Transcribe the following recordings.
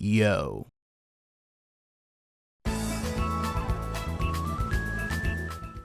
Yo.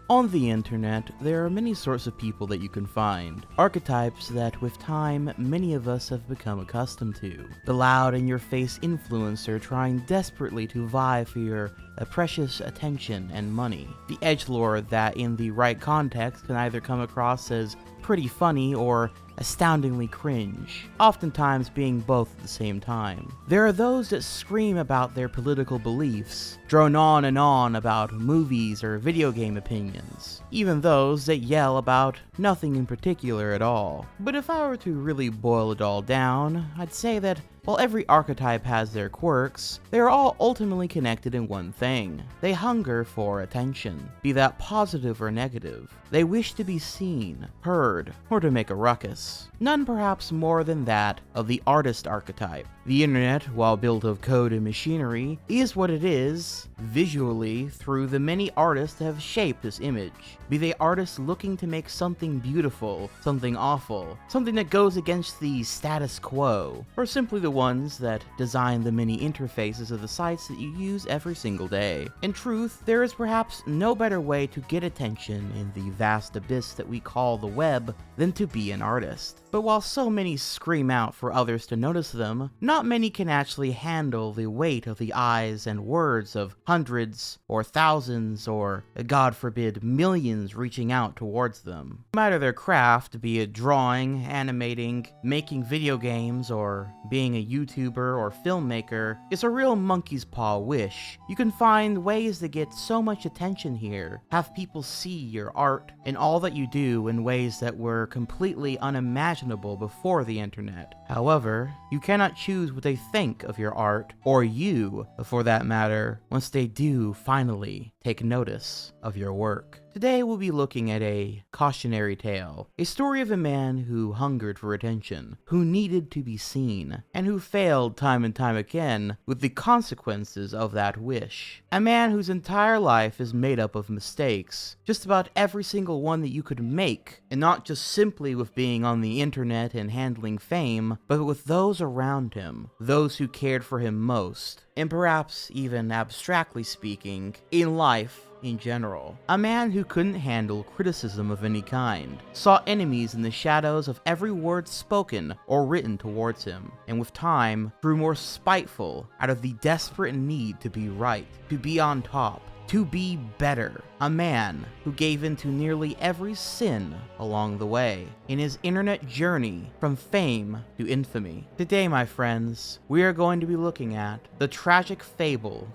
On the internet, there are many sorts of people that you can find. Archetypes that, with time, many of us have become accustomed to. The loud-in-your-face influencer trying desperately to vie for your precious attention and money. The edgelord that, in the right context, can either come across as pretty funny or astoundingly cringe, oftentimes being both at the same time. There are those that scream about their political beliefs, drone on and on about movies or video game opinions, even those that yell about nothing in particular at all. But if I were to really boil it all down, I'd say that while every archetype has their quirks, they are all ultimately connected in one thing. They hunger for attention, be that positive or negative. They wish to be seen, heard, or to make a ruckus. None perhaps more than that of the artist archetype. The internet, while built of code and machinery, is what it is, visually, through the many artists that have shaped this image. Be they artists looking to make something beautiful, something awful, something that goes against the status quo, or simply the ones that design the many interfaces of the sites that you use every single day. In truth, there is perhaps no better way to get attention in the vast abyss that we call the web than to be an artist. But while so many scream out for others to notice them, not many can actually handle the weight of the eyes and words of hundreds or thousands or, God forbid, millions reaching out towards them. No matter their craft, be it drawing, animating, making video games, or being a YouTuber or filmmaker, it's a real monkey's paw wish. You can find ways to get so much attention here, have people see your art and all that you do in ways that were completely unimaginable before the internet. However, you cannot choose what they think of your art, or you, for that matter, once they do finally take notice of your work. Today we'll be looking at a cautionary tale, a story of a man who hungered for attention, who needed to be seen, and who failed time and time again with the consequences of that wish. A man whose entire life is made up of mistakes, just about every single one that you could make, and not just simply with being on the internet and handling fame, but with those around him, those who cared for him most, and perhaps even abstractly speaking, in life in general. A man who couldn't handle criticism of any kind, saw enemies in the shadows of every word spoken or written towards him, and with time grew more spiteful out of the desperate need to be right, to be on top, to be better. A man who gave in to nearly every sin along the way in his internet journey from fame to infamy. Today, my friends, we are going to be looking at the tragic fable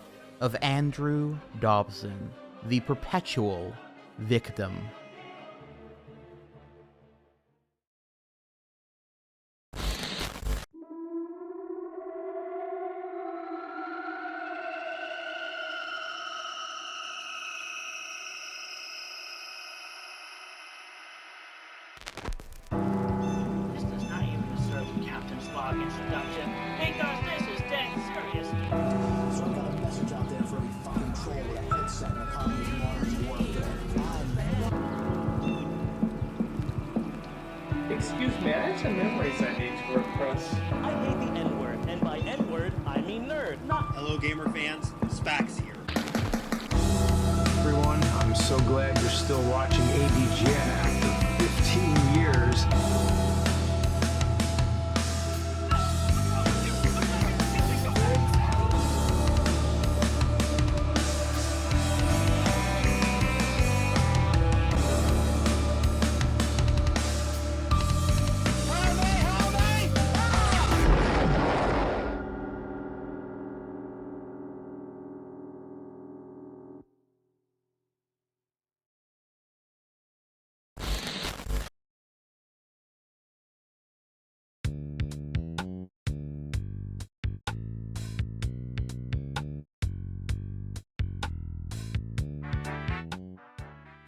of Andrew Dobson, the Perpetual Victim. This does not even deserve the captain's log introduction, because this is dead serious. So I've got a message out there for every fucking troll with a headset and a copy of modern work. Excuse me, I have some memories I need to repress. I hate the N-word, and by N-word, I mean nerd, not... Hello, gamer fans. Spax here. Everyone, I'm so glad you're still watching ADGN after 15 years.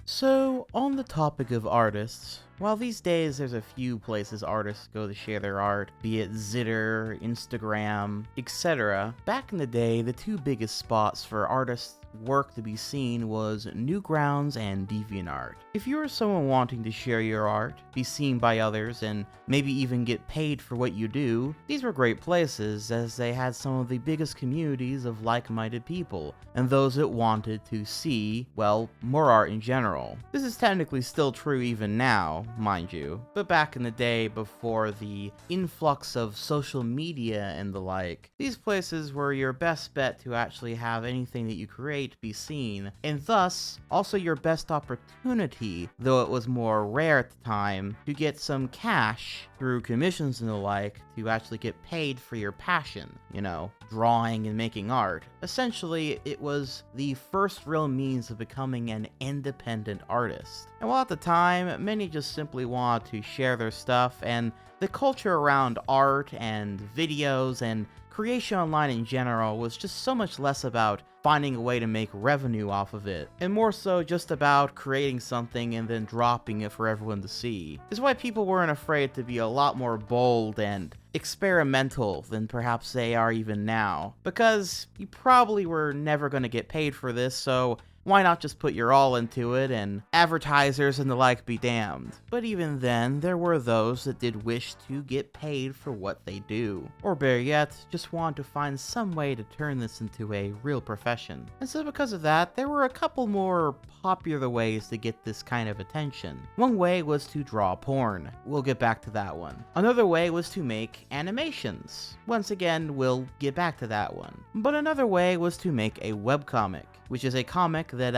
So, on the topic of artists, While these days there's a few places artists go to share their art, be it Zitter, Instagram, etc., back in the day the two biggest spots for artists' work to be seen was Newgrounds and DeviantArt. If you are someone wanting to share your art, be seen by others, and maybe even get paid for what you do, these were great places as they had some of the biggest communities of like-minded people, and those that wanted to see, well, more art in general. This is technically still true even now, mind you, but back in the day before the influx of social media and the like, these places were your best bet to actually have anything that you create be seen, and thus also your best opportunity, though it was more rare at the time, to get some cash through commissions and the like to actually get paid for your passion, you know, drawing and making art. Essentially, it was the first real means of becoming an independent artist. And while at the time, many just simply wanted to share their stuff, and the culture around art and videos and creation online in general was just so much less about finding a way to make revenue off of it, and more so just about creating something and then dropping it for everyone to see. This is why people weren't afraid to be a lot more bold and experimental than perhaps they are even now, because you probably were never going to get paid for this, so why not just put your all into it and advertisers and the like be damned? But even then, there were those that did wish to get paid for what they do. Or better yet, just want to find some way to turn this into a real profession. And so because of that, there were a couple more popular ways to get this kind of attention. One way was to draw porn. We'll get back to that one. Another way was to make animations. Once again, we'll get back to that one. But another way was to make a webcomic, which is a comic that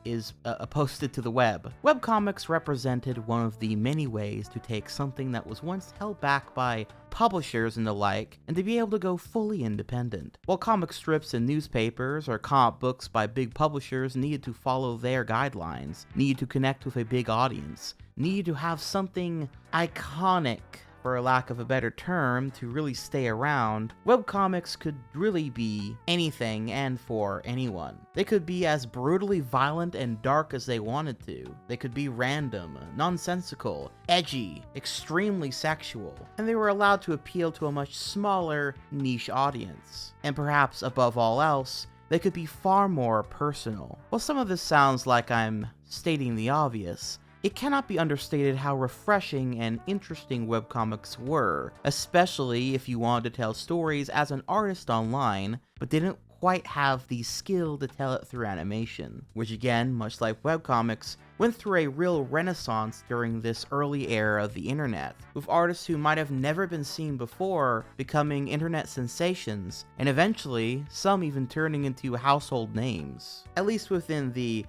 is posted to the web. Webcomics represented one of the many ways to take something that was once held back by publishers and the like, and to be able to go fully independent. While comic strips and newspapers or comic books by big publishers needed to follow their guidelines, needed to connect with a big audience, needed to have something iconic, for lack of a better term, to really stay around, webcomics could really be anything and for anyone. They could be as brutally violent and dark as they wanted to. They could be random, nonsensical, edgy, extremely sexual, and they were allowed to appeal to a much smaller, niche audience. And perhaps above all else, they could be far more personal. While some of this sounds like I'm stating the obvious, it cannot be understated how refreshing and interesting webcomics were, especially if you wanted to tell stories as an artist online, but didn't quite have the skill to tell it through animation, which again, much like webcomics, went through a real renaissance during this early era of the internet, with artists who might have never been seen before becoming internet sensations, and eventually, some even turning into household names, at least within the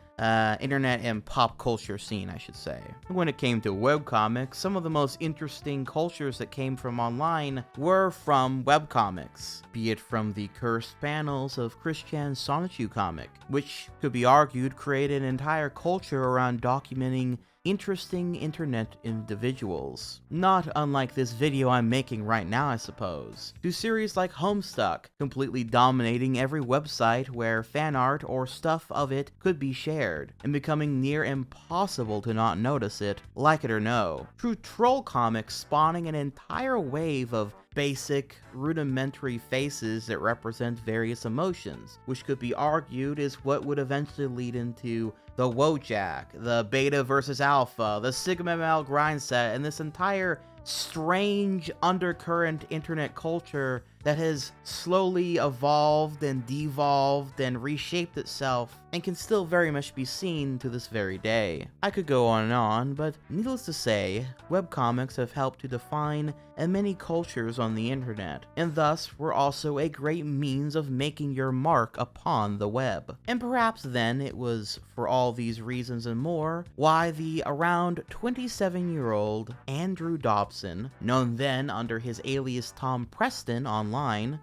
internet and pop culture scene, I should say. When it came to webcomics, some of the most interesting cultures that came from online were from webcomics, be it from the cursed panels of Christian Sonichu comic, which could be argued created an entire culture around documenting interesting internet individuals. Not unlike this video I'm making right now, I suppose. To series like Homestuck, completely dominating every website where fan art or stuff of it could be shared, and becoming near impossible to not notice it, like it or no. True troll comics spawning an entire wave of basic, rudimentary faces that represent various emotions, which could be argued is what would eventually lead into the Wojak, the Beta versus Alpha, the Sigma Male grind set, and this entire strange undercurrent internet culture that has slowly evolved and devolved and reshaped itself and can still very much be seen to this very day. I could go on, but needless to say, webcomics have helped to define many cultures on the internet, and thus were also a great means of making your mark upon the web. And perhaps then it was for all these reasons and more why the around 27-year-old Andrew Dobson, known then under his alias Tom Preston online,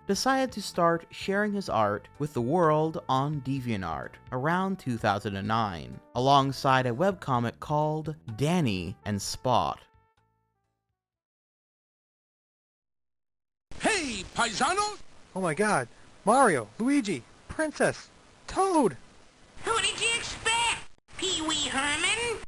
decided to start sharing his art with the world on DeviantArt around 2009, alongside a webcomic called Danny and Spot. Hey, paisano! Oh my god, Mario, Luigi, Princess, Toad! Who did you expect? Pee Wee Herman?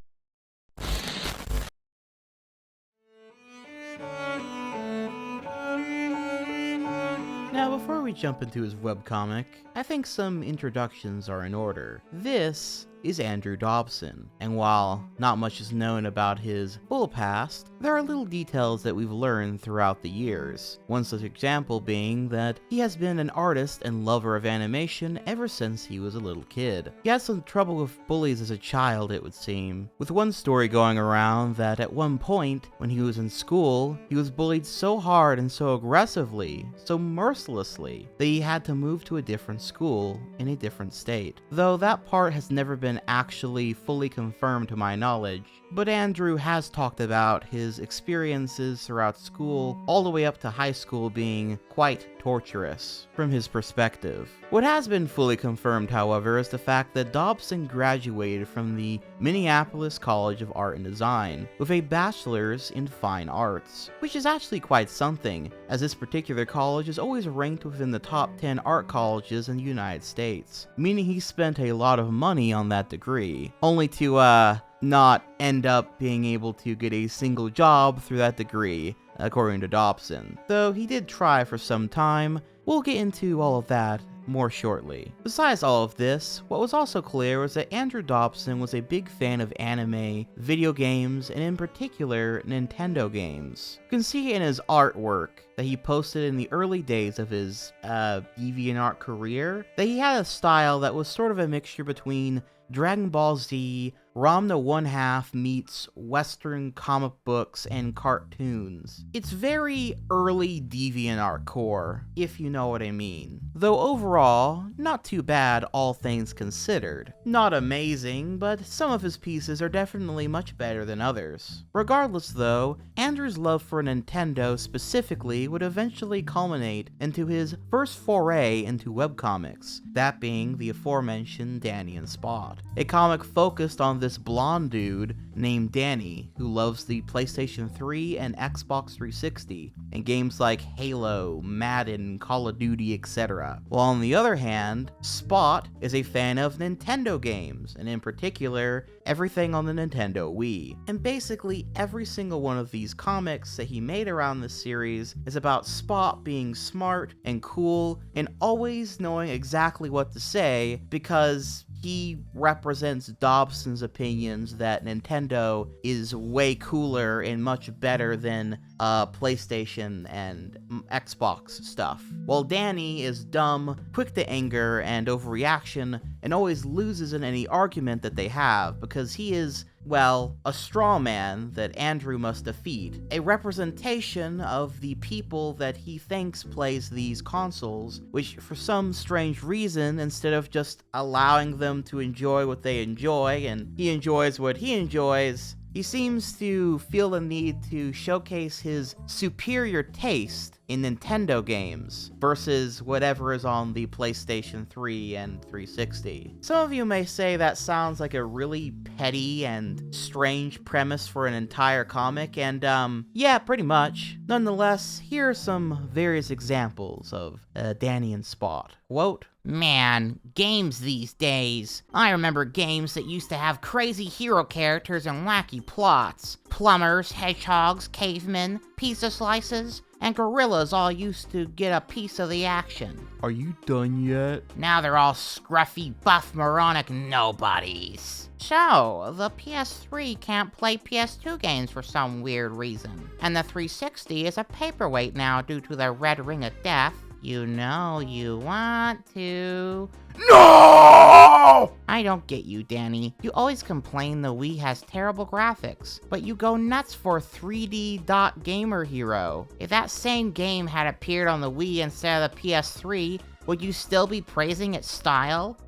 jump into his webcomic, I think some introductions are in order. This is Andrew Dobson, and while not much is known about his full past, there are little details that we've learned throughout the years. One such example being that he has been an artist and lover of animation ever since he was a little kid. He had some trouble with bullies as a child, it would seem, with one story going around that at one point, when he was in school, he was bullied so hard and so aggressively, so mercilessly, that he had to move to a different school in a different state. Though that part has never been actually fully confirmed to my knowledge, but Andrew has talked about his experiences throughout school all the way up to high school being quite torturous from his perspective. What has been fully confirmed, however, is the fact that Dobson graduated from the Minneapolis College of Art and Design with a bachelor's in fine arts, which is actually quite something, as this particular college is always ranked within the top 10 art colleges in the United States, meaning he spent a lot of money on that degree, only to not end up being able to get a single job through that degree, according to Dobson. Though he did try for some time. We'll get into all of that more shortly. Besides all of this, what was also clear was that Andrew Dobson was a big fan of anime, video games, and in particular, Nintendo games. You can see in his artwork that he posted in the early days of his DeviantArt career, that he had a style that was sort of a mixture between Dragon Ball Z, Rom the One-Half meets Western comic books and cartoons. It's very early DeviantArt core, if you know what I mean. Though overall, not too bad all things considered. Not amazing, but some of his pieces are definitely much better than others. Regardless though, Andrew's love for Nintendo specifically would eventually culminate into his first foray into webcomics, that being the aforementioned Danny and Spot. A comic focused on this blonde dude named Danny who loves the PlayStation 3 and Xbox 360 and games like Halo, Madden, Call of Duty, etc. While on the other hand, Spot is a fan of Nintendo games, and in particular, everything on the Nintendo Wii. And basically every single one of these comics that he made around this series is about Spot being smart and cool and always knowing exactly what to say, because he represents Dobson's opinions that Nintendo is way cooler and much better than PlayStation and Xbox stuff. While Danny is dumb, quick to anger and overreaction, and always loses in any argument that they have because he is, well, a straw man that Andrew must defeat. A representation of the people that he thinks plays these consoles, which for some strange reason, instead of just allowing them to enjoy what they enjoy and he enjoys what he enjoys, he seems to feel the need to showcase his superior taste in Nintendo games versus whatever is on the PlayStation 3 and 360. Some of you may say that sounds like a really petty and strange premise for an entire comic, and yeah, pretty much. Nonetheless, here are some various examples of Danny and Spot. Quote, "Man, games these days. I remember games that used to have crazy hero characters and wacky plots. Plumbers, hedgehogs, cavemen, pizza slices, and gorillas all used to get a piece of the action. Are you done yet? Now they're all scruffy, buff, moronic nobodies. So, the PS3 can't play PS2 games for some weird reason. And the 360 is a paperweight now due to the red ring of death. You know you want to." No! I don't get you, Danny. You always complain the Wii has terrible graphics, but you go nuts for 3D Dot Gamer Hero. If that same game had appeared on the Wii instead of the PS3, would you still be praising its style?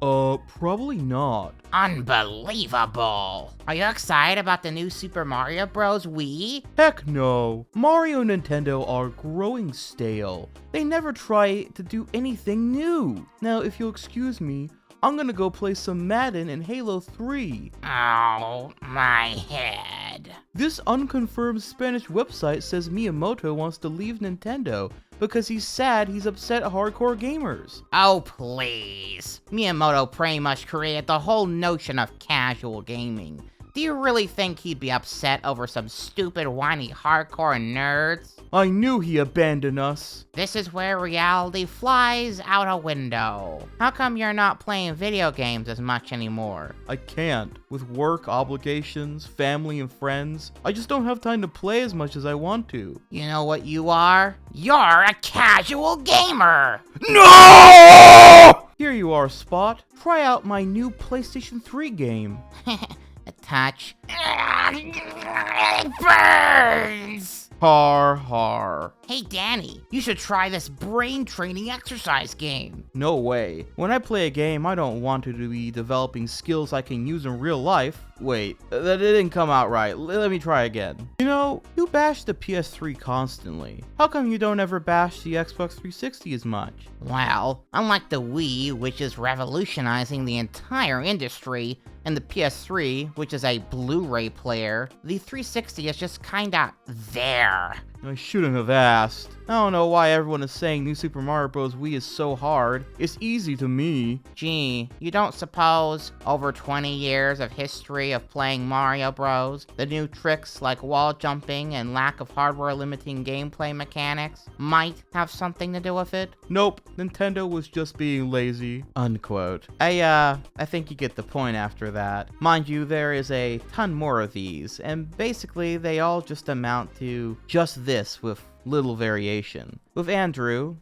Probably not. Unbelievable! Are you excited about the new Super Mario Bros. Wii? Heck no. Mario and Nintendo are growing stale. They never try to do anything new. Now, if you'll excuse me, I'm gonna go play some Madden and Halo 3. Oh, my head. This unconfirmed Spanish website says Miyamoto wants to leave Nintendo because he's sad he's upset hardcore gamers. Oh, please. Miyamoto pretty much created the whole notion of casual gaming. Do you really think he'd be upset over some stupid, whiny, hardcore nerds? I knew he abandoned us. This is where reality flies out a window. How come you're not playing video games as much anymore? I can't. With work, obligations, family, and friends, I just don't have time to play as much as I want to. You know what you are? You're a casual gamer! No! Here you are, Spot. Try out my new PlayStation 3 game. A touch. It burns! Har har. Hey Danny, you should try this brain training exercise game. No way. When I play a game, I don't want to be developing skills I can use in real life. Wait, that didn't come out right. Let me try again. You know, you bash the PS3 constantly. How come you don't ever bash the Xbox 360 as much? Well, unlike the Wii, which is revolutionizing the entire industry, and the PS3, which is a Blu-ray player, the 360 is just kinda there. I shouldn't have asked. I don't know why everyone is saying New Super Mario Bros. Wii is so hard. It's easy to me. Gee, you don't suppose, over 20 years of history of playing Mario Bros., the new tricks like wall jumping and lack of hardware limiting gameplay mechanics might have something to do with it? Nope, Nintendo was just being lazy. Unquote. I think you get the point after that. Mind you, there is a ton more of these, and basically they all just amount to just this with little variation. With Andrew,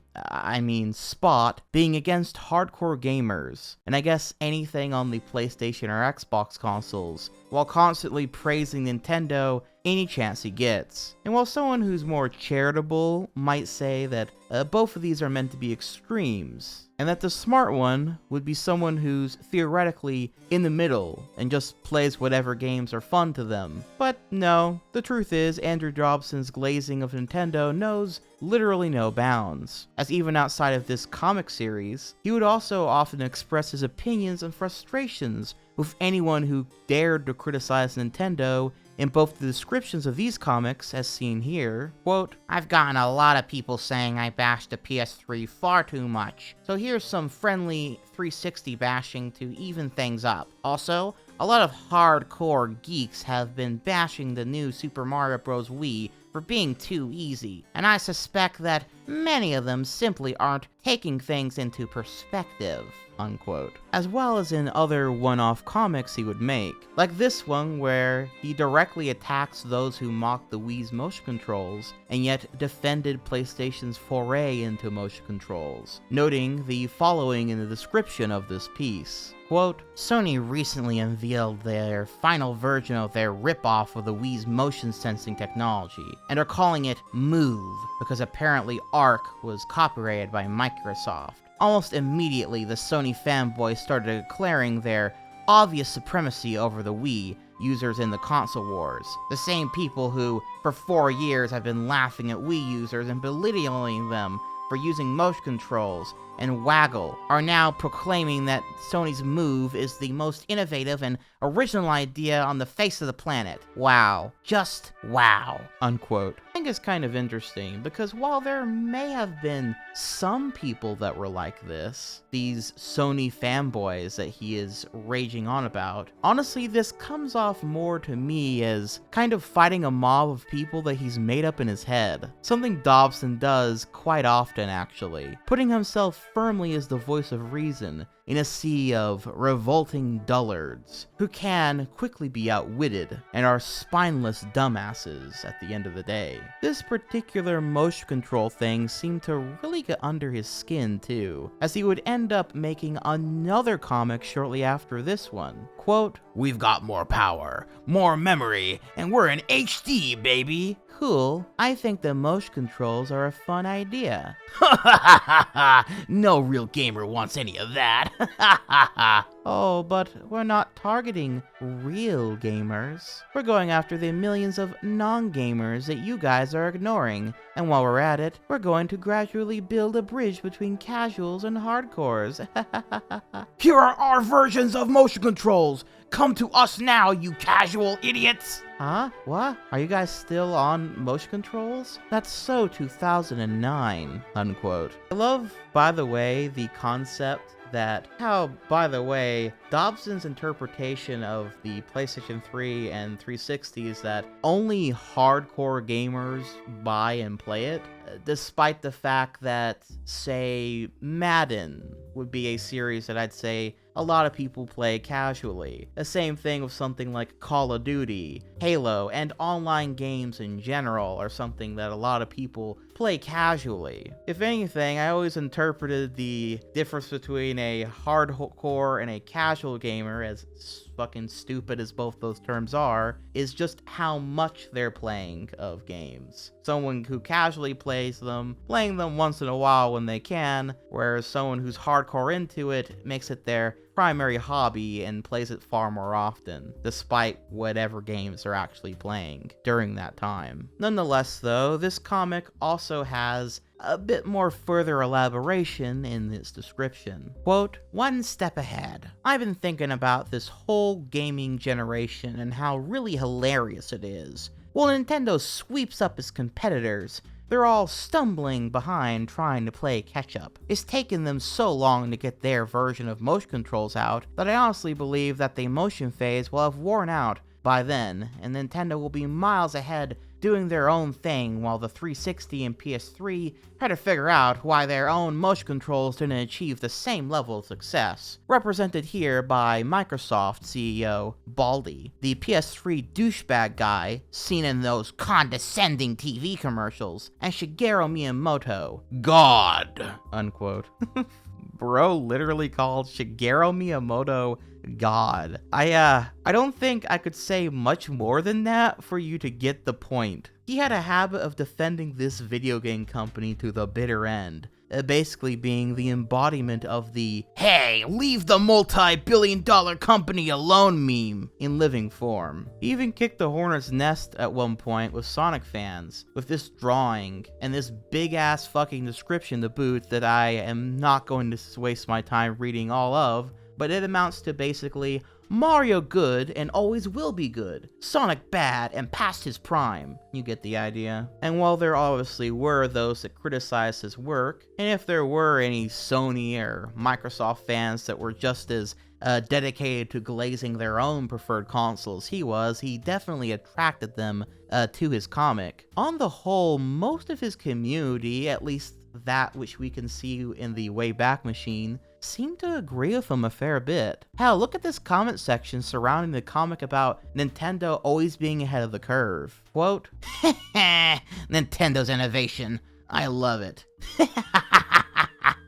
Spot, being against hardcore gamers, and I guess anything on the PlayStation or Xbox consoles, while constantly praising Nintendo any chance he gets. And while someone who's more charitable might say that both of these are meant to be extremes, and that the smart one would be someone who's theoretically in the middle and just plays whatever games are fun to them. But no, the truth is Andrew Dobson's glazing of Nintendo knows literally no bounds, as even outside of this comic series, he would also often express his opinions and frustrations with anyone who dared to criticize Nintendo in both the descriptions of these comics, as seen here. Quote, I've gotten a lot of people saying I bashed the PS3 far too much, so here's some friendly 360 bashing to even things up. Also, a lot of hardcore geeks have been bashing the new Super Mario Bros. Wii for being too easy, and I suspect that many of them simply aren't taking things into perspective, unquote. As well as in other one-off comics he would make, like this one where he directly attacks those who mock the Wii's motion controls, and yet defended PlayStation's foray into motion controls, noting the following in the description of this piece. Quote, Sony recently unveiled their final version of their ripoff of the Wii's motion sensing technology, and are calling it Move, because apparently ARC was copyrighted by Microsoft. Almost immediately, the Sony fanboys started declaring their obvious supremacy over the Wii users in the console wars. The same people who, for 4 years, have been laughing at Wii users and belittling them for using motion controls and waggle, are now proclaiming that Sony's Move is the most innovative and original idea on the face of the planet. Wow. Just wow. Unquote. I think it's kind of interesting, because while there may have been some people that were like this, these Sony fanboys that he is raging on about, honestly, this comes off more to me as kind of fighting a mob of people that he's made up in his head. Something Dobson does quite often, actually, putting himself firmly as the voice of reason in a sea of revolting dullards who can quickly be outwitted and are spineless dumbasses at the end of the day. This particular motion control thing seemed to really get under his skin too, as he would end up making another comic shortly after this one. Quote, We've got more power, more memory, and we're in HD, baby. Cool. I think the motion controls are a fun idea. Ha ha ha ha ha! No real gamer wants any of that. Ha ha ha ha! Oh, but we're not targeting real gamers. We're going after the millions of non-gamers that you guys are ignoring. And while we're at it, we're going to gradually build a bridge between casuals and hardcores. Here are our versions of motion controls. Come to us now, you casual idiots! Huh? What? Are you guys still on motion controls? That's so 2009, unquote. I love, by the way, the concept that how, by the way, Dobson's interpretation of the PlayStation 3 and 360 is that only hardcore gamers buy and play it, despite the fact that, say, Madden would be a series that I'd say a lot of people play casually. The same thing with something like Call of Duty, Halo, and online games in general are something that a lot of people play casually. If anything, I always interpreted the difference between a hardcore and a casual gamer, as fucking stupid as both those terms are, is just how much they're playing of games. Someone who casually plays them, playing them once in a while when they can, whereas someone who's hardcore into it makes it their primary hobby and plays it far more often, despite whatever games they're actually playing during that time. Nonetheless though, this comic also has a bit more further elaboration in its description. Quote, "One step ahead. I've been thinking about this whole gaming generation and how really hilarious it is. Well, Nintendo sweeps up its competitors. They're all stumbling behind trying to play catch-up. It's taken them so long to get their version of motion controls out that I honestly believe that the motion phase will have worn out by then, and Nintendo will be miles ahead doing their own thing while the 360 and PS3 try to figure out why their own motion controls didn't achieve the same level of success. Represented here by Microsoft CEO Baldy, the PS3 douchebag guy seen in those condescending TV commercials, and Shigeru Miyamoto, God, unquote." Bro literally called Shigeru Miyamoto God. I don't think I could say much more than that for you to get the point. He had a habit of defending this video game company to the bitter end, basically being the embodiment of the "hey, leave the multi-billion-dollar company alone" meme in living form. He even kicked the hornet's nest at one point with Sonic fans, with this drawing and this big-ass fucking description to boot that I am not going to waste my time reading all of, but it amounts to basically Mario good and always will be good, Sonic bad and past his prime. You get the idea. And while there obviously were those that criticized his work, and if there were any Sony or Microsoft fans that were just as dedicated to glazing their own preferred consoles he definitely attracted them to his comic. On the whole, most of his community, at least that which we can see in the Wayback Machine, seem to agree with him a fair bit. Hell, look at this comment section surrounding the comic about Nintendo always being ahead of the curve. Quote, "Nintendo's innovation. I love it."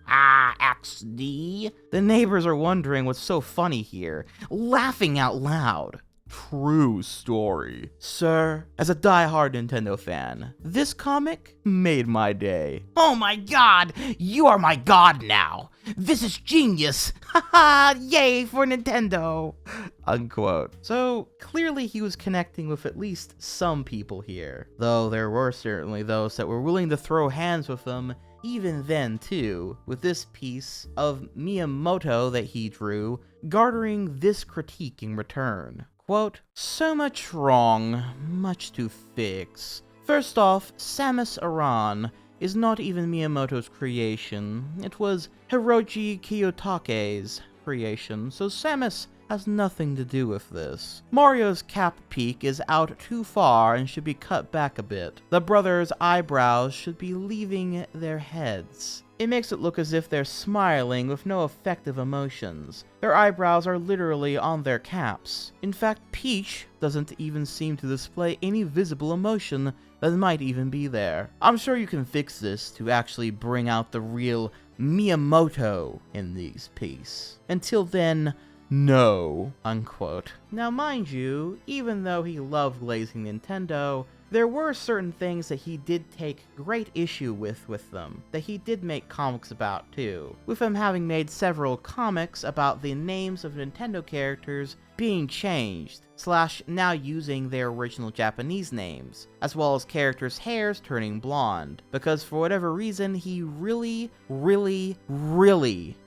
XD. The neighbors are wondering what's so funny here, laughing out loud. True story. Sir, as a die-hard Nintendo fan, this comic made my day. Oh my god! You are my god now! This is genius! Haha! Yay for Nintendo! Unquote. So, clearly he was connecting with at least some people here, though there were certainly those that were willing to throw hands with him even then too, with this piece of Miyamoto that he drew garnering this critique in return. Quote, "So much wrong, much to fix. First off, Samus Aran is not even Miyamoto's creation. It was Hiroji Kiyotake's creation, so Samus has nothing to do with this. Mario's cap peak is out too far and should be cut back a bit. The brothers' eyebrows should be leaving their heads. It makes it look as if they're smiling with no effective emotions. Their eyebrows are literally on their caps. In fact, Peach doesn't even seem to display any visible emotion that might even be there. I'm sure you can fix this to actually bring out the real Miyamoto in these piece. Until then, no." Unquote. Now mind you, even though he loved glazing Nintendo, there were certain things that he did take great issue with them, that he did make comics about too, with him having made several comics about the names of Nintendo characters being changed, / now using their original Japanese names, as well as characters' hairs turning blonde, because for whatever reason he really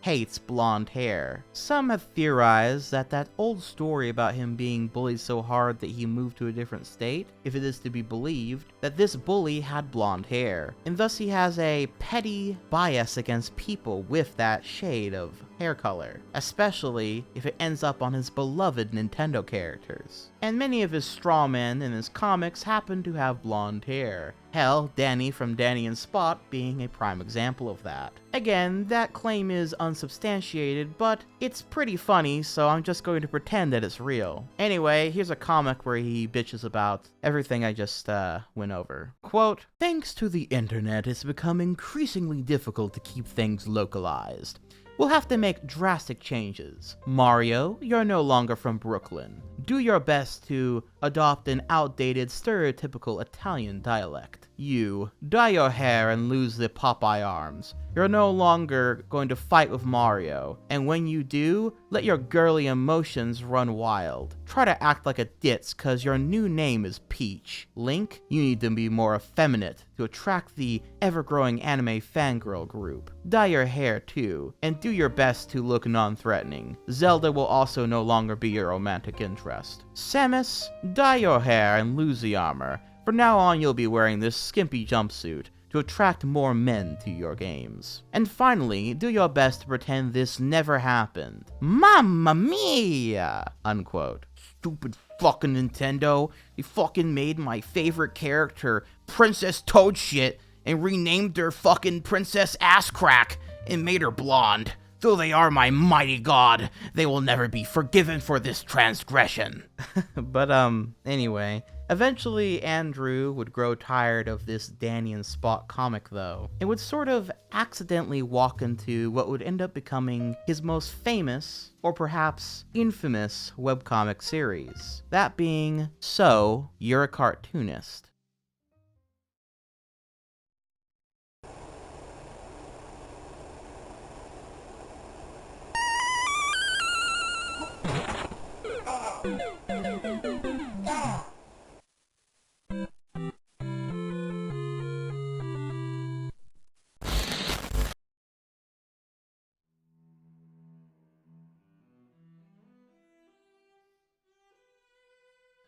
hates blonde hair. Some have theorized that that old story about him being bullied so hard that he moved to a different state, if it is to be believed, that this bully had blonde hair, and thus he has a petty bias against people with that shade of hair color, especially if it ends up on his beloved Nintendo characters. And many of his strawmen in his comics happen to have blonde hair. Hell, Danny from Danny and Spot being a prime example of that. Again, that claim is unsubstantiated, but it's pretty funny, so I'm just going to pretend that it's real. Anyway, here's a comic where he bitches about everything I just went over. Quote, "Thanks to the internet, it's become increasingly difficult to keep things localized. We'll have to make drastic changes. Mario, you're no longer from Brooklyn. Do your best to adopt an outdated, stereotypical Italian dialect. You, dye your hair and lose the Popeye arms. You're no longer going to fight with Mario, and when you do, let your girly emotions run wild. Try to act like a ditz, cause your new name is Peach. Link, you need to be more effeminate to attract the ever-growing anime fangirl group. Dye your hair too, and do your best to look non-threatening. Zelda will also no longer be your romantic interest. Samus, dye your hair and lose the armor. From now on, you'll be wearing this skimpy jumpsuit to attract more men to your games. And finally, do your best to pretend this never happened. Mamma mia! Unquote. Stupid fucking Nintendo. They fucking made my favorite character Princess Toad shit and renamed her fucking Princess Ass Crack and made her blonde. Though they are my mighty god, they will never be forgiven for this transgression." But anyway, eventually Andrew would grow tired of this Danny and Spot comic though, and would sort of accidentally walk into what would end up becoming his most famous, or perhaps infamous, webcomic series. That being So You're a Cartoonist.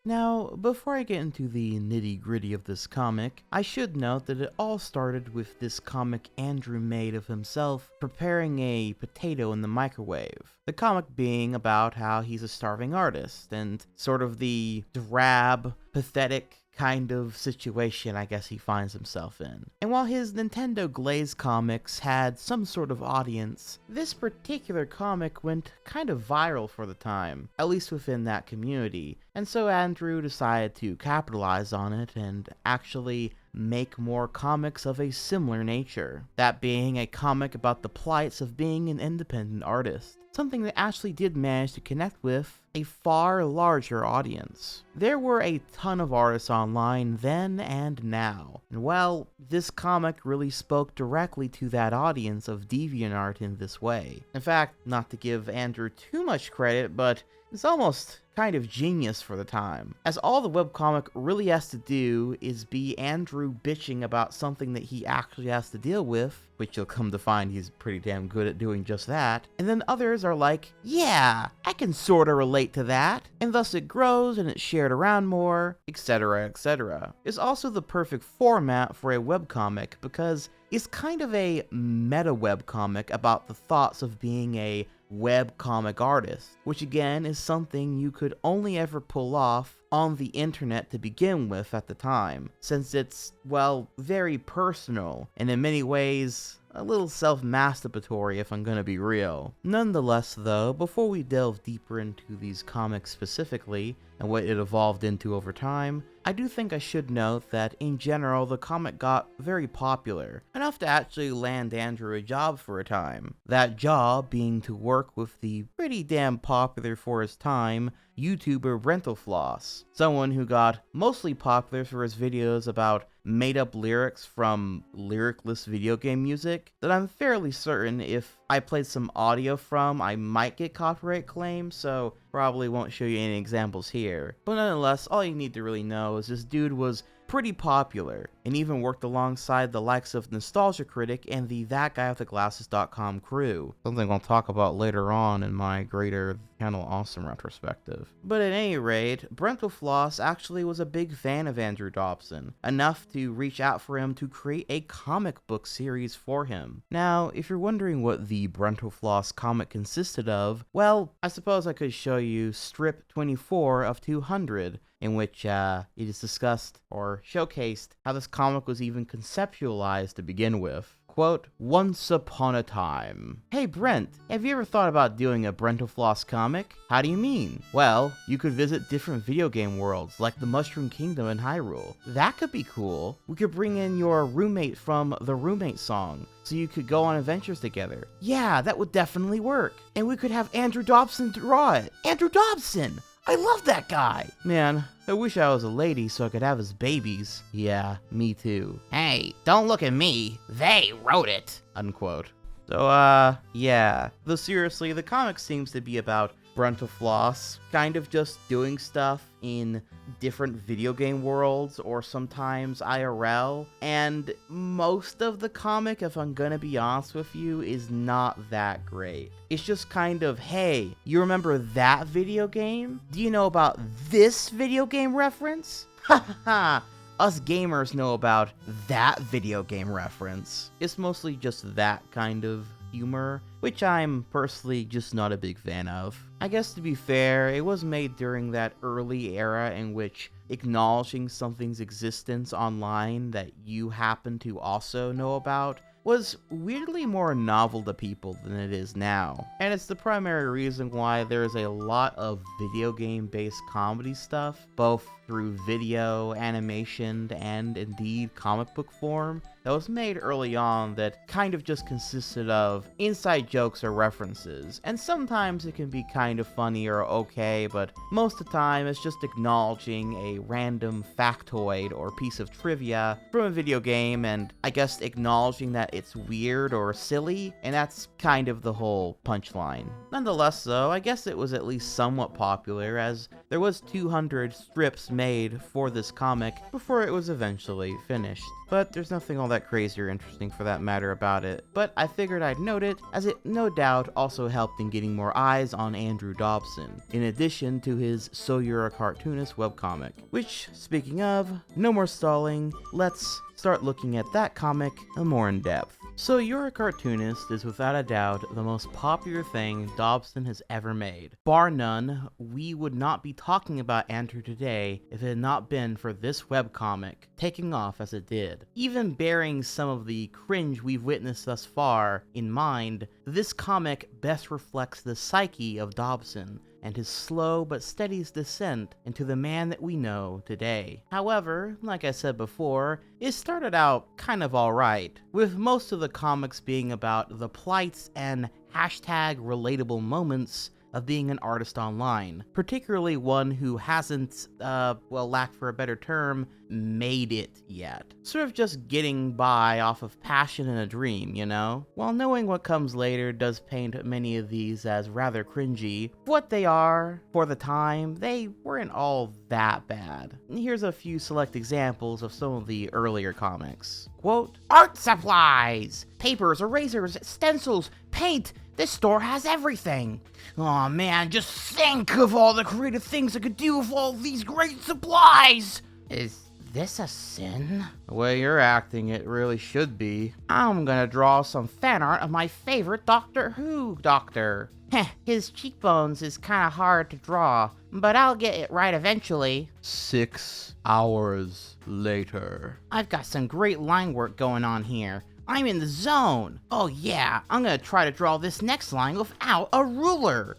Now, before I get into the nitty-gritty of this comic, I should note that it all started with this comic Andrew made of himself preparing a potato in the microwave. The comic being about how he's a starving artist, and sort of the drab, pathetic kind of situation I guess he finds himself in. And while his Nintendo Glaze comics had some sort of audience, this particular comic went kind of viral for the time, at least within that community, and so Andrew decided to capitalize on it and actually make more comics of a similar nature. That being a comic about the plights of being an independent artist. Something that actually did manage to connect with a far larger audience. There were a ton of artists online then and now, and well, this comic really spoke directly to that audience of DeviantArt in this way. In fact, not to give Andrew too much credit, but it's almost kind of genius for the time, as all the webcomic really has to do is be Andrew bitching about something that he actually has to deal with, which you'll come to find he's pretty damn good at doing just that, and then others are like, yeah, I can sorta relate to that, and thus it grows and it's shared around more, etc, etc. It's also the perfect format for a webcomic because it's kind of a meta webcomic about the thoughts of being a webcomic artist, which again is something you could only ever pull off on the internet to begin with at the time, since it's, well, very personal, and in many ways, a little self-masturbatory if I'm gonna be real. Nonetheless though, before we delve deeper into these comics specifically, and what it evolved into over time, I do think I should note that in general the comic got very popular, enough to actually land Andrew a job for a time. That job being to work with the pretty damn popular for his time YouTuber brentalfloss, someone who got mostly popular for his videos about made-up lyrics from lyricless video game music that I'm fairly certain if I played some audio from, I might get copyright claims, so probably won't show you any examples here. But nonetheless, all you need to really know is this dude was pretty popular, and even worked alongside the likes of Nostalgia Critic and the ThatGuyWithTheGlasses.com crew, something I'll talk about later on in my greater channel awesome retrospective. But at any rate, brentalfloss actually was a big fan of Andrew Dobson, enough to reach out for him to create a comic book series for him. Now, if you're wondering what the brentalfloss comic consisted of, well, I suppose I could show you strip 24 of 200, in which it is discussed or showcased how this comic was even conceptualized to begin with. Quote, "Once upon a time." Hey Brent, have you ever thought about doing a brentalfloss comic? How do you mean? Well, you could visit different video game worlds like the Mushroom Kingdom in Hyrule. That could be cool. We could bring in your roommate from the Roommate song, so you could go on adventures together. Yeah, that would definitely work. And we could have Andrew Dobson draw it. Andrew Dobson! I love that guy! Man, I wish I was a lady so I could have his babies. Yeah, me too. Hey, don't look at me. They wrote it. Unquote. So, yeah. Though seriously, the comic seems to be about brentalfloss kind of just doing stuff in different video game worlds or sometimes IRL, and most of the comic, if I'm gonna be honest with you, is not that great. It's just kind of, hey, you remember that video game? Do you know about this video game reference? Ha ha ha! Us gamers know about that video game reference. It's mostly just that kind of humor, which I'm personally just not a big fan of. I guess to be fair, it was made during that early era in which acknowledging something's existence online that you happen to also know about was weirdly more novel to people than it is now. And it's the primary reason why there's a lot of video game-based comedy stuff, both through video, animation, and indeed comic book form, that was made early on that kind of just consisted of inside jokes or references. And sometimes it can be kind of funny or okay, but most of the time it's just acknowledging a random factoid or piece of trivia from a video game and I guess acknowledging that it's weird or silly, and that's kind of the whole punchline. Nonetheless though, I guess it was at least somewhat popular, as there was 200 strips made for this comic before it was eventually finished. But there's nothing all that crazy or interesting for that matter about it, but I figured I'd note it, as it no doubt also helped in getting more eyes on Andrew Dobson, in addition to his So You're a Cartoonist webcomic. Which, speaking of, no more stalling, let's start looking at that comic more in depth. So You're a Cartoonist is without a doubt the most popular thing Dobson has ever made. Bar none, we would not be talking about Andrew today if it had not been for this webcomic taking off as it did. Even bearing some of the cringe we've witnessed thus far in mind, this comic best reflects the psyche of Dobson and his slow but steady descent into the man that we know today. However, like I said before, it started out kind of alright, with most of the comics being about the plights and hashtag relatable moments of being an artist online, particularly one who hasn't, well, lack for a better term, made it yet. Sort of just getting by off of passion and a dream, you know? While knowing what comes later does paint many of these as rather cringy, what they are, for the time, they weren't all that bad. Here's a few select examples of some of the earlier comics. Quote, Art supplies! Papers, erasers, stencils, paint! This store has everything! Aw man, just think of all the creative things I could do with all these great supplies! Is this a sin? The way you're acting, it really should be. I'm gonna draw some fan art of my favorite Doctor Who doctor. Heh, his cheekbones is kinda hard to draw, but I'll get it right eventually. 6 hours later. I've got some great line work going on here. I'm in the zone. Oh yeah, I'm gonna try to draw this next line without a ruler.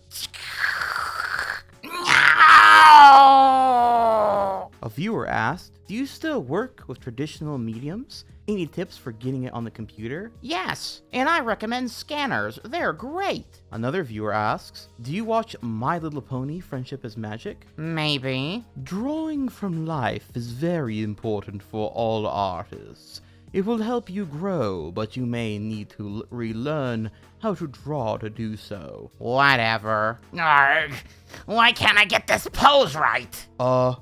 A viewer asked, do you still work with traditional mediums? Any tips for getting it on the computer? Yes, and I recommend scanners. They're great. Another viewer asks, do you watch My Little Pony Friendship is Magic? Maybe. Drawing from life is very important for all artists. It will help you grow, but you may need to relearn how to draw to do so. Whatever. Arrgh. Why can't I get this pose right?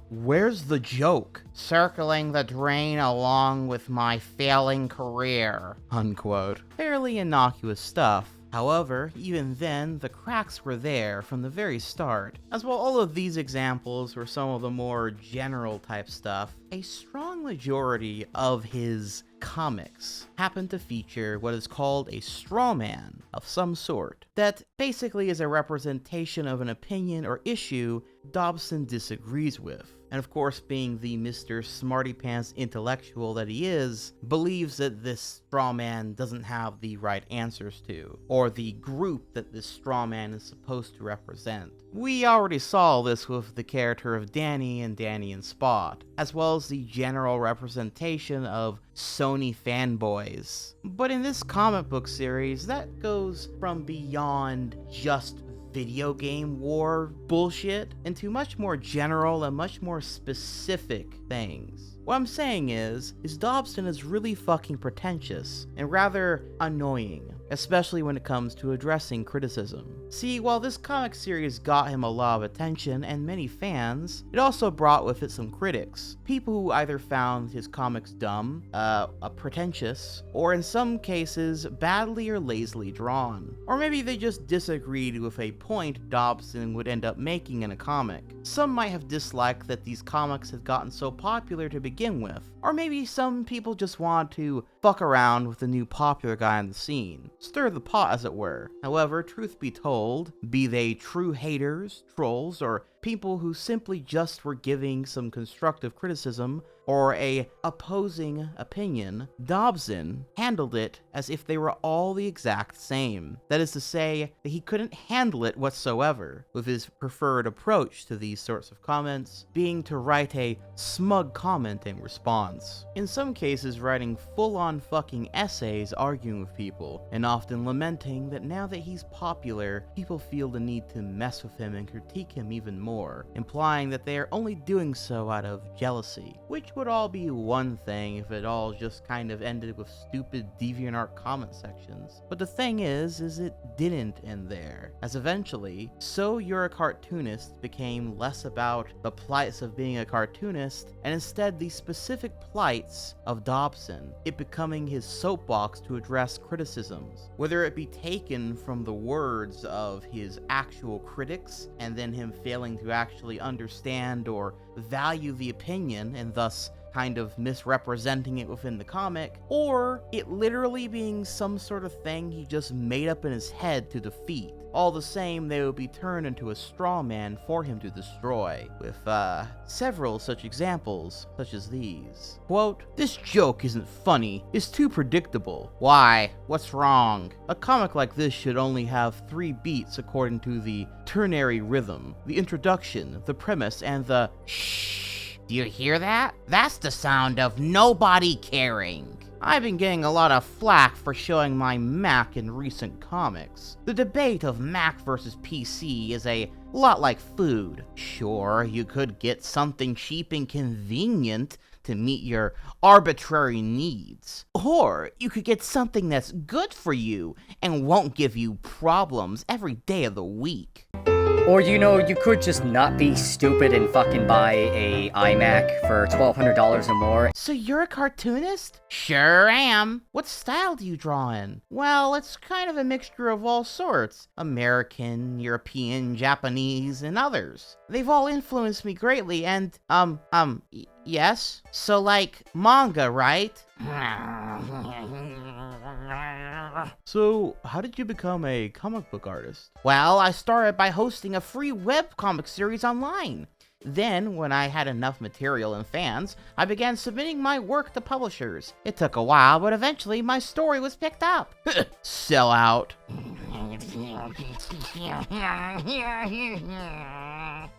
Where's the joke? Circling the drain along with my failing career. Unquote. Fairly innocuous stuff. However, even then, the cracks were there from the very start. As while all of these examples were some of the more general type stuff, a strong majority of his comics happen to feature what is called a straw man of some sort, that basically is a representation of an opinion or issue Dobson disagrees with. And of course, being the Mr. Smarty Pants intellectual that he is, believes that this straw man doesn't have the right answers to, or the group that this straw man is supposed to represent. We already saw this with the character of Danny and Spot, as well as the general representation of Sony fanboys. But in this comic book series, that goes from beyond just video game war bullshit into much more general and much more specific things. What I'm saying is Dobson is really fucking pretentious and rather annoying, especially when it comes to addressing criticism. See, while this comic series got him a lot of attention and many fans, it also brought with it some critics. People who either found his comics dumb, pretentious, or in some cases, badly or lazily drawn. Or maybe they just disagreed with a point Dobson would end up making in a comic. Some might have disliked that these comics had gotten so popular to begin with, or maybe some people just want to fuck around with the new popular guy on the scene. Stir the pot, as it were. However, truth be told, be they true haters, trolls, or people who simply just were giving some constructive criticism or a opposing opinion, Dobson handled it as if they were all the exact same. That is to say, that he couldn't handle it whatsoever, with his preferred approach to these sorts of comments being to write a smug comment in response. In some cases, writing full-on fucking essays arguing with people, and often lamenting that now that he's popular, people feel the need to mess with him and critique him even more, implying that they are only doing so out of jealousy, which would all be one thing if it all just kind of ended with stupid DeviantArt comment sections. But the thing is it didn't end there, as eventually, So You're a Cartoonist became less about the plights of being a cartoonist, and instead the specific plights of Dobson, it becoming his soapbox to address criticisms, whether it be taken from the words of his actual critics, and then him failing to actually understand or value the opinion, and thus kind of misrepresenting it within the comic, or it literally being some sort of thing he just made up in his head to defeat. All the same, they would be turned into a straw man for him to destroy, with several such examples, such as these. Quote, "This joke isn't funny, it's too predictable." Why? What's wrong? A comic like this should only have 3 beats according to the ternary rhythm, the introduction, the premise, and the shh. Do you hear that? That's the sound of nobody caring. I've been getting a lot of flack for showing my Mac in recent comics. The debate of Mac versus PC is a lot like food. Sure, you could get something cheap and convenient to meet your arbitrary needs. Or you could get something that's good for you and won't give you problems every day of the week. Or, you could just not be stupid and fucking buy a iMac for $1,200 or more. So you're a cartoonist? Sure am. What style do you draw in? Well, it's kind of a mixture of all sorts. American, European, Japanese, and others. They've all influenced me greatly and, yes? So like, manga, right? So, how did you become a comic book artist? Well, I started by hosting a free webcomic series online. Then, when I had enough material and fans, I began submitting my work to publishers. It took a while, but eventually my story was picked up. Sell out.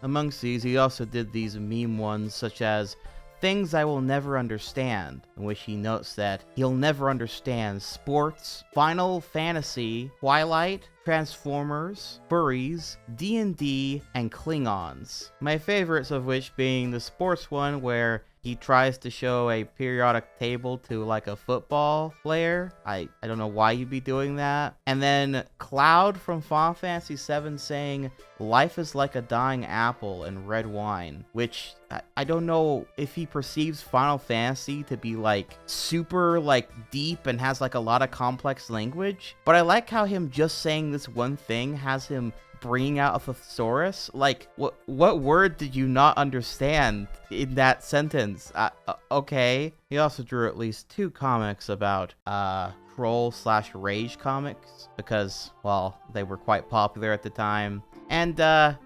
Amongst these, he also did these meme ones such as Things I Will Never Understand, in which he notes that he'll never understand sports, Final Fantasy, Twilight, Transformers, furries, D&D, and Klingons. My favorites of which being the sports one where he tries to show a periodic table to like a football player. I don't know why you'd be doing that. And then Cloud from Final Fantasy VII saying, "Life is like a dying apple and red wine," which I don't know if he perceives Final Fantasy to be like super like deep and has like a lot of complex language, but I like how him just saying this one thing has him bringing out a thesaurus. Like, what word did you not understand in that sentence? Okay. He also drew at least 2 comics about troll/rage comics because, well, they were quite popular at the time. And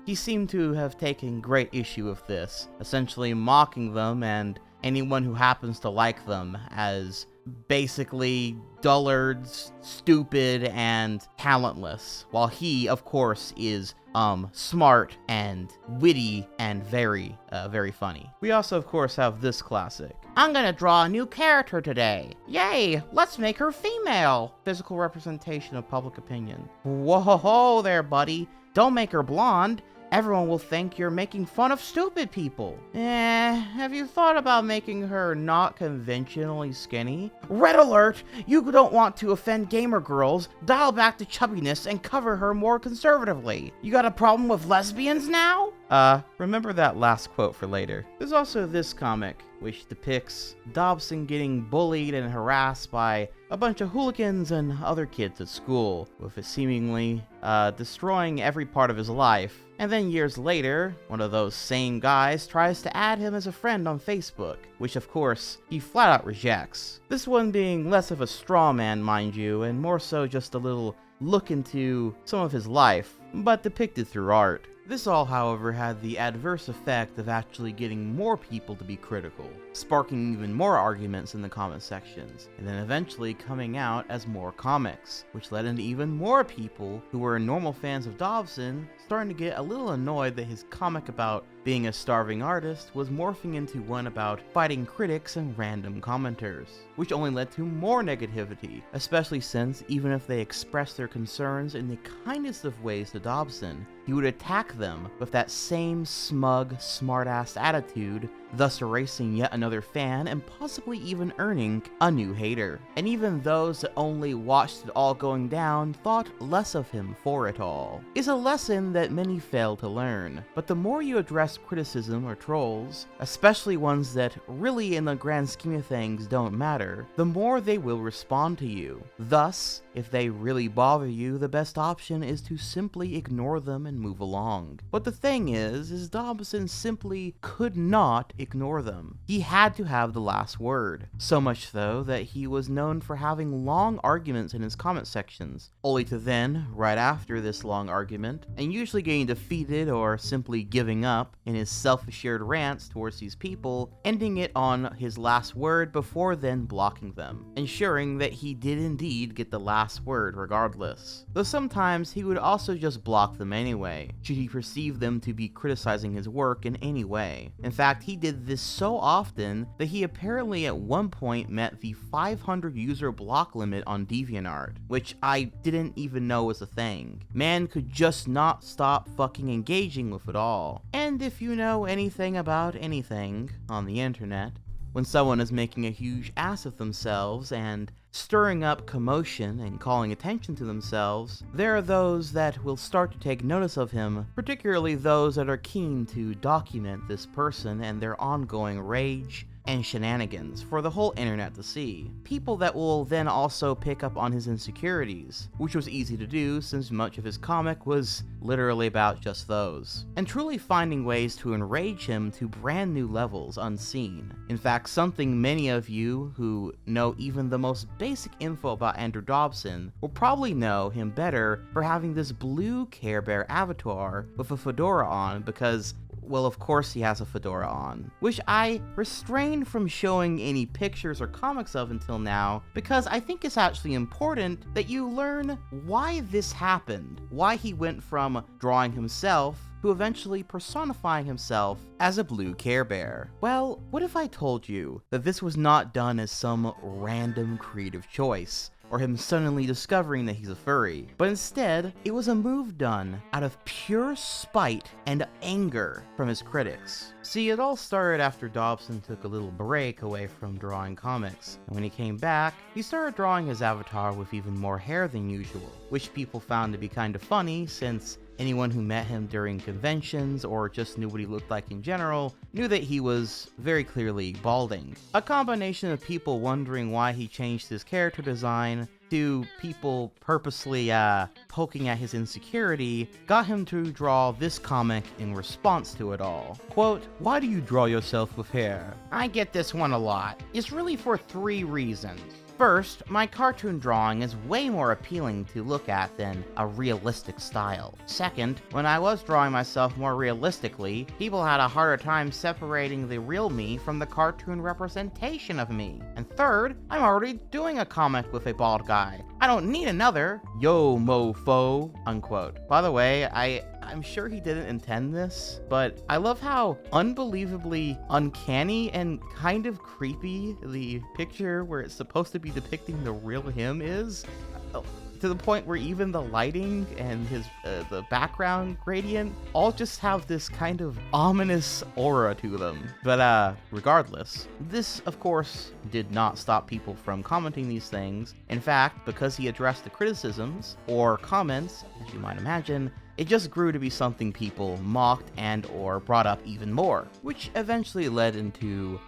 he seemed to have taken great issue with this, essentially mocking them and anyone who happens to like them as basically dullards, stupid, and talentless, while he, of course, is smart and witty and very funny. We also, of course, have this classic. I'm gonna draw a new character today. Yay, let's make her female. Physical representation of public opinion. Whoa there, buddy. Don't make her blonde. Everyone will think you're making fun of stupid people. Have you thought about making her not conventionally skinny? Red alert! You don't want to offend gamer girls. Dial back to chubbiness and cover her more conservatively. You got a problem with lesbians now? Remember that last quote for later. There's also this comic, which depicts Dobson getting bullied and harassed by a bunch of hooligans and other kids at school, with it seemingly destroying every part of his life. And then years later, one of those same guys tries to add him as a friend on Facebook, which of course, he flat out rejects. This one being less of a straw man, mind you, and more so just a little look into some of his life, but depicted through art. This all, however, had the adverse effect of actually getting more people to be critical, sparking even more arguments in the comment sections, and then eventually coming out as more comics, which led into even more people who were normal fans of Dobson starting to get a little annoyed that his comic about being a starving artist was morphing into one about fighting critics and random commenters, which only led to more negativity, especially since even if they expressed their concerns in the kindest of ways to Dobson, he would attack them with that same smug, smartass attitude, thus erasing yet another fan and possibly even earning a new hater. And even those that only watched it all going down thought less of him for it all. It's a lesson that many fail to learn, but the more you address criticism or trolls, especially ones that really in the grand scheme of things don't matter, the more they will respond to you. Thus, if they really bother you, the best option is to simply ignore them and move along. But the thing is Dobson simply could not ignore them. He had to have the last word. So much so that he was known for having long arguments in his comment sections, only to then, right after this long argument, and usually getting defeated or simply giving up in his self-assured rants towards these people, ending it on his last word before then blocking them, ensuring that he did indeed get the last word regardless. Though sometimes he would also just block them anyway, should he perceive them to be criticizing his work in any way. In fact, he did this so often that he apparently at one point met the 500 user block limit on DeviantArt, which I didn't even know was a thing. Man could just not stop fucking engaging with it all. And if you know anything about anything on the internet, when someone is making a huge ass of themselves and stirring up commotion and calling attention to themselves, there are those that will start to take notice of him, particularly those that are keen to document this person and their ongoing rage and shenanigans for the whole internet to see. People that will then also pick up on his insecurities, which was easy to do since much of his comic was literally about just those, and truly finding ways to enrage him to brand new levels unseen. In fact, something many of you who know even the most basic info about Andrew Dobson will probably know him better for having this blue Care Bear avatar with a fedora on because, well, of course he has a fedora on, which I refrained from showing any pictures or comics of until now because I think it's actually important that you learn why this happened, why he went from drawing himself to eventually personifying himself as a blue Care Bear. Well, what if I told you that this was not done as some random creative choice, or him suddenly discovering that he's a furry, but instead, it was a move done out of pure spite and anger from his critics. See, it all started after Dobson took a little break away from drawing comics, and when he came back, he started drawing his avatar with even more hair than usual, which people found to be kind of funny since anyone who met him during conventions or just knew what he looked like in general knew that he was very clearly balding. A combination of people wondering why he changed his character design to people purposely poking at his insecurity got him to draw this comic in response to it all. Quote, "Why do you draw yourself with hair?" I get this one a lot. It's really for 3 reasons. First, my cartoon drawing is way more appealing to look at than a realistic style. Second, when I was drawing myself more realistically, people had a harder time separating the real me from the cartoon representation of me. And third, I'm already doing a comic with a bald guy. I don't need another. Yo, mofo, unquote. By the way, I'm sure he didn't intend this, but I love how unbelievably uncanny and kind of creepy the picture where it's supposed to be depicting the real him is. To the point where even the lighting and his the background gradient all just have this kind of ominous aura to them. But regardless, this of course did not stop people from commenting these things. In fact, because he addressed the criticisms or comments, as you might imagine, it just grew to be something people mocked and or brought up even more, which eventually led into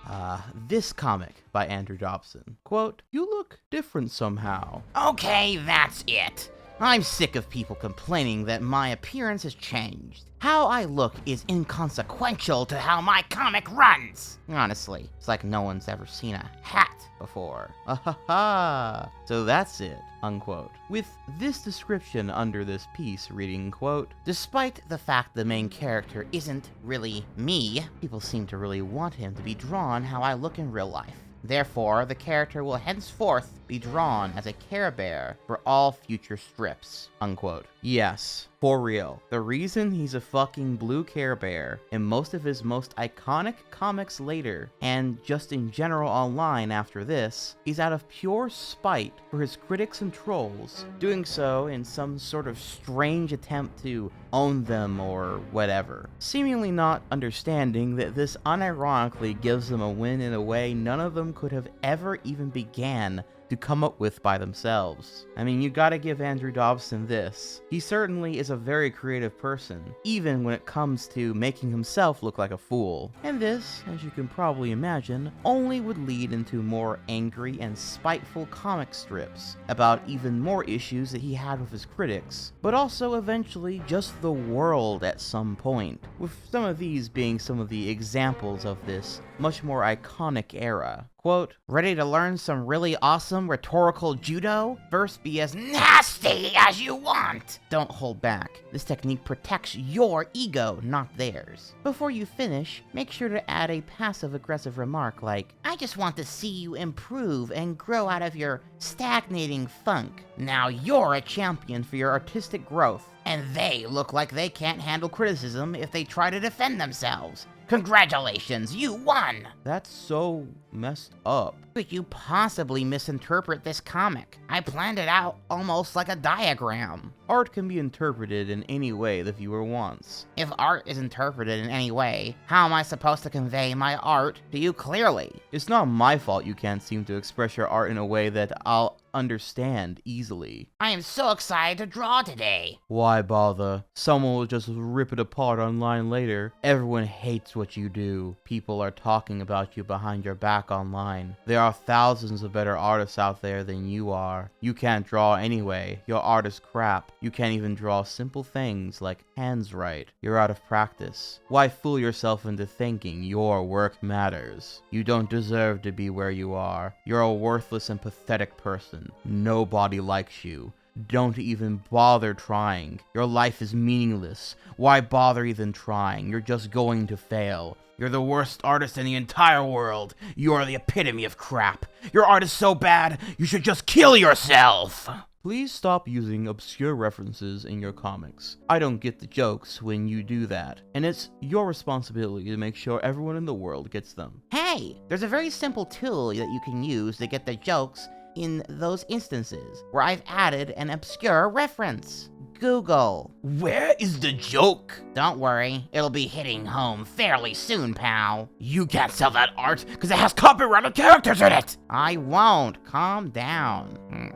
this comic by Andrew Dobson. Quote, "You look different somehow." Okay, that's it. I'm sick of people complaining that my appearance has changed. How I look is inconsequential to how my comic runs. Honestly, it's like no one's ever seen a hat before. Ha. So that's it, unquote. With this description under this piece reading, quote, "Despite the fact the main character isn't really me, people seem to really want him to be drawn how I look in real life. Therefore, the character will henceforth be drawn as a Care Bear for all future strips," unquote. Yes, for real. The reason he's a fucking blue Care Bear in most of his most iconic comics later, and just in general online after this, is out of pure spite for his critics and trolls, doing so in some sort of strange attempt to own them or whatever, seemingly not understanding that this unironically gives them a win in a way none of them could have ever even began to come up with by themselves. I mean, you gotta give Andrew Dobson this. He certainly is a very creative person, even when it comes to making himself look like a fool. And this, as you can probably imagine, only would lead into more angry and spiteful comic strips about even more issues that he had with his critics, but also eventually just the world at some point, with some of these being some of the examples of this much more iconic era. Quote, "Ready to learn some really awesome rhetorical judo? First be as nasty as you want. Don't hold back. This technique protects your ego, not theirs. Before you finish, make sure to add a passive-aggressive remark like, I just want to see you improve and grow out of your stagnating funk. Now you're a champion for your artistic growth, and they look like they can't handle criticism if they try to defend themselves. Congratulations, you won!" That's so messed up. Could you possibly misinterpret this comic? I planned it out almost like a diagram. Art can be interpreted in any way the viewer wants. If art is interpreted in any way, how am I supposed to convey my art to you clearly? It's not my fault you can't seem to express your art in a way that I'll understand easily. I am so excited to draw today. Why bother? Someone will just rip it apart online later. Everyone hates what you do. People are talking about you behind your back online. There are thousands of better artists out there than you are. You can't draw anyway. Your art is crap. You can't even draw simple things like hands right. You're out of practice. Why fool yourself into thinking your work matters? You don't deserve to be where you are. You're a worthless and pathetic person. Nobody likes you. Don't even bother trying. Your life is meaningless. Why bother even trying? You're just going to fail. You're the worst artist in the entire world. You are the epitome of crap. Your art is so bad, you should just kill yourself. Please stop using obscure references in your comics. I don't get the jokes when you do that, and it's your responsibility to make sure everyone in the world gets them. Hey, there's a very simple tool that you can use to get the jokes in those instances where I've added an obscure reference. Google. Where is the joke? Don't worry, it'll be hitting home fairly soon, pal. You can't sell that art because it has copyrighted characters in it! I won't. Calm down.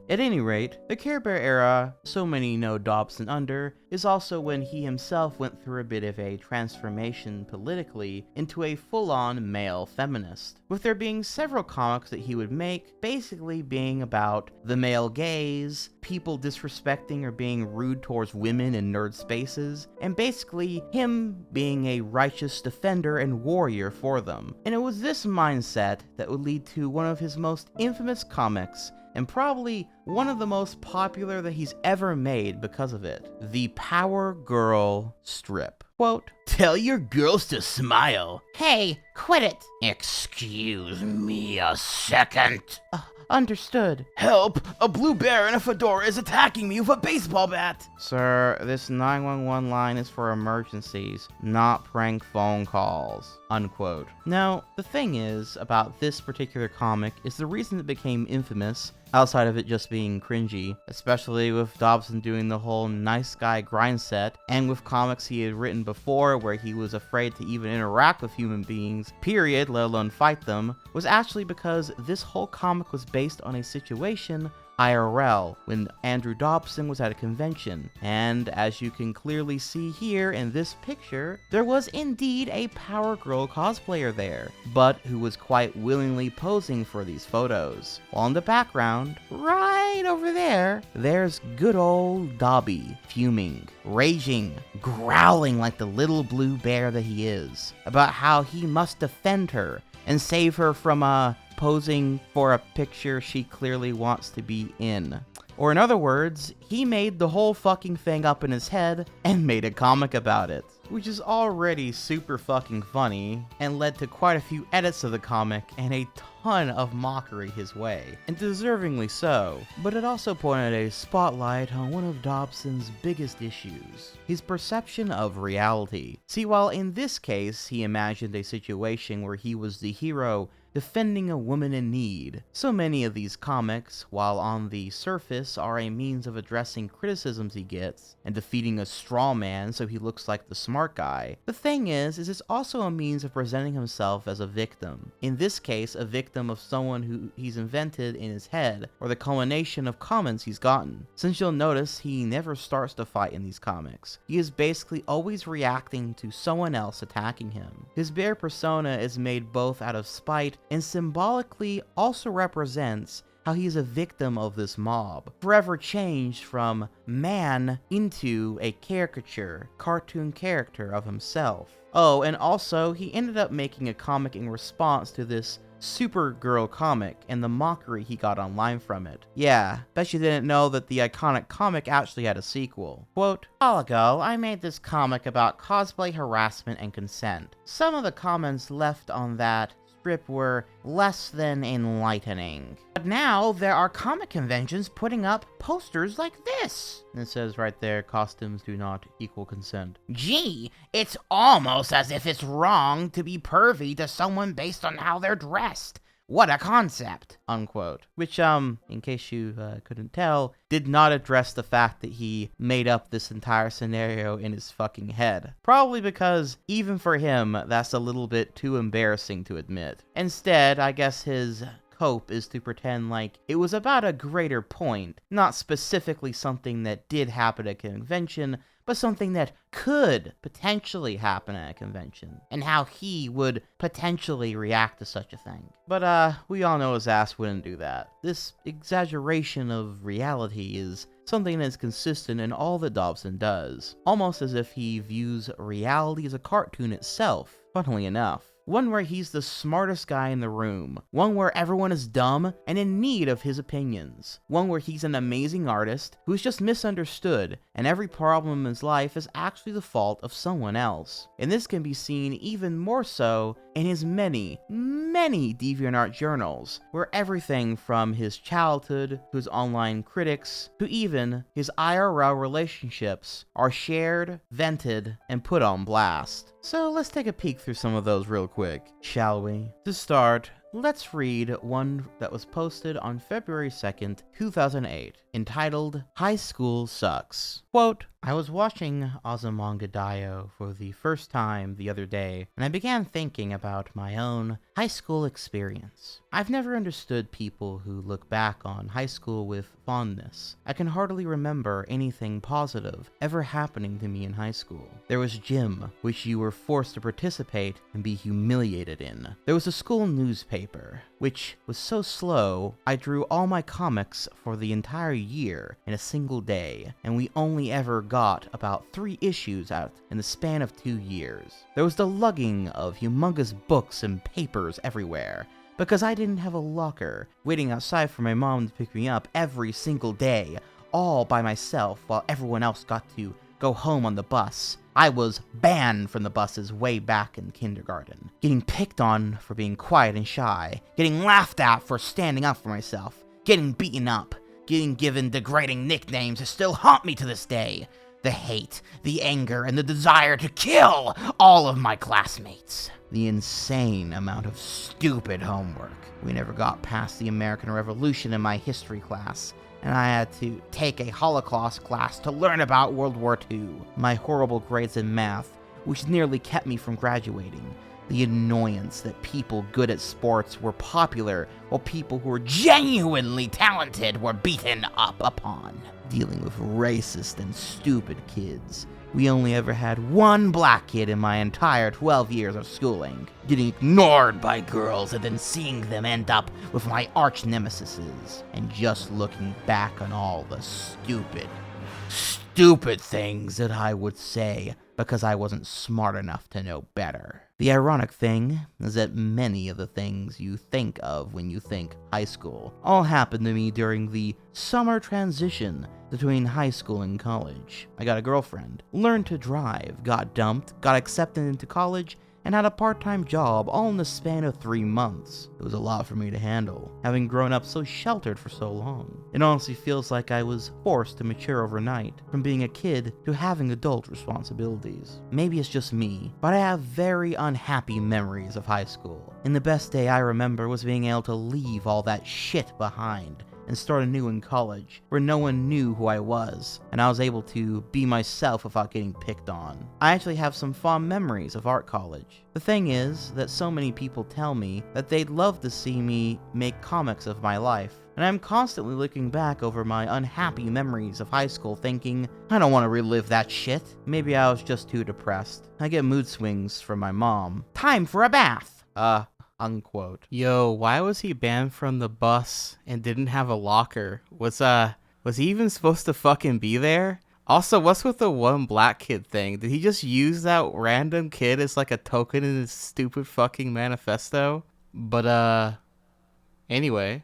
At any rate, the Care Bear era, so many know Dobson under, is also when he himself went through a bit of a transformation politically into a full-on male feminist, with there being several comics that he would make basically being about the male gaze, people disrespecting or being rude towards women in nerd spaces, and basically him being a righteous defender and warrior for them. And it was this mindset that would lead to one of his most infamous comics, and probably one of the most popular that he's ever made because of it, the Power Girl strip. Quote, "Tell your girls to smile." Hey, quit it. Excuse me a second. Understood. "Help! A blue bear in a fedora is attacking me with a baseball bat!" Sir, this 911 line is for emergencies, not prank phone calls. Unquote. Now, the thing is about this particular comic is the reason it became infamous, outside of it just being cringy, especially with Dobson doing the whole nice guy grind set, and with comics he had written before where he was afraid to even interact with human beings, period, let alone fight them, was actually because this whole comic was based on a situation IRL, when Andrew Dobson was at a convention, and as you can clearly see here in this picture, there was indeed a Power Girl cosplayer there, but who was quite willingly posing for these photos. While in the background, right over there, there's good old Dobby, fuming, raging, growling like the little blue bear that he is, about how he must defend her and save her from posing for a picture she clearly wants to be in. Or in other words, he made the whole fucking thing up in his head and made a comic about it, which is already super fucking funny and led to quite a few edits of the comic and a ton of mockery his way, and deservingly so. But it also pointed a spotlight on one of Dobson's biggest issues, his perception of reality. See, while in this case he imagined a situation where he was the hero defending a woman in need, so many of these comics, while on the surface are a means of addressing criticisms he gets and defeating a straw man so he looks like the smart guy, the thing is it's also a means of presenting himself as a victim. In this case, a victim of someone who he's invented in his head, or the culmination of comments he's gotten. Since you'll notice he never starts to fight in these comics, he is basically always reacting to someone else attacking him. His bear persona is made both out of spite and symbolically also represents how he's a victim of this mob, forever changed from man into a caricature, cartoon character of himself. Oh, and also, he ended up making a comic in response to this Supergirl comic and the mockery he got online from it. Yeah, bet you didn't know that the iconic comic actually had a sequel. Quote, "A while ago, I made this comic about cosplay harassment and consent. Some of the comments left on that strip were less than enlightening. But now there are comic conventions putting up posters like this." And it says right there, "Costumes do not equal consent." Gee, it's almost as if it's wrong to be pervy to someone based on how they're dressed. What a concept. Unquote. Which, in case you couldn't tell, did not address the fact that he made up this entire scenario in his fucking head. Probably because, even for him, that's a little bit too embarrassing to admit. Instead, I guess his cope is to pretend like it was about a greater point, not specifically something that did happen at a convention, but something that could potentially happen at a convention, and how he would potentially react to such a thing. But we all know his ass wouldn't do that. This exaggeration of reality is something that's consistent in all that Dobson does, almost as if he views reality as a cartoon itself, funnily enough. One where he's the smartest guy in the room. One where everyone is dumb and in need of his opinions. One where he's an amazing artist who's just misunderstood, and every problem in his life is actually the fault of someone else. And this can be seen even more so in his many DeviantArt journals, where everything from his childhood to his online critics to even his IRL relationships are shared, vented, and put on blast. So let's take a peek through some of those real quick, shall we? To start, let's read one that was posted on February 2nd, 2008, entitled High School Sucks. Quote, I was watching Azumanga for the first time the other day, and I began thinking about my own high school experience. I've never understood people who look back on high school with fondness. I can hardly remember anything positive ever happening to me in high school. There was gym, which you were forced to participate and be humiliated in. There was a school newspaper, which was so slow, I drew all my comics for the entire year in a single day, and we only ever got about 3 issues out in the span of 2 years. There was the lugging of humongous books and papers everywhere, because I didn't have a locker, waiting outside for my mom to pick me up every single day, all by myself while everyone else got to go home on the bus. I was banned from the buses way back in kindergarten, getting picked on for being quiet and shy, getting laughed at for standing up for myself, getting beaten up, getting given degrading nicknames that still haunt me to this day. The hate, the anger, and the desire to kill all of my classmates. The insane amount of stupid homework. We never got past the American Revolution in my history class, and I had to take a Holocaust class to learn about World War II. My horrible grades in math, which nearly kept me from graduating. The annoyance that people good at sports were popular, while people who were genuinely talented were beaten up upon. Dealing with racist and stupid kids. We only ever had one black kid in my entire 12 years of schooling. Getting ignored by girls and then seeing them end up with my arch nemesises. And just looking back on all the stupid things that I would say because I wasn't smart enough to know better. The ironic thing is that many of the things you think of when you think high school all happened to me during the summer transition between high school and college. I got a girlfriend, learned to drive, got dumped, got accepted into college, and had a part-time job all in the span of 3 months. It was a lot for me to handle, having grown up so sheltered for so long. It honestly feels like I was forced to mature overnight, from being a kid to having adult responsibilities. Maybe it's just me, but I have very unhappy memories of high school. And the best day I remember was being able to leave all that shit behind and start anew in college, where no one knew who I was, and I was able to be myself without getting picked on. I actually have some fond memories of art college. The thing is that so many people tell me that they'd love to see me make comics of my life, and I'm constantly looking back over my unhappy memories of high school thinking, I don't want to relive that shit. Maybe I was just too depressed. I get mood swings from my mom. Time for a bath! Unquote. Yo, why was he banned from the bus and didn't have a locker? Was he even supposed to fucking be there? Also, what's with the one black kid thing? Did he just use that random kid as like a token in his stupid fucking manifesto? But, anyway.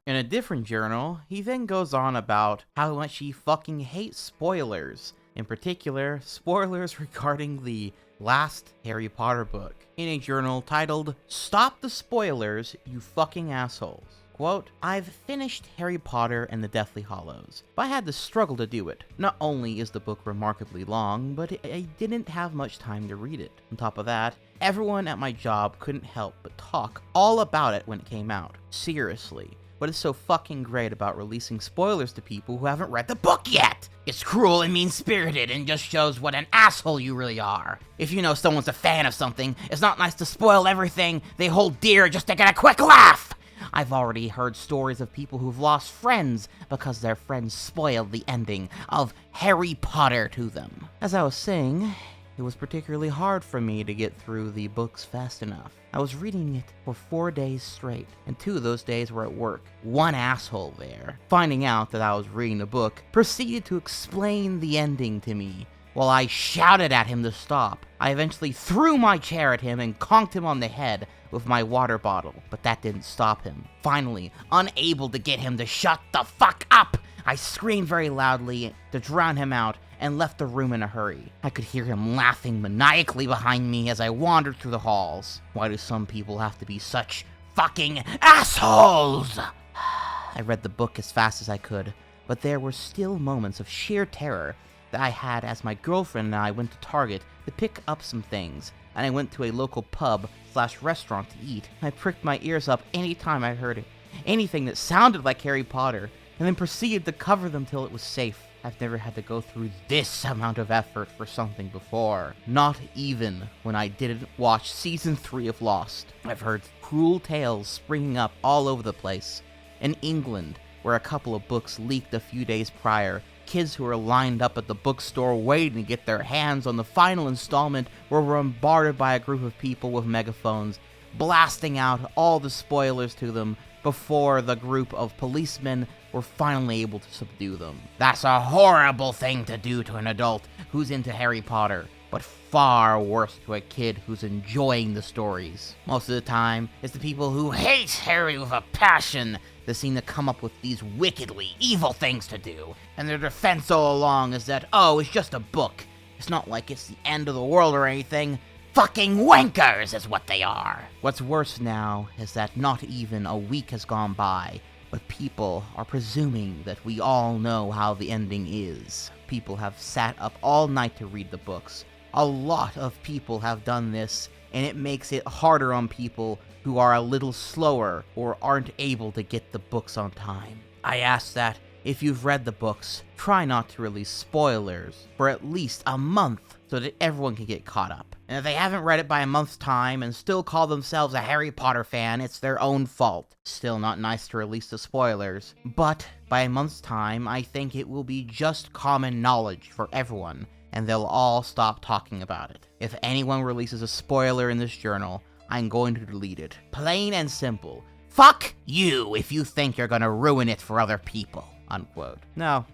In a different journal, he then goes on about how much he fucking hates spoilers. In particular, spoilers regarding the last Harry Potter book, in a journal titled, Stop the Spoilers, You Fucking Assholes. Quote, I've finished Harry Potter and the Deathly Hallows, but I had to struggle to do it. Not only is the book remarkably long, but I didn't have much time to read it. On top of that, everyone at my job couldn't help but talk all about it when it came out. Seriously. What is so fucking great about releasing spoilers to people who haven't read the book yet? It's cruel and mean-spirited and just shows what an asshole you really are. If you know someone's a fan of something, it's not nice to spoil everything they hold dear just to get a quick laugh. I've already heard stories of people who've lost friends because their friends spoiled the ending of Harry Potter to them. As I was saying, it was particularly hard for me to get through the books fast enough. I was reading it for 4 days straight, and 2 of those days were at work. One asshole there, finding out that I was reading the book, proceeded to explain the ending to me, while I shouted at him to stop. I eventually threw my chair at him and conked him on the head with my water bottle, but that didn't stop him. Finally, unable to get him to shut the fuck up, I screamed very loudly to drown him out, and left the room in a hurry. I could hear him laughing maniacally behind me as I wandered through the halls. Why do some people have to be such fucking assholes? I read the book as fast as I could, but there were still moments of sheer terror that I had as my girlfriend and I went to Target to pick up some things, and I went to a local pub/restaurant to eat. I pricked my ears up anytime I heard anything that sounded like Harry Potter, and then proceeded to cover them till it was safe. I've never had to go through this amount of effort for something before. Not even when I didn't watch Season 3 of Lost. I've heard cruel tales springing up all over the place. In England, where a couple of books leaked a few days prior, kids who were lined up at the bookstore waiting to get their hands on the final installment were bombarded by a group of people with megaphones, blasting out all the spoilers to them before the group of policemen were finally able to subdue them. That's a horrible thing to do to an adult who's into Harry Potter, but far worse to a kid who's enjoying the stories. Most of the time, it's the people who hate Harry with a passion that seem to come up with these wickedly evil things to do, and their defense all along is that, oh, it's just a book. It's not like it's the end of the world or anything. Fucking wankers is what they are. What's worse now is that not even a week has gone by, but people are presuming that we all know how the ending is. People have sat up all night to read the books. A lot of people have done this, and it makes it harder on people who are a little slower or aren't able to get the books on time. I ask that if you've read the books, try not to release spoilers for at least a month so that everyone can get caught up. And if they haven't read it by a month's time and still call themselves a Harry Potter fan, it's their own fault. Still not nice to release the spoilers, but by a month's time, I think it will be just common knowledge for everyone, and they'll all stop talking about it. If anyone releases a spoiler in this journal, I'm going to delete it. Plain and simple. Fuck you if you think you're gonna ruin it for other people. Unquote. Now,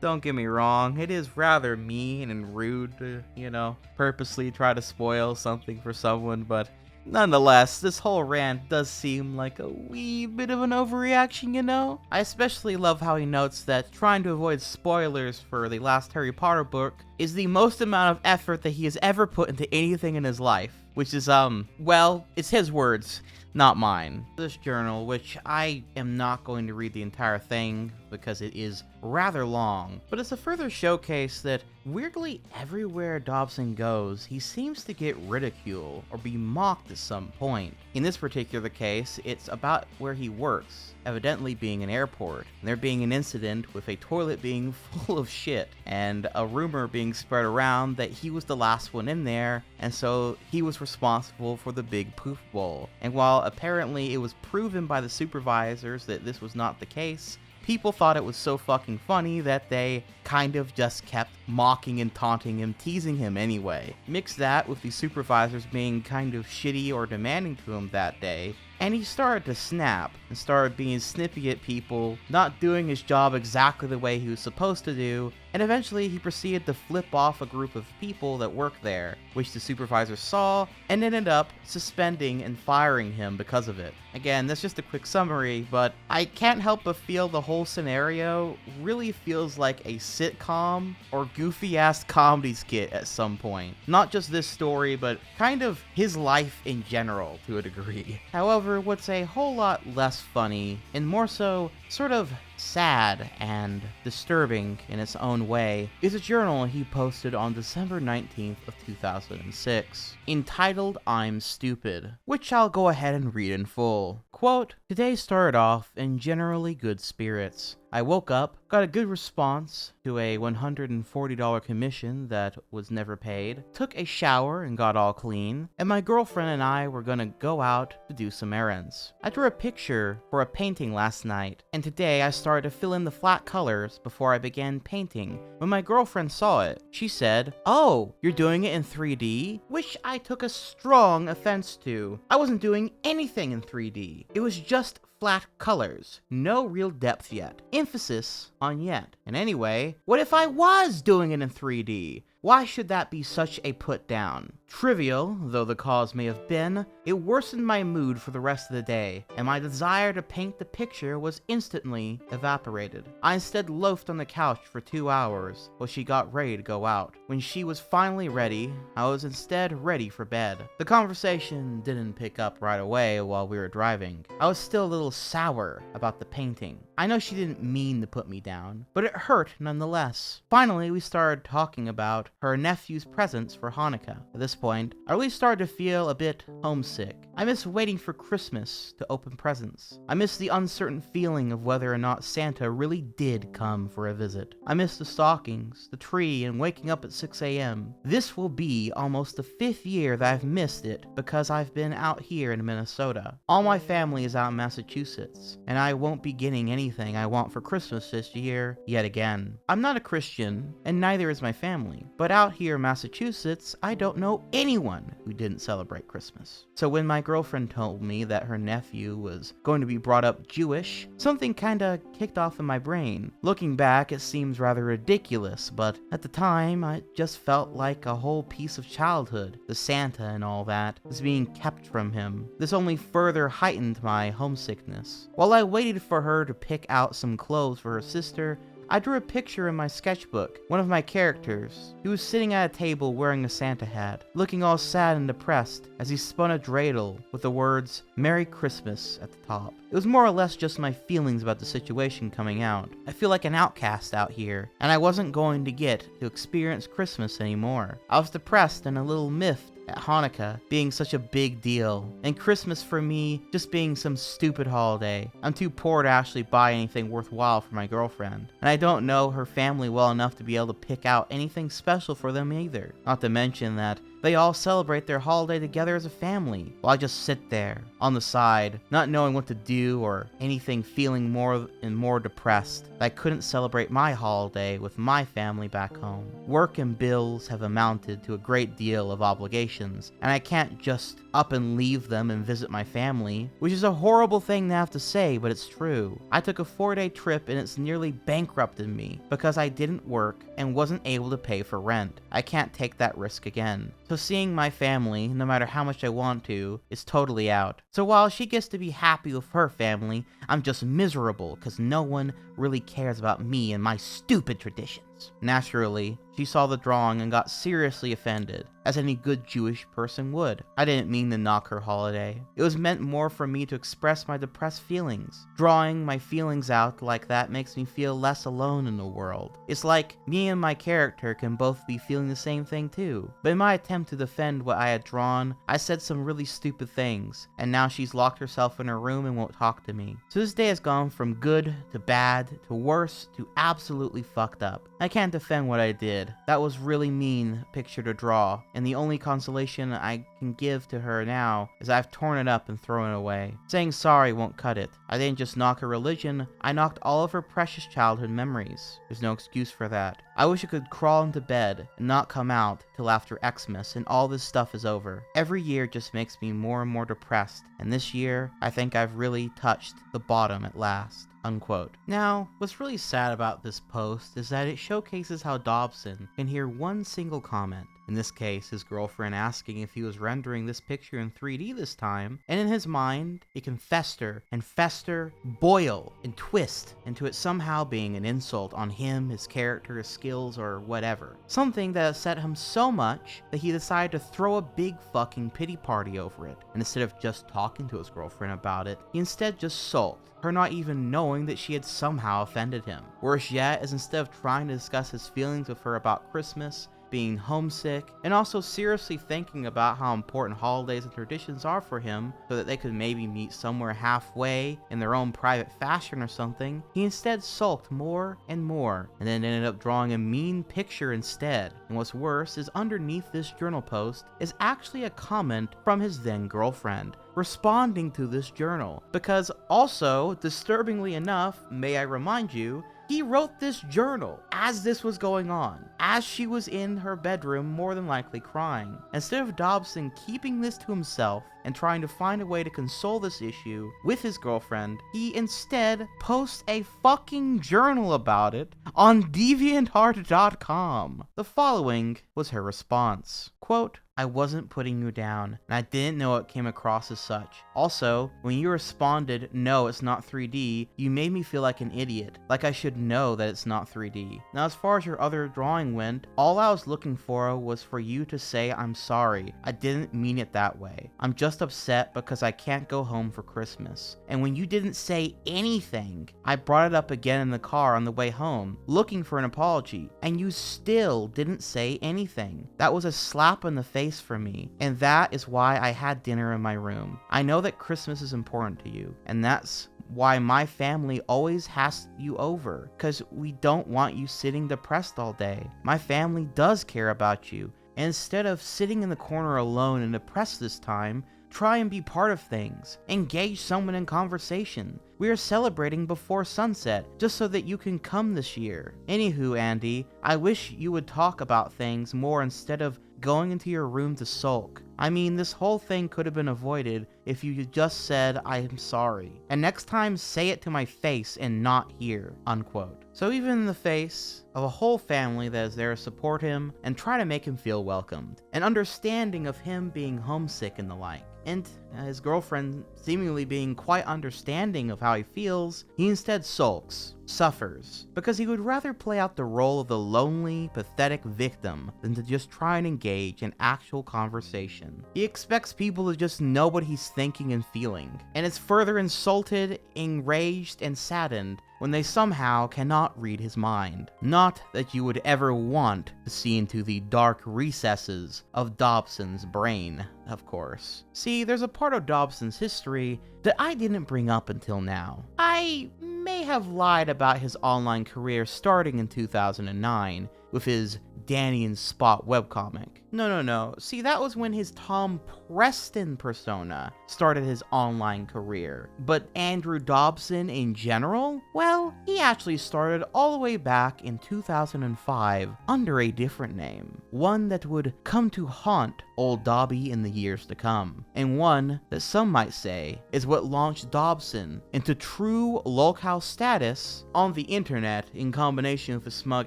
don't get me wrong, it is rather mean and rude to, purposely try to spoil something for someone, but nonetheless, this whole rant does seem like a wee bit of an overreaction, I especially love how he notes that trying to avoid spoilers for the last Harry Potter book is the most amount of effort that he has ever put into anything in his life, which is, well, it's his words, not mine. This journal, which I am not going to read the entire thing because it is rather long, but it's a further showcase that weirdly everywhere Dobson goes, he seems to get ridiculed or be mocked at some point. In this particular case, it's about where he works, evidently being an airport, and there being an incident with a toilet being full of shit, and a rumor being spread around that he was the last one in there, and so he was responsible for the big poof bowl. And while apparently it was proven by the supervisors that this was not the case, people thought it was so fucking funny that they kind of just kept mocking and taunting him, teasing him anyway. Mix that with the supervisors being kind of shitty or demanding to him that day, and he started to snap and started being snippy at people, not doing his job exactly the way he was supposed to do, and eventually he proceeded to flip off a group of people that work there, which the supervisor saw and ended up suspending and firing him because of it. Again, that's just a quick summary, but I can't help but feel the whole scenario really feels like a sitcom or goofy-ass comedy skit at some point. Not just this story, but kind of his life in general to a degree. However, what's a whole lot less funny, and more so sort of sad and disturbing in its own way, is a journal he posted on December 19th of 2006, entitled I'm Stupid, which I'll go ahead and read in full. Quote, "Today started off in generally good spirits. I woke up, got a good response to a $140 commission that was never paid, took a shower and got all clean, and my girlfriend and I were gonna go out to do some errands. I drew a picture for a painting last night, and today I started to fill in the flat colors before I began painting. When my girlfriend saw it, she said, 'Oh, you're doing it in 3D?' Which I took a strong offense to. I wasn't doing anything in 3D. It was just flat colors. No real depth yet. Emphasis on yet. And anyway, what if I was doing it in 3D? Why should that be such a put down? Trivial though the cause may have been, it worsened my mood for the rest of the day, and my desire to paint the picture was instantly evaporated. I instead loafed on the couch for 2 hours while she got ready to go out. When she was finally ready, I was instead ready for bed. The conversation didn't pick up right away while we were driving. I was still a little sour about the painting. I know she didn't mean to put me down, but it hurt nonetheless. Finally, we started talking about her nephew's presents for Hanukkah. At this point, I really started to feel a bit homesick. I miss waiting for Christmas to open presents. I miss the uncertain feeling of whether or not Santa really did come for a visit. I miss the stockings, the tree, and waking up at 6 a.m. This will be almost the 5th year that I've missed it because I've been out here in Minnesota. All my family is out in Massachusetts, and I won't be getting anything I want for Christmas this year yet again. I'm not a Christian, and neither is my family, but out here in Massachusetts, I don't know anyone who didn't celebrate Christmas. So when my girlfriend told me that her nephew was going to be brought up Jewish, something kinda kicked off in my brain. Looking back, it seems rather ridiculous, but at the time, I just felt like a whole piece of childhood, the Santa and all that, was being kept from him. This only further heightened my homesickness. While I waited for her to pick out some clothes for her sister, I drew a picture in my sketchbook. One of my characters, he was sitting at a table wearing a Santa hat, looking all sad and depressed as he spun a dreidel with the words, "Merry Christmas" at the top. It was more or less just my feelings about the situation coming out. I feel like an outcast out here, and I wasn't going to get to experience Christmas anymore. I was depressed and a little miffed at Hanukkah being such a big deal, and Christmas for me just being some stupid holiday. I'm too poor to actually buy anything worthwhile for my girlfriend, and I don't know her family well enough to be able to pick out anything special for them either. Not to mention that they all celebrate their holiday together as a family, while I just sit there, on the side, not knowing what to do or anything, feeling more and more depressed. I couldn't celebrate my holiday with my family back home. Work and bills have amounted to a great deal of obligations, and I can't just up and leave them and visit my family, which is a horrible thing to have to say, but it's true. I took a 4-day trip and it's nearly bankrupted me because I didn't work and wasn't able to pay for rent. I can't take that risk again. So seeing my family, no matter how much I want to, is totally out. So while she gets to be happy with her family, I'm just miserable because no one really cares about me and my stupid traditions. Naturally, she saw the drawing and got seriously offended, as any good Jewish person would. I didn't mean to knock her holiday. It was meant more for me to express my depressed feelings. Drawing my feelings out like that makes me feel less alone in the world. It's like me and my character can both be feeling the same thing too. But in my attempt to defend what I had drawn, I said some really stupid things, and now she's locked herself in her room and won't talk to me. So this day has gone from good to bad to worse to absolutely fucked up. I can't defend what I did. That was really mean picture to draw, and the only consolation I can give to her now is I've torn it up and thrown it away. Saying sorry won't cut it. I didn't just knock her religion, I knocked all of her precious childhood memories. There's no excuse for that. I wish I could crawl into bed and not come out till after Xmas and all this stuff is over. Every year just makes me more and more depressed, and this year I think I've really touched the bottom at last. Unquote. Now, what's really sad about this post is that it showcases how Dobson can hear one single comment, in this case his girlfriend asking if he was rendering this picture in 3D this time, and in his mind it can fester and fester, boil and twist into it somehow being an insult on him, his character, his skills, or whatever. Something that upset him so much that he decided to throw a big fucking pity party over it, and instead of just talking to his girlfriend about it, he instead just sulked, her not even knowing that she had somehow offended him. Worse yet is instead of trying to discuss his feelings with her about Christmas, being homesick, and also seriously thinking about how important holidays and traditions are for him so that they could maybe meet somewhere halfway in their own private fashion or something, he instead sulked more and more, and then ended up drawing a mean picture instead. And what's worse is underneath this journal post is actually a comment from his then girlfriend, responding to this journal, because also, disturbingly enough, may I remind you, He wrote this journal as this was going on, as she was in her bedroom more than likely crying. Instead of Dobson keeping this to himself and trying to find a way to console this issue with his girlfriend, he instead posts a fucking journal about it on DeviantArt.com. The following was her response. Quote, I wasn't putting you down, and I didn't know it came across as such. Also, when you responded, no, it's not 3D, you made me feel like an idiot, like I should know that it's not 3D. Now, as far as your other drawing went, all I was looking for was for you to say I'm sorry. I didn't mean it that way. I'm just upset because I can't go home for Christmas. And when you didn't say anything, I brought it up again in the car on the way home, looking for an apology, and you still didn't say anything. That was a slap in the face for me, and that is why I had dinner in my room. I know that Christmas is important to you, and that's why my family always has you over, because we don't want you sitting depressed all day. My family does care about you, and instead of sitting in the corner alone and depressed this time, try and be part of things. Engage someone in conversation. We are celebrating before sunset, just so that you can come this year. Anywho, Andy, I wish you would talk about things more instead of going into your room to sulk. I mean, this whole thing could have been avoided if you just said, I am sorry. And next time, say it to my face and not here, unquote. So even in the face of a whole family that is there to support him and try to make him feel welcomed, and understanding of him being homesick and the like, and his girlfriend seemingly being quite understanding of how he feels, he instead sulks, suffers, because he would rather play out the role of the lonely, pathetic victim than to just try and engage in actual conversation. He expects people to just know what he's thinking and feeling, and is further insulted, enraged, and saddened when they somehow cannot read his mind. Not that you would ever want to see into the dark recesses of Dobson's brain, of course. See, there's a part of Dobson's history that I didn't bring up until now. I may have lied about his online career starting in 2009 with his Danny and Spot webcomic. No. See, that was when his Tom Preston persona started his online career. But Andrew Dobson in general? Well, he actually started all the way back in 2005 under a different name. One that would come to haunt old Dobby in the years to come. And one that some might say is what launched Dobson into true lolcow status on the internet in combination with a smug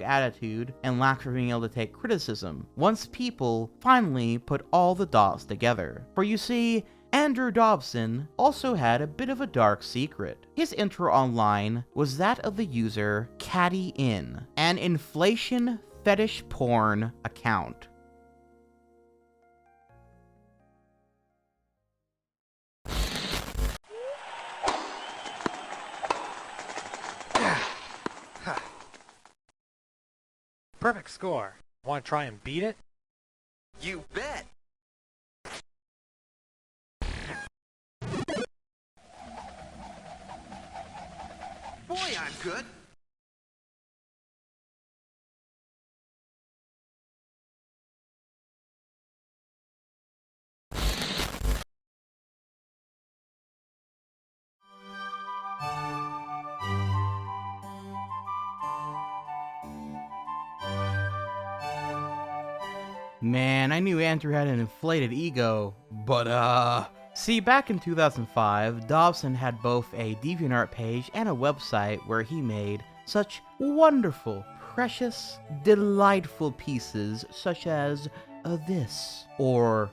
attitude and lack for being able to take criticism, once people finally put all the dots together. For you see, Andrew Dobson also had a bit of a dark secret. His intro online was that of the user CattyIn, an inflation fetish porn account. Perfect score. Want to try and beat it? You bet! Boy, I'm good! Man, I knew Andrew had an inflated ego, but See, back in 2005, Dobson had both a DeviantArt page and a website where he made such wonderful, precious, delightful pieces such as this, or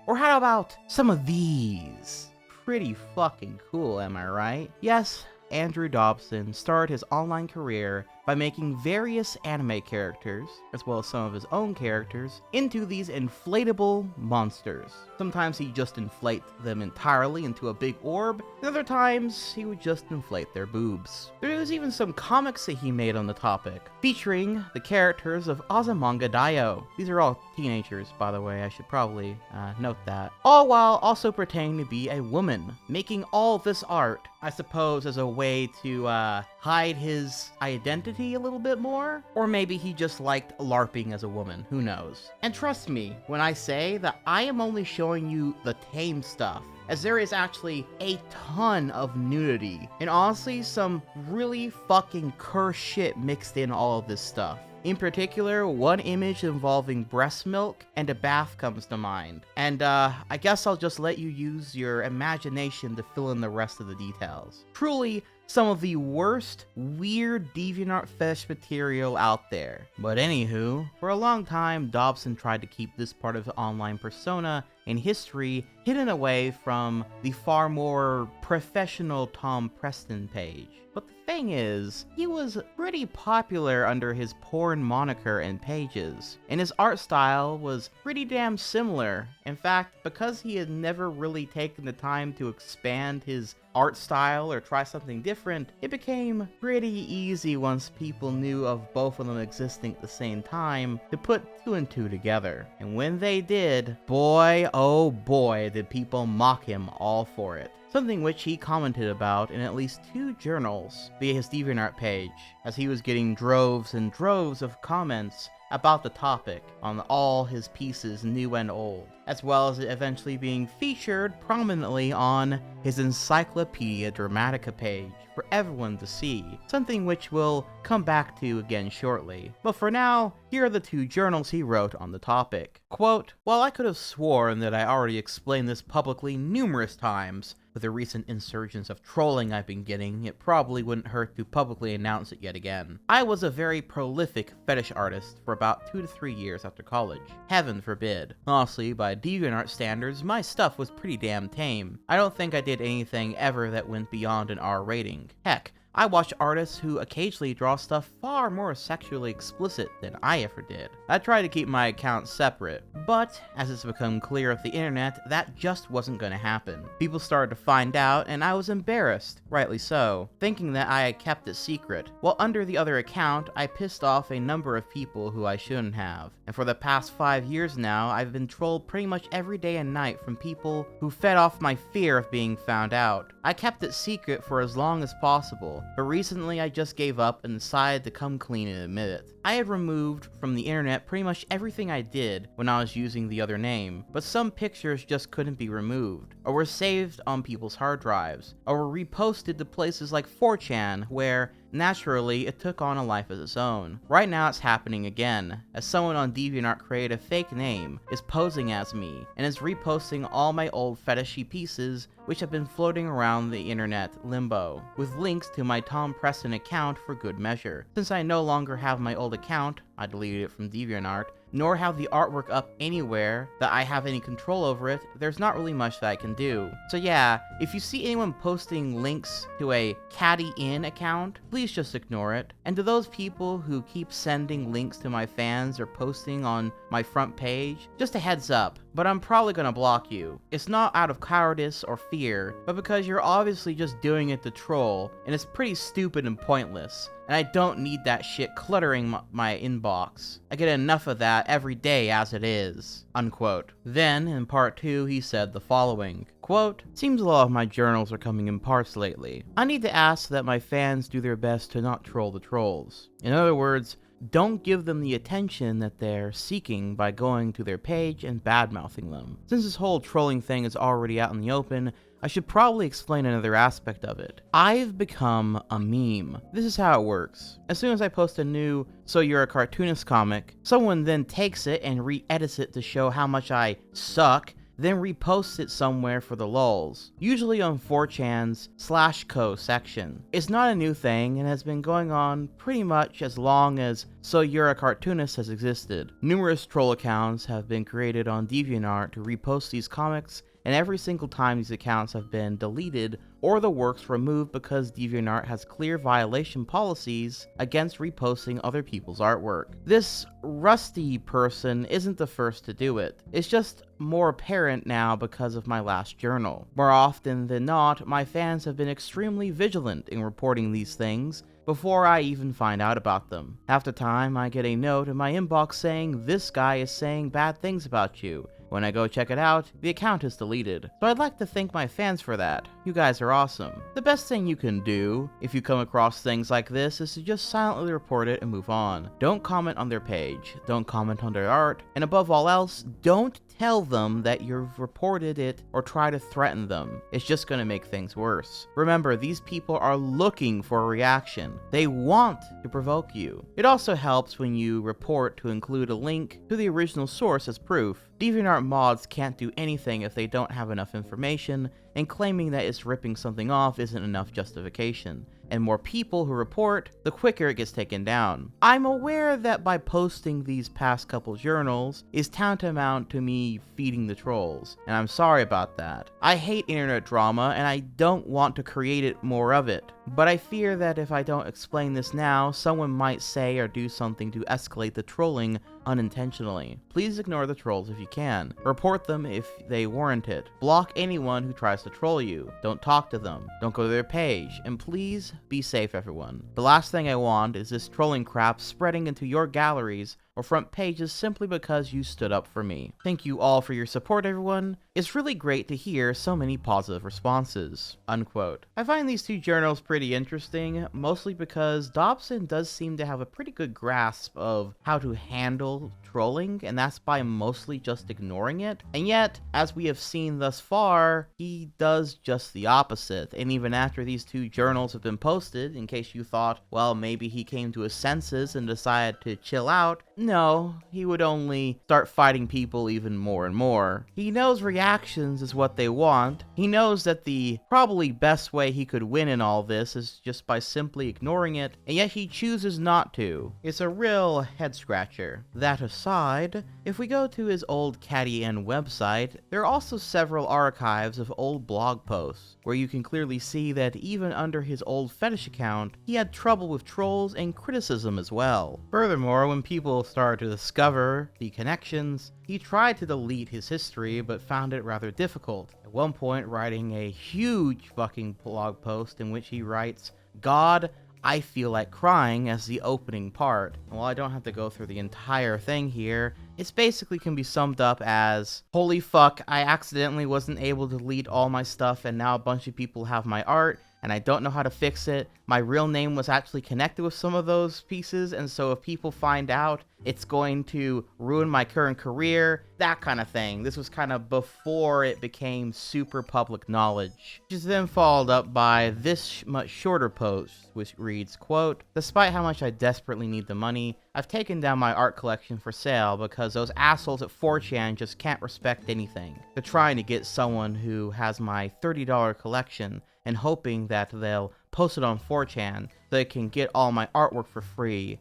how about some of these? Pretty fucking cool, am I right? Yes, Andrew Dobson started his online career by making various anime characters, as well as some of his own characters, into these inflatable monsters. Sometimes he'd just inflate them entirely into a big orb, and other times he would just inflate their boobs. There was even some comics that he made on the topic, featuring the characters of Azumanga Daioh. These are all teenagers, by the way, I should probably note that. All while also pretending to be a woman, making all this art, I suppose, as a way to hide his identity a little bit more, or maybe he just liked LARPing as a woman, who knows. And trust me when I say that I am only showing you the tame stuff. as there is actually a ton of nudity, and honestly some really fucking cursed shit mixed in all of this stuff. In particular, one image involving breast milk and a bath comes to mind, and I guess I'll just let you use your imagination to fill in the rest of the details. Truly, some of the worst, weird DeviantArt fetish material out there. But anywho, for a long time, Dobson tried to keep this part of the online persona and history hidden away from the far more professional Tom Preston page. But the thing is, he was pretty popular under his porn moniker and pages, and his art style was pretty damn similar. In fact, because he had never really taken the time to expand his art style or try something different, it became pretty easy once people knew of both of them existing at the same time to put two and two together. And when they did, boy oh boy did people mock him all for it. Something which he commented about in at least 2 journals via his DeviantArt page, as he was getting droves and droves of comments about the topic on all his pieces, new and old, as well as it eventually being featured prominently on his Encyclopedia Dramatica page for everyone to see, something which we'll come back to again shortly. But for now, here are the 2 journals he wrote on the topic. Quote, "While I could have sworn that I already explained this publicly numerous times, with the recent insurgence of trolling I've been getting, it probably wouldn't hurt to publicly announce it yet again. I was a very prolific fetish artist for about 2 to 3 years after college. Heaven forbid. Honestly, by DeviantArt standards, my stuff was pretty damn tame. I don't think I did anything ever that went beyond an R rating. Heck, I watch artists who occasionally draw stuff far more sexually explicit than I ever did. I try to keep my accounts separate, but as it's become clear of the internet, that just wasn't gonna happen. People started to find out, and I was embarrassed, rightly so, thinking that I had kept it secret. While under the other account, I pissed off a number of people who I shouldn't have, and for the past 5 years now, I've been trolled pretty much every day and night from people who fed off my fear of being found out. I kept it secret for as long as possible, but recently I just gave up and decided to come clean and admit it. I had removed from the internet pretty much everything I did when I was using the other name, but some pictures just couldn't be removed, or were saved on people's hard drives, or were reposted to places like 4chan, where naturally, it took on a life of its own. Right now it's happening again, as someone on DeviantArt created a fake name, is posing as me, and is reposting all my old fetishy pieces which have been floating around the internet limbo, with links to my Tom Preston account for good measure. Since I no longer have my old account, I deleted it from DeviantArt, nor have the artwork up anywhere that I have any control over it, there's not really much that I can do. So yeah, if you see anyone posting links to a Caddy In account, please just ignore it. And to those people who keep sending links to my fans or posting on my front page, just a heads up, but I'm probably gonna block you. It's not out of cowardice or fear, but because you're obviously just doing it to troll, and it's pretty stupid and pointless. And I don't need that shit cluttering my inbox. I get enough of that every day as it is." Unquote. Then, in part 2, he said the following. Quote, "Seems a lot of my journals are coming in parts lately. I need to ask that my fans do their best to not troll the trolls. In other words, don't give them the attention that they're seeking by going to their page and badmouthing them. Since this whole trolling thing is already out in the open, I should probably explain another aspect of it. I've become a meme. This is how it works. As soon as I post a new "So You're a Cartoonist" comic, someone then takes it and re-edits it to show how much I suck, then reposts it somewhere for the lulz, usually on 4chan's /co section. It's not a new thing and has been going on pretty much as long as "So You're a Cartoonist" has existed. Numerous troll accounts have been created on DeviantArt to repost these comics, and every single time these accounts have been deleted or the works removed because DeviantArt has clear violation policies against reposting other people's artwork. This rusty person isn't the first to do it. It's just more apparent now because of my last journal. More often than not, my fans have been extremely vigilant in reporting these things before I even find out about them. Half the time, I get a note in my inbox saying, "This guy is saying bad things about you." When I go check it out, the account is deleted. So I'd like to thank my fans for that. You guys are awesome. The best thing you can do if you come across things like this is to just silently report it and move on. Don't comment on their page, don't comment on their art, and above all else, don't tell them that you've reported it or try to threaten them. It's just gonna make things worse. Remember, these people are looking for a reaction. They want to provoke you. It also helps when you report to include a link to the original source as proof. DeviantArt mods can't do anything if they don't have enough information, and claiming that it's ripping something off isn't enough justification. And more people who report, the quicker it gets taken down. I'm aware that by posting these past couple journals is tantamount to me feeding the trolls, and I'm sorry about that. I hate internet drama, and I don't want to create it more of it. But I fear that if I don't explain this now, someone might say or do something to escalate the trolling unintentionally. Please ignore the trolls if you can. Report them if they warrant it. Block anyone who tries to troll you. Don't talk to them. Don't go to their page. And please be safe, everyone. The last thing I want is this trolling crap spreading into your galleries or front pages simply because you stood up for me. Thank you all for your support, everyone. It's really great to hear so many positive responses." Unquote. I find these two journals pretty interesting, mostly because Dobson does seem to have a pretty good grasp of how to handle trolling, and that's by mostly just ignoring it. And yet, as we have seen thus far, he does just the opposite. And even after these two journals have been posted, in case you thought, well, maybe he came to his senses and decided to chill out, no, he would only start fighting people even more and more. He knows reactions is what they want. He knows that the probably best way he could win in all this is just by simply ignoring it, and yet he chooses not to. It's a real head scratcher. That aside, if we go to his old Catty N website, there are also several archives of old blog posts, where you can clearly see that even under his old fetish account, he had trouble with trolls and criticism as well. Furthermore, when people started to discover the connections, he tried to delete his history but found it rather difficult. At one point, writing a huge fucking blog post in which he writes, "God, I feel like crying," as the opening part. While I don't have to go through the entire thing here, it basically can be summed up as, holy fuck, I accidentally wasn't able to delete all my stuff and now a bunch of people have my art and I don't know how to fix it. My real name was actually connected with some of those pieces, and so if people find out, it's going to ruin my current career, that kind of thing. This was kind of before it became super public knowledge. Which is then followed up by this much shorter post, which reads, quote, "Despite how much I desperately need the money, I've taken down my art collection for sale because those assholes at 4chan just can't respect anything. They're trying to get someone who has my $30 collection and hoping that they'll post it on 4chan so they can get all my artwork for free."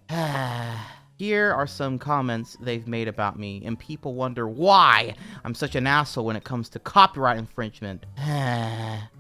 Here are some comments they've made about me, and people wonder why I'm such an asshole when it comes to copyright infringement.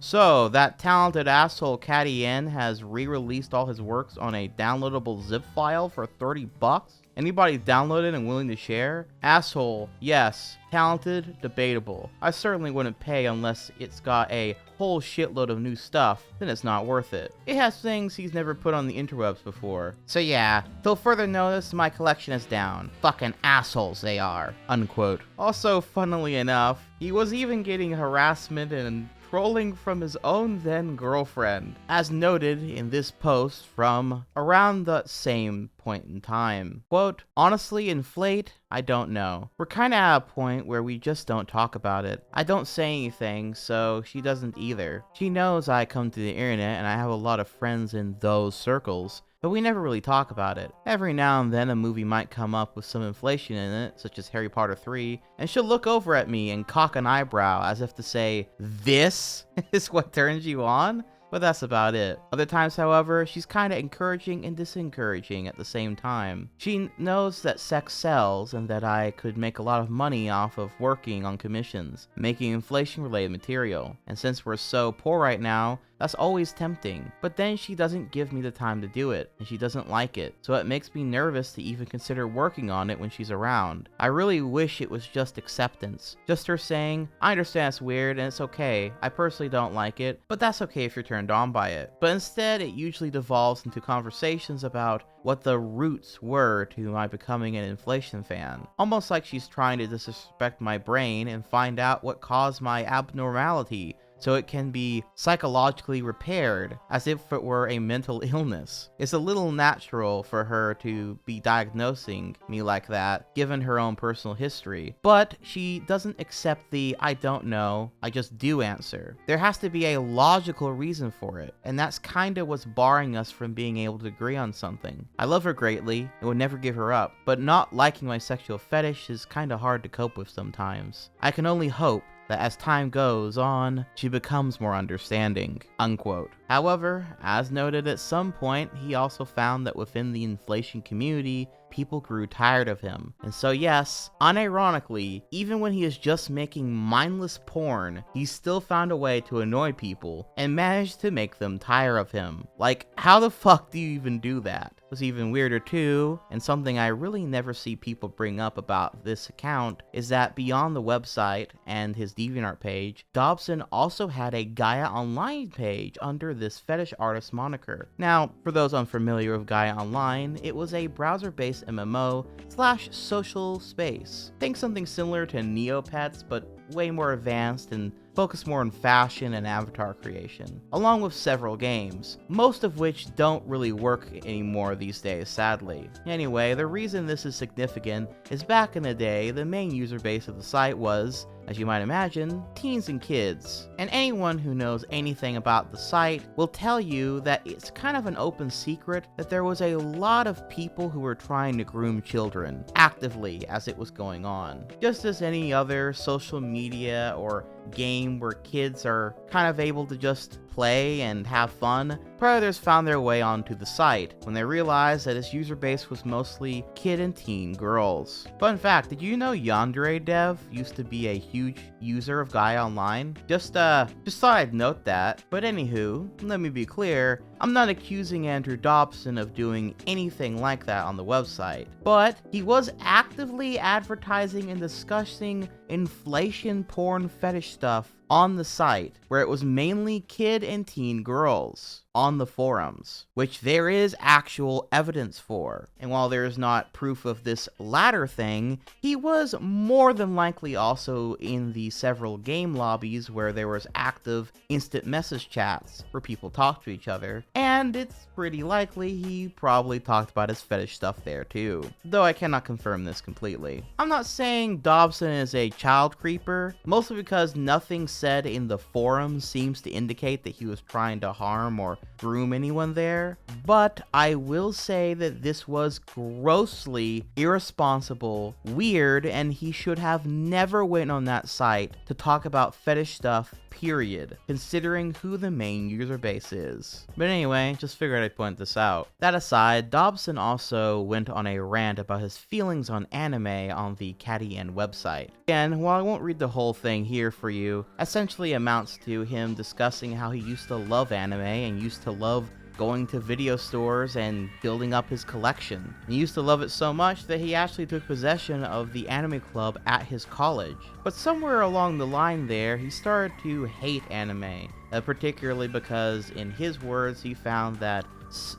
So, that talented asshole Catty N has re-released all his works on a downloadable zip file for $30? Anybody downloaded and willing to share? Asshole, yes. Talented, debatable. I certainly wouldn't pay unless it's got a whole shitload of new stuff, then it's not worth it. It has things he's never put on the interwebs before. So yeah, till further notice, my collection is down. Fucking assholes they are. Unquote. Also, funnily enough, he was even getting harassment and trolling from his own then girlfriend, as noted in this post from around the same point in time. Quote, "Honestly, inflate? I don't know. We're kinda at a point where we just don't talk about it. I don't say anything, so she doesn't either. She knows I come to the internet and I have a lot of friends in those circles, but we never really talk about it. Every now and then a movie might come up with some inflation in it, such as Harry Potter 3, and she'll look over at me and cock an eyebrow as if to say, 'This is what turns you on?' But that's about it. Other times, however, she's kinda encouraging and disencouraging at the same time. She knows that sex sells and that I could make a lot of money off of working on commissions, making inflation-related material. And since we're so poor right now, that's always tempting. But then she doesn't give me the time to do it, and she doesn't like it, so it makes me nervous to even consider working on it when she's around. I really wish it was just acceptance. Just her saying, 'I understand it's weird and it's okay. I personally don't like it, but that's okay if you're turned on by it.' But instead, it usually devolves into conversations about what the roots were to my becoming an inflation fan. Almost like she's trying to disrespect my brain and find out what caused my abnormality so it can be psychologically repaired as if it were a mental illness. It's a little natural for her to be diagnosing me like that, given her own personal history, but she doesn't accept the "I don't know, I just do" answer. There has to be a logical reason for it, and that's kinda what's barring us from being able to agree on something. I love her greatly and would never give her up, but not liking my sexual fetish is kinda hard to cope with sometimes. I can only hope that as time goes on, she becomes more understanding, unquote. However, as noted at some point, he also found that within the inflation community, people grew tired of him. And so yes, unironically, even when he is just making mindless porn, he still found a way to annoy people and managed to make them tire of him. Like, how the fuck do you even do that? What's even weirder too, and something I really never see people bring up about this account, is that beyond the website and his DeviantArt page, Dobson also had a Gaia Online page under this fetish artist moniker. Now, for those unfamiliar with Gaia Online, it was a browser-based MMO/social space. Think something similar to Neopets, but way more advanced and focus more on fashion and avatar creation, along with several games, most of which don't really work anymore these days, sadly. Anyway, the reason this is significant is back in the day, the main user base of the site was, as you might imagine, teens and kids. And anyone who knows anything about the site will tell you that it's kind of an open secret that there was a lot of people who were trying to groom children, actively as it was going on. Just as any other social media or game where kids are kind of able to just play and have fun, predators found their way onto the site when they realized that its user base was mostly kid and teen girls. Fun fact, did you know Yandere Dev used to be a huge user of Gaia Online? Just thought I'd note that. But anywho, let me be clear, I'm not accusing Andrew Dobson of doing anything like that on the website, but he was actively advertising and discussing inflation porn fetish stuff on the site, where it was mainly kid and teen girls on the forums, which there is actual evidence for. And while there is not proof of this latter thing, he was more than likely also in the several game lobbies where there was active instant message chats where people talk to each other, and it's pretty likely he probably talked about his fetish stuff there too, though I cannot confirm this completely. I'm not saying Dobson is a child creeper, mostly because nothing said in the forums seems to indicate that he was trying to harm or groom anyone there, but I will say that this was grossly irresponsible, weird, and he should have never went on that site to talk about fetish stuff, period, considering who the main user base is. But anyway, just figured I'd point this out. That aside, Dobson also went on a rant about his feelings on anime on the Catty End website. Again, while I won't read the whole thing here for you, essentially amounts to him discussing how he used to love anime and used to love going to video stores and building up his collection. He used to love it so much that he actually took possession of the anime club at his college. But somewhere along the line there, he started to hate anime, particularly because, in his words, he found that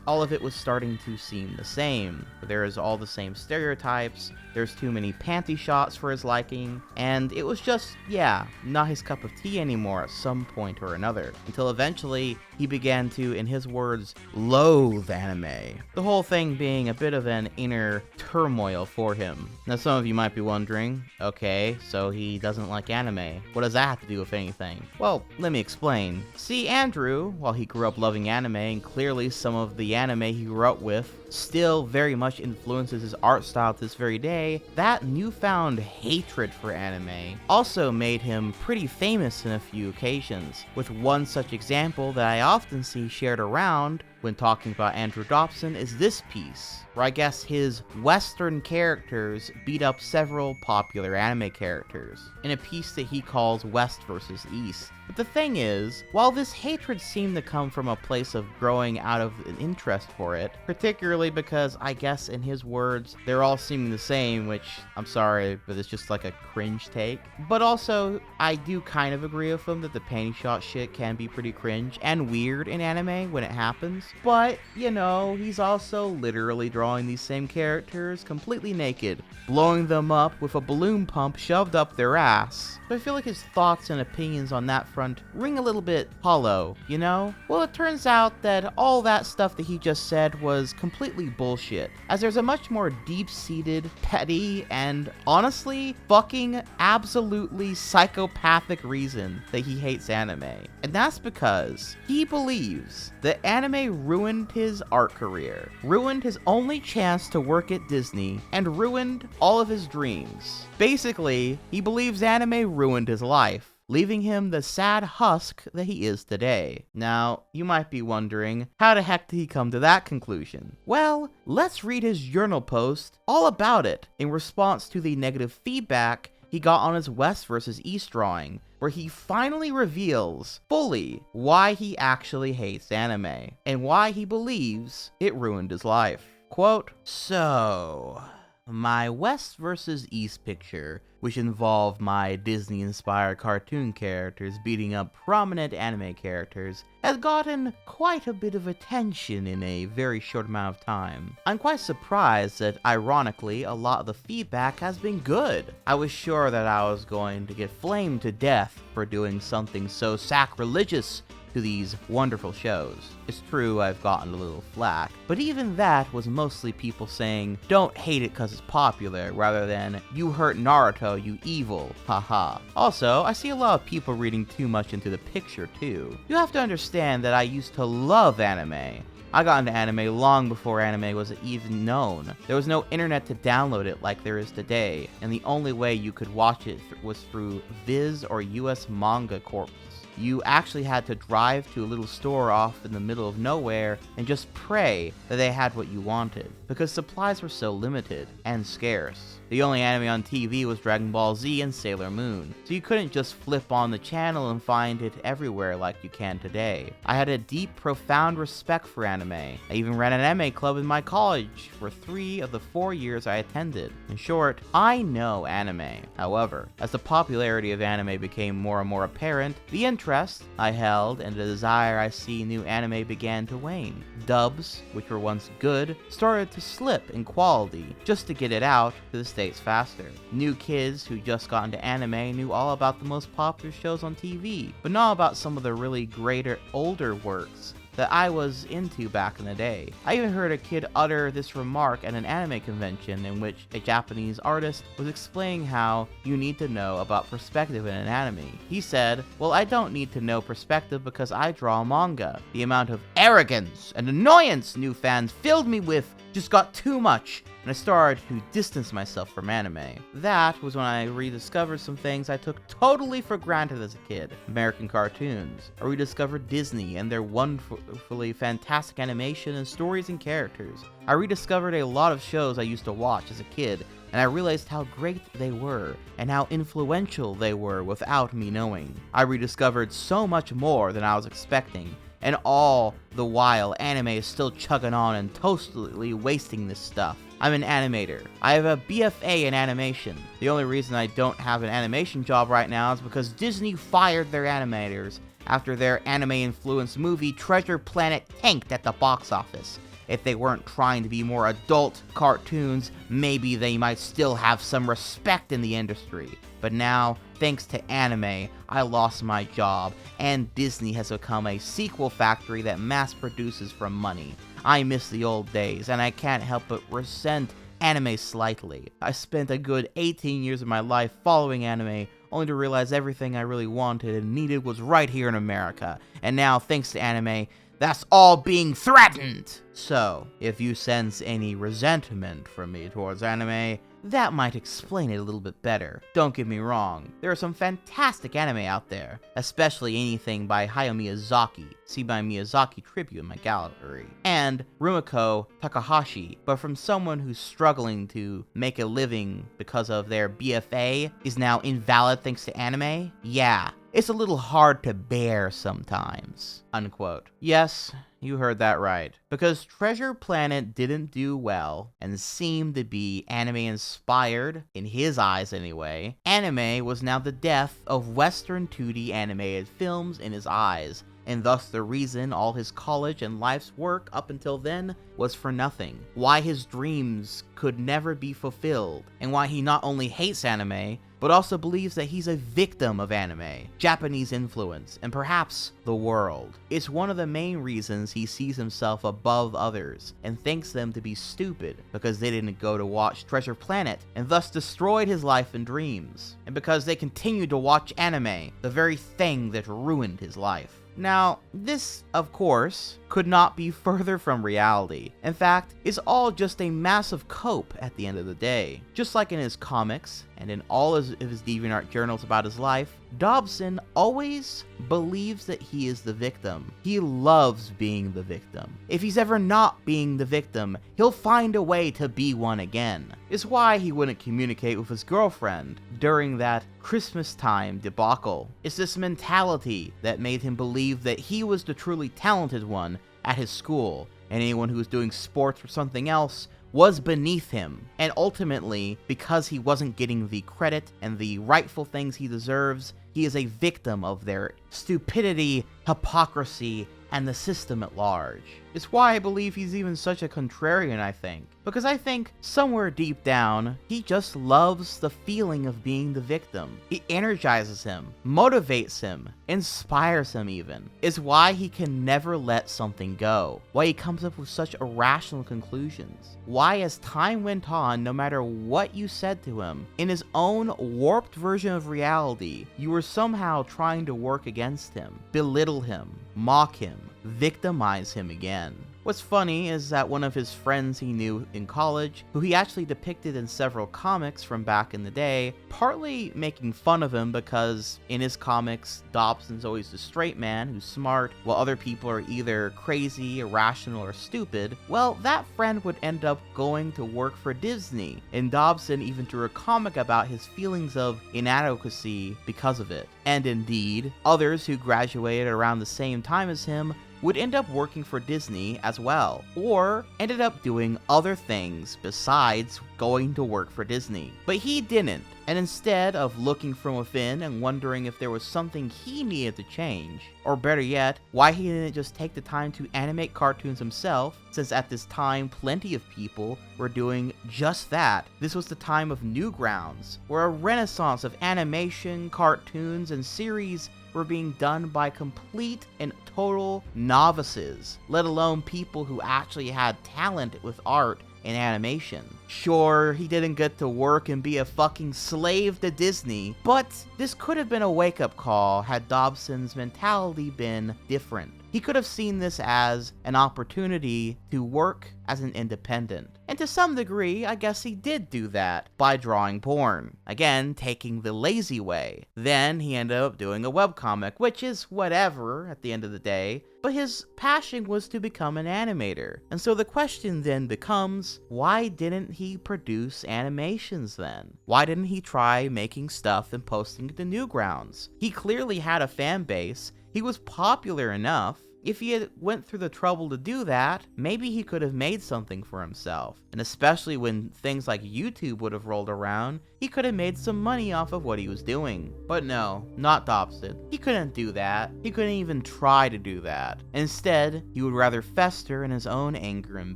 all of it was starting to seem the same. There is all the same stereotypes, there's too many panty shots for his liking, and it was just, yeah, not his cup of tea anymore at some point or another, until eventually he began to, in his words, loathe anime. The whole thing being a bit of an inner turmoil for him. Now some of you might be wondering, okay, so he doesn't like anime. What does that have to do with anything? Well, let me explain. See, Andrew, while he grew up loving anime, and clearly some of the anime he grew up with still very much influences his art style to this very day, that newfound hatred for anime also made him pretty famous in a few occasions, with one such example that I often see shared around when talking about Andrew Dobson is this piece, where I guess his Western characters beat up several popular anime characters, in a piece that he calls West vs. East. But the thing is, while this hatred seemed to come from a place of growing out of an interest for it, particularly because I guess in his words, they're all seeming the same, which, I'm sorry, but it's just like a cringe take. But also, I do kind of agree with him that the panty shot shit can be pretty cringe and weird in anime when it happens. But, you know, he's also literally drawing these same characters completely naked, blowing them up with a balloon pump shoved up their ass. So I feel like his thoughts and opinions on that front ring a little bit hollow, you know? Well, it turns out that all that stuff that he just said was completely bullshit, as there's a much more deep-seated, petty, and honestly, fucking absolutely psychopathic reason that he hates anime. And that's because he believes that anime ruined his art career, ruined his only chance to work at Disney, and ruined all of his dreams. Basically, he believes anime ruined his life, leaving him the sad husk that he is today. Now, you might be wondering, how the heck did he come to that conclusion? Well, let's read his journal post all about it in response to the negative feedback he got on his West vs. East drawing, where he finally reveals fully why he actually hates anime, and why he believes it ruined his life. Quote, "So, my West vs. East picture, which involved my Disney-inspired cartoon characters beating up prominent anime characters, has gotten quite a bit of attention in a very short amount of time. I'm quite surprised that, ironically, a lot of the feedback has been good. I was sure that I was going to get flamed to death for doing something so sacrilegious to these wonderful shows. It's true, I've gotten a little flack, but even that was mostly people saying, don't hate it cause it's popular, rather than, you hurt Naruto, you evil, haha. Also, I see a lot of people reading too much into the picture too. You have to understand that I used to love anime. I got into anime long before anime was even known. There was no internet to download it like there is today, and the only way you could watch it was through Viz or US Manga Corp. You actually had to drive to a little store off in the middle of nowhere and just pray that they had what you wanted, because supplies were so limited and scarce. The only anime on TV was Dragon Ball Z and Sailor Moon, so you couldn't just flip on the channel and find it everywhere like you can today. I had a deep, profound respect for anime. I even ran an anime club in my college for 3 of the 4 years I attended. In short, I know anime. However, as the popularity of anime became more and more apparent, the interest I held and the desire I see new anime began to wane. Dubs, which were once good, started to slip in quality just to get it out to the States faster. New kids who just got into anime knew all about the most popular shows on TV, but not about some of the really greater older works that I was into back in the day. I even heard a kid utter this remark at an anime convention in which a Japanese artist was explaining how you need to know about perspective in an anime. He said, well, I don't need to know perspective because I draw manga. The amount of arrogance and annoyance new fans filled me with just got too much, and I started to distance myself from anime. That was when I rediscovered some things I took totally for granted as a kid. American cartoons. I rediscovered Disney and their wonderfully fantastic animation and stories and characters. I rediscovered a lot of shows I used to watch as a kid, and I realized how great they were, and how influential they were without me knowing. I rediscovered so much more than I was expecting, and all the while anime is still chugging on and totally wasting this stuff. I'm an animator. I have a BFA in animation. The only reason I don't have an animation job right now is because Disney fired their animators after their anime-influenced movie Treasure Planet tanked at the box office. If they weren't trying to be more adult cartoons, maybe they might still have some respect in the industry. But now, thanks to anime, I lost my job, and Disney has become a sequel factory that mass produces for money. I miss the old days, and I can't help but resent anime slightly. I spent a good 18 years of my life following anime, only to realize everything I really wanted and needed was right here in America. And now, thanks to anime, that's all being threatened! So, if you sense any resentment from me towards anime, that might explain it a little bit better. Don't get me wrong, there are some fantastic anime out there, especially anything by Hayao Miyazaki. See my Miyazaki tribute in my gallery. And Rumiko Takahashi, but from someone who's struggling to make a living because of their BFA is now invalid thanks to anime? Yeah, it's a little hard to bear sometimes. Unquote. Yes, you heard that right. Because Treasure Planet didn't do well, and seemed to be anime-inspired, in his eyes anyway, anime was now the death of Western 2D animated films in his eyes, and thus the reason all his college and life's work up until then was for nothing, why his dreams could never be fulfilled, and why he not only hates anime, but also believes that he's a victim of anime, Japanese influence, and perhaps the world. It's one of the main reasons he sees himself above others, and thinks them to be stupid because they didn't go to watch Treasure Planet, and thus destroyed his life and dreams, and because they continued to watch anime, the very thing that ruined his life. Now, this, of course, could not be further from reality. In fact, it's all just a massive cope at the end of the day. Just like in his comics, and in all of his DeviantArt journals about his life, Dobson always believes that he is the victim. He loves being the victim. If he's ever not being the victim, he'll find a way to be one again. It's why he wouldn't communicate with his girlfriend during that Christmas time debacle. It's this mentality that made him believe that he was the truly talented one at his school, and anyone who was doing sports or something else was beneath him. And ultimately, because he wasn't getting the credit and the rightful things he deserves, he is a victim of their stupidity, hypocrisy, and the system at large. It's why I believe he's even such a contrarian, I think. Because I think, somewhere deep down, he just loves the feeling of being the victim. It energizes him, motivates him, inspires him even. It's why he can never let something go. Why he comes up with such irrational conclusions. Why as time went on, no matter what you said to him, in his own warped version of reality, you were somehow trying to work against him, belittle him, mock him, victimize him again. What's funny is that one of his friends he knew in college, who he actually depicted in several comics from back in the day, partly making fun of him because in his comics, Dobson's always the straight man who's smart, while other people are either crazy, irrational, or stupid. Well, that friend would end up going to work for Disney, and Dobson even drew a comic about his feelings of inadequacy because of it. And indeed, others who graduated around the same time as him would end up working for Disney as well, or ended up doing other things besides going to work for Disney. But he didn't, and instead of looking from within and wondering if there was something he needed to change, or better yet, why he didn't just take the time to animate cartoons himself, since at this time plenty of people were doing just that. This was the time of Newgrounds, where a renaissance of animation, cartoons, and series were being done by complete and total novices, let alone people who actually had talent with art and animation. Sure, he didn't get to work and be a fucking slave to Disney, but this could have been a wake-up call had Dobson's mentality been different. He could have seen this as an opportunity to work as an independent. And to some degree, I guess he did do that by drawing porn. Again, taking the lazy way. Then he ended up doing a webcomic, which is whatever at the end of the day, but his passion was to become an animator. And so the question then becomes, why didn't he produce animations then? Why didn't he try making stuff and posting it to Newgrounds? He clearly had a fan base. He was popular enough. If he had went through the trouble to do that, maybe he could have made something for himself. And especially when things like YouTube would have rolled around, he could have made some money off of what he was doing. But no, not Dobson. He couldn't do that. He couldn't even try to do that. Instead, he would rather fester in his own anger and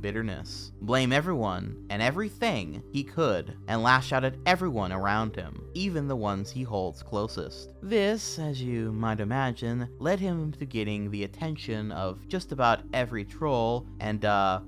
bitterness, blame everyone and everything he could, and lash out at everyone around him, even the ones he holds closest. This, as you might imagine, led him to getting the attention of just about every troll and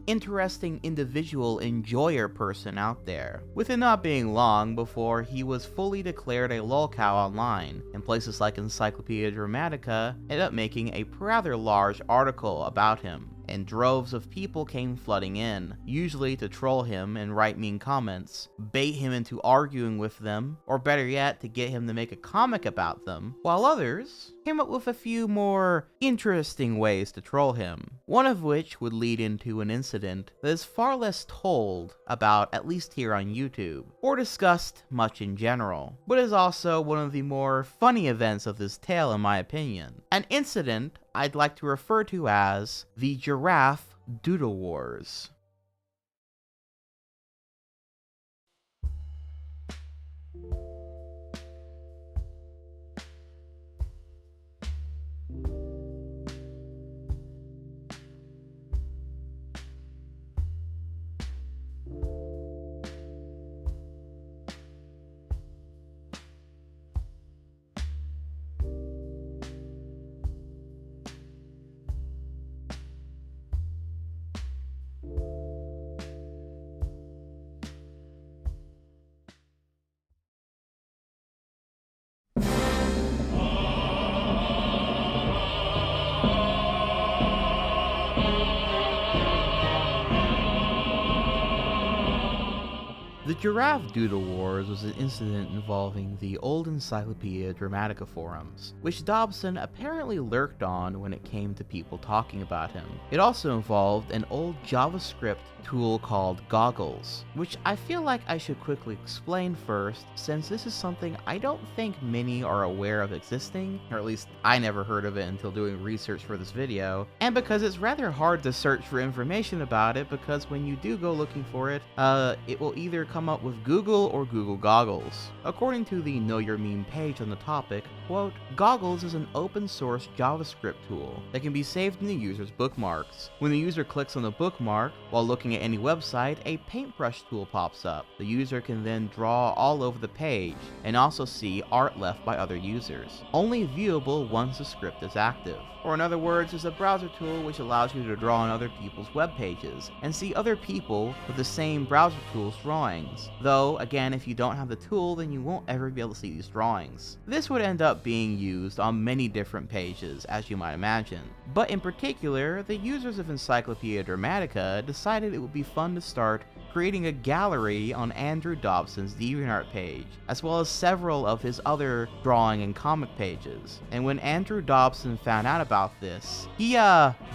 interesting individual enjoyer person out there, with it not being long before he was fully declared a lolcow online, and places like Encyclopedia Dramatica ended up making a rather large article about him. And droves of people came flooding in, usually to troll him and write mean comments, bait him into arguing with them, or better yet, to get him to make a comic about them, while others came up with a few more interesting ways to troll him, one of which would lead into an incident that is far less told about, at least here on YouTube, or discussed much in general, but is also one of the more funny events of this tale in my opinion. An incident I'd like to refer to as the Giraffe Doodle Wars. Giraffe Doodle Wars was an incident involving the old Encyclopedia Dramatica forums, which Dobson apparently lurked on when it came to people talking about him. It also involved an old JavaScript tool called Goggles, which I feel like I should quickly explain first, since this is something I don't think many are aware of existing, or at least I never heard of it until doing research for this video, and because it's rather hard to search for information about it, because when you do go looking for it, it will either come up with Google or Google Goggles. According to the Know Your Meme page on the topic, quote, Goggles is an open source JavaScript tool that can be saved in the user's bookmarks. When the user clicks on the bookmark while looking at any website, a paintbrush tool pops up. The user can then draw all over the page and also see art left by other users, only viewable once the script is active. Or in other words, it's a browser tool which allows you to draw on other people's web pages and see other people with the same browser tool's drawings. Though, again, if you don't have the tool, then you won't ever be able to see these drawings. This would end up being used on many different pages, as you might imagine. But in particular, the users of Encyclopedia Dramatica decided it would be fun to start creating a gallery on Andrew Dobson's DeviantArt page, as well as several of his other drawing and comic pages. And when Andrew Dobson found out about this, he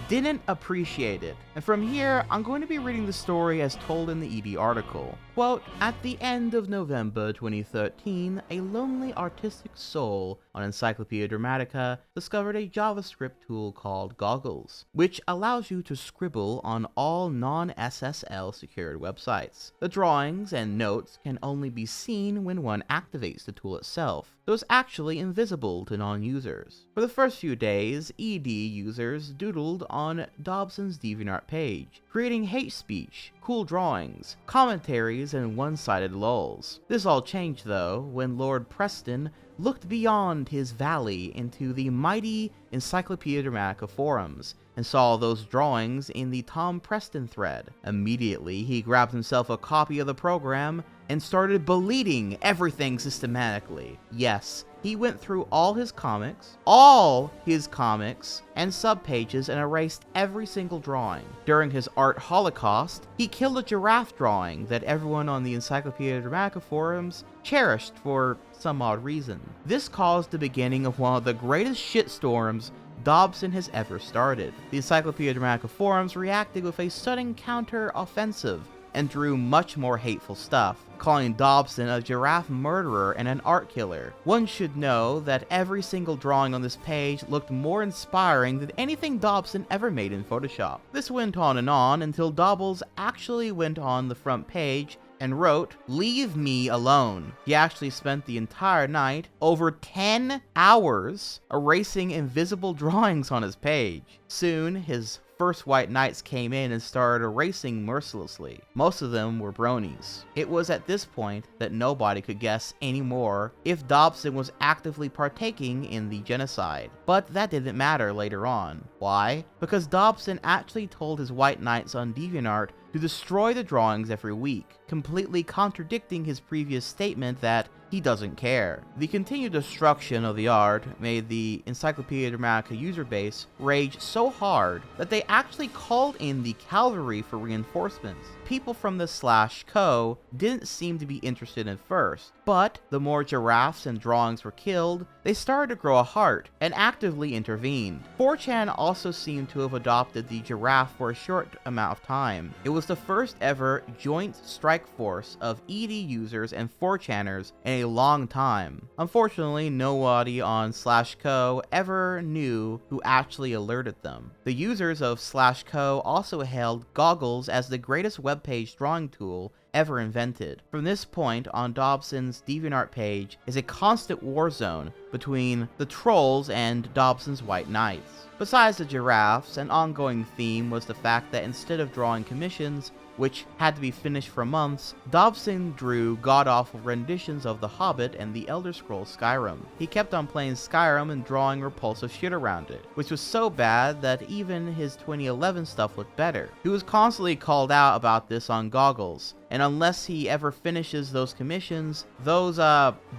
didn't appreciate it. And from here, I'm going to be reading the story as told in the ED article. Quote, at the end of November 2013, a lonely artistic soul on Encyclopedia Dramatica discovered a JavaScript tool called Goggles, which allows you to scribble on all non-SSL secured websites. The drawings and notes can only be seen when one activates the tool itself, so it's actually invisible to non-users. For the first few days, ED users doodled on Dobson's DeviantArt page, creating hate speech, cool drawings, commentaries, and one-sided lulls. This all changed though when Lord Preston looked beyond his valley into the mighty Encyclopedia Dramatica forums and saw those drawings in the Tom Preston thread. Immediately, he grabbed himself a copy of the program and started deleting everything systematically. Yes, he went through all his comics and subpages and erased every single drawing. During his art holocaust, he killed a giraffe drawing that everyone on the Encyclopedia Dramatica forums cherished for some odd reason. This caused the beginning of one of the greatest shitstorms Dobson has ever started. The Encyclopedia Dramatica forums reacted with a sudden counter-offensive and drew much more hateful stuff, calling Dobson a giraffe murderer and an art killer. One should know that every single drawing on this page looked more inspiring than anything Dobson ever made in Photoshop. This went on until Dobbles actually went on the front page and wrote, "Leave me alone." He actually spent the entire night, over 10 hours, erasing invisible drawings on his page. Soon, his first white knights came in and started erasing mercilessly. Most of them were bronies. It was at this point that nobody could guess anymore if Dobson was actively partaking in the genocide. But that didn't matter later on. Why? Because Dobson actually told his white knights on DeviantArt to destroy the drawings every week, completely contradicting his previous statement that he doesn't care. The continued destruction of the art made the Encyclopedia Dramatica user base rage so hard that they actually called in the cavalry for reinforcements. People from the /co didn't seem to be interested at first, but the more giraffes and drawings were killed, they started to grow a heart and actively intervened. 4chan also seemed to have adopted the giraffe for a short amount of time. It was the first ever joint strike force of ED users and 4chaners in a long time. Unfortunately, nobody on /co ever knew who actually alerted them. The users of /co also hailed Goggles as the greatest web page drawing tool ever invented. From this point on, Dobson's DeviantArt page is a constant war zone between the trolls and Dobson's white knights. Besides the giraffes, an ongoing theme was the fact that instead of drawing commissions, which had to be finished for months, Dobson drew god-awful renditions of The Hobbit and The Elder Scrolls Skyrim. He kept on playing Skyrim and drawing repulsive shit around it, which was so bad that even his 2011 stuff looked better. He was constantly called out about this on Goggles, and unless he ever finishes those commissions, those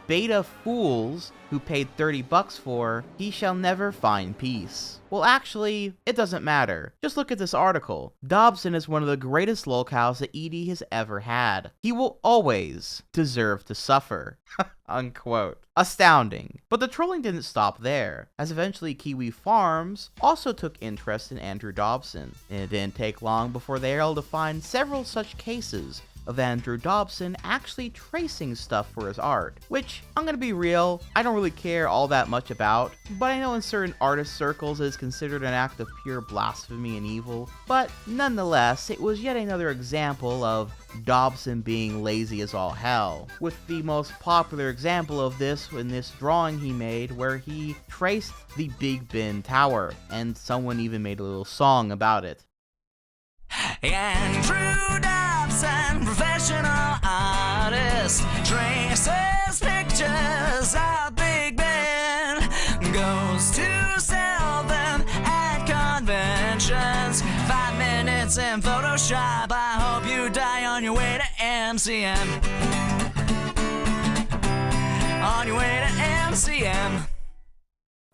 beta fools who paid $30 for, he shall never find peace. Well, actually, it doesn't matter. Just look at this article. Dobson is one of the greatest lolcows that Edie has ever had. He will always deserve to suffer. Unquote. Astounding. But the trolling didn't stop there, as eventually Kiwi Farms also took interest in Andrew Dobson, and it didn't take long before they were able to find several such cases of Andrew Dobson actually tracing stuff for his art, which, I'm gonna be real, I don't really care all that much about, but I know in certain artist circles it is considered an act of pure blasphemy and evil, but nonetheless, it was yet another example of Dobson being lazy as all hell, with the most popular example of this in this drawing he made where he traced the Big Ben Tower, and someone even made a little song about it. Andrew Dobson, professional artist, traces pictures of Big Ben, goes to sell them at conventions. 5 minutes in Photoshop, I hope you die on your way to MCM. On your way to MCM.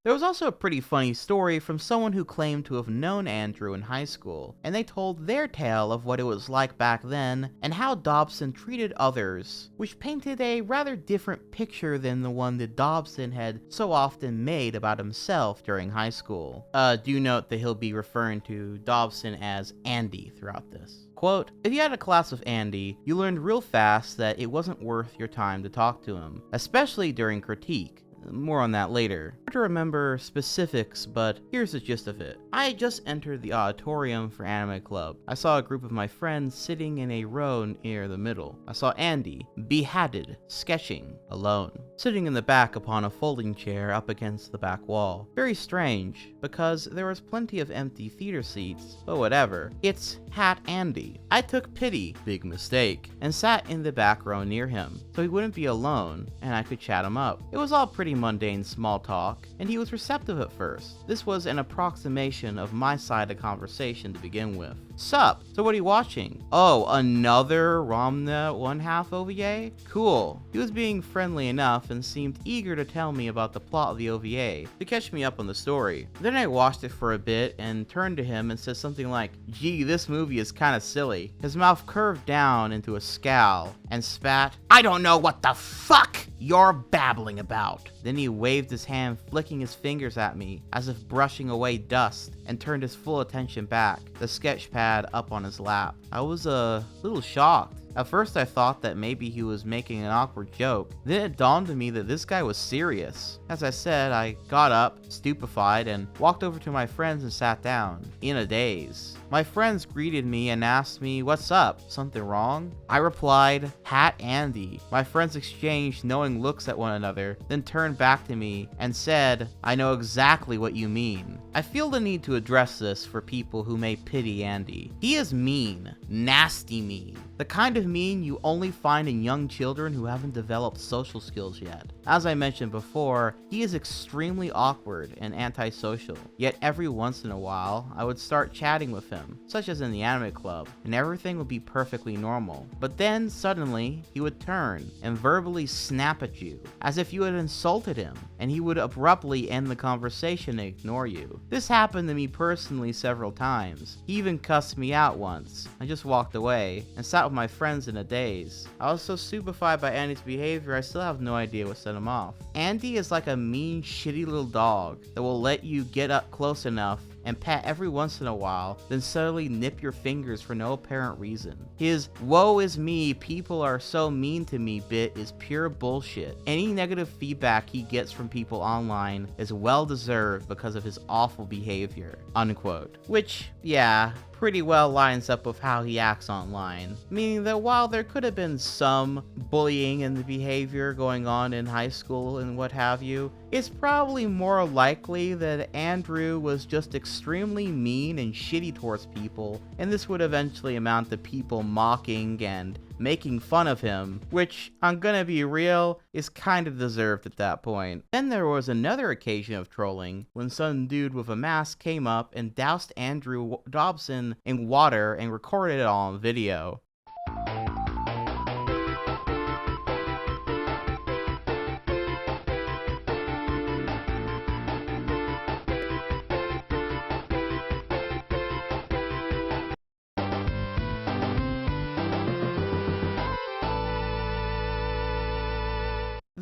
There was also a pretty funny story from someone who claimed to have known Andrew in high school, and they told their tale of what it was like back then and how Dobson treated others, which painted a rather different picture than the one that Dobson had so often made about himself during high school. Do note that he'll be referring to Dobson as Andy throughout this. Quote, if you had a class with Andy, you learned real fast that it wasn't worth your time to talk to him, especially during critique. More on that later. Hard to remember specifics, but here's the gist of it. I had just entered the auditorium for anime club. I saw a group of my friends sitting in a row near the middle. I saw Andy, behatted, sketching, alone, sitting in the back upon a folding chair up against the back wall. Very strange, because there was plenty of empty theater seats, but whatever. It's Hat Andy. I took pity, big mistake, and sat in the back row near him, so he wouldn't be alone, and I could chat him up. It was all pretty mundane small talk, and he was receptive at first. This was an approximation of my side of conversation to begin with. Sup? So what are you watching? Oh, another Romna 1/2 OVA? Cool. He was being friendly enough and seemed eager to tell me about the plot of the OVA, to catch me up on the story. Then I watched it for a bit and turned to him and said something like, gee, this movie is kinda silly. His mouth curved down into a scowl and spat, I don't know what the fuck you're babbling about. Then he waved his hand, flicking his fingers at me, as if brushing away dust, and turned his full attention back, the sketch pad up on his lap. I was a little shocked. At first I thought that maybe he was making an awkward joke. Then it dawned on me that this guy was serious. As I said, I got up, stupefied, and walked over to my friends and sat down, in a daze. My friends greeted me and asked me, what's up? Something wrong? I replied, Hat Andy. My friends exchanged knowing looks at one another, then turned back to me and said, I know exactly what you mean. I feel the need to address this for people who may pity Andy. He is mean, nasty mean. The kind of mean you only find in young children who haven't developed social skills yet. As I mentioned before, he is extremely awkward and antisocial, yet every once in a while, I would start chatting with him, such as in the anime club, and everything would be perfectly normal. But then, suddenly, he would turn and verbally snap at you, as if you had insulted him, and he would abruptly end the conversation and ignore you. This happened to me personally several times. He even cussed me out once. I just walked away, and sat with my friends in a daze. I was so stupefied by Andy's behavior, I still have no idea what set him off. Andy is like a mean, shitty little dog that will let you get up close enough and pat every once in a while, then suddenly nip your fingers for no apparent reason. His woe is me, people are so mean to me bit is pure bullshit. Any negative feedback he gets from people online is well deserved because of his awful behavior, unquote. Which, yeah, pretty well lines up with how he acts online, meaning that while there could have been some bullying and the behavior going on in high school and what have you, it's probably more likely that Andrew was just extremely mean and shitty towards people, and this would eventually amount to people mocking and making fun of him, which, I'm gonna be real, is kind of deserved at that point. Then there was another occasion of trolling, when some dude with a mask came up and doused Andrew Dobson in water and recorded it all on video.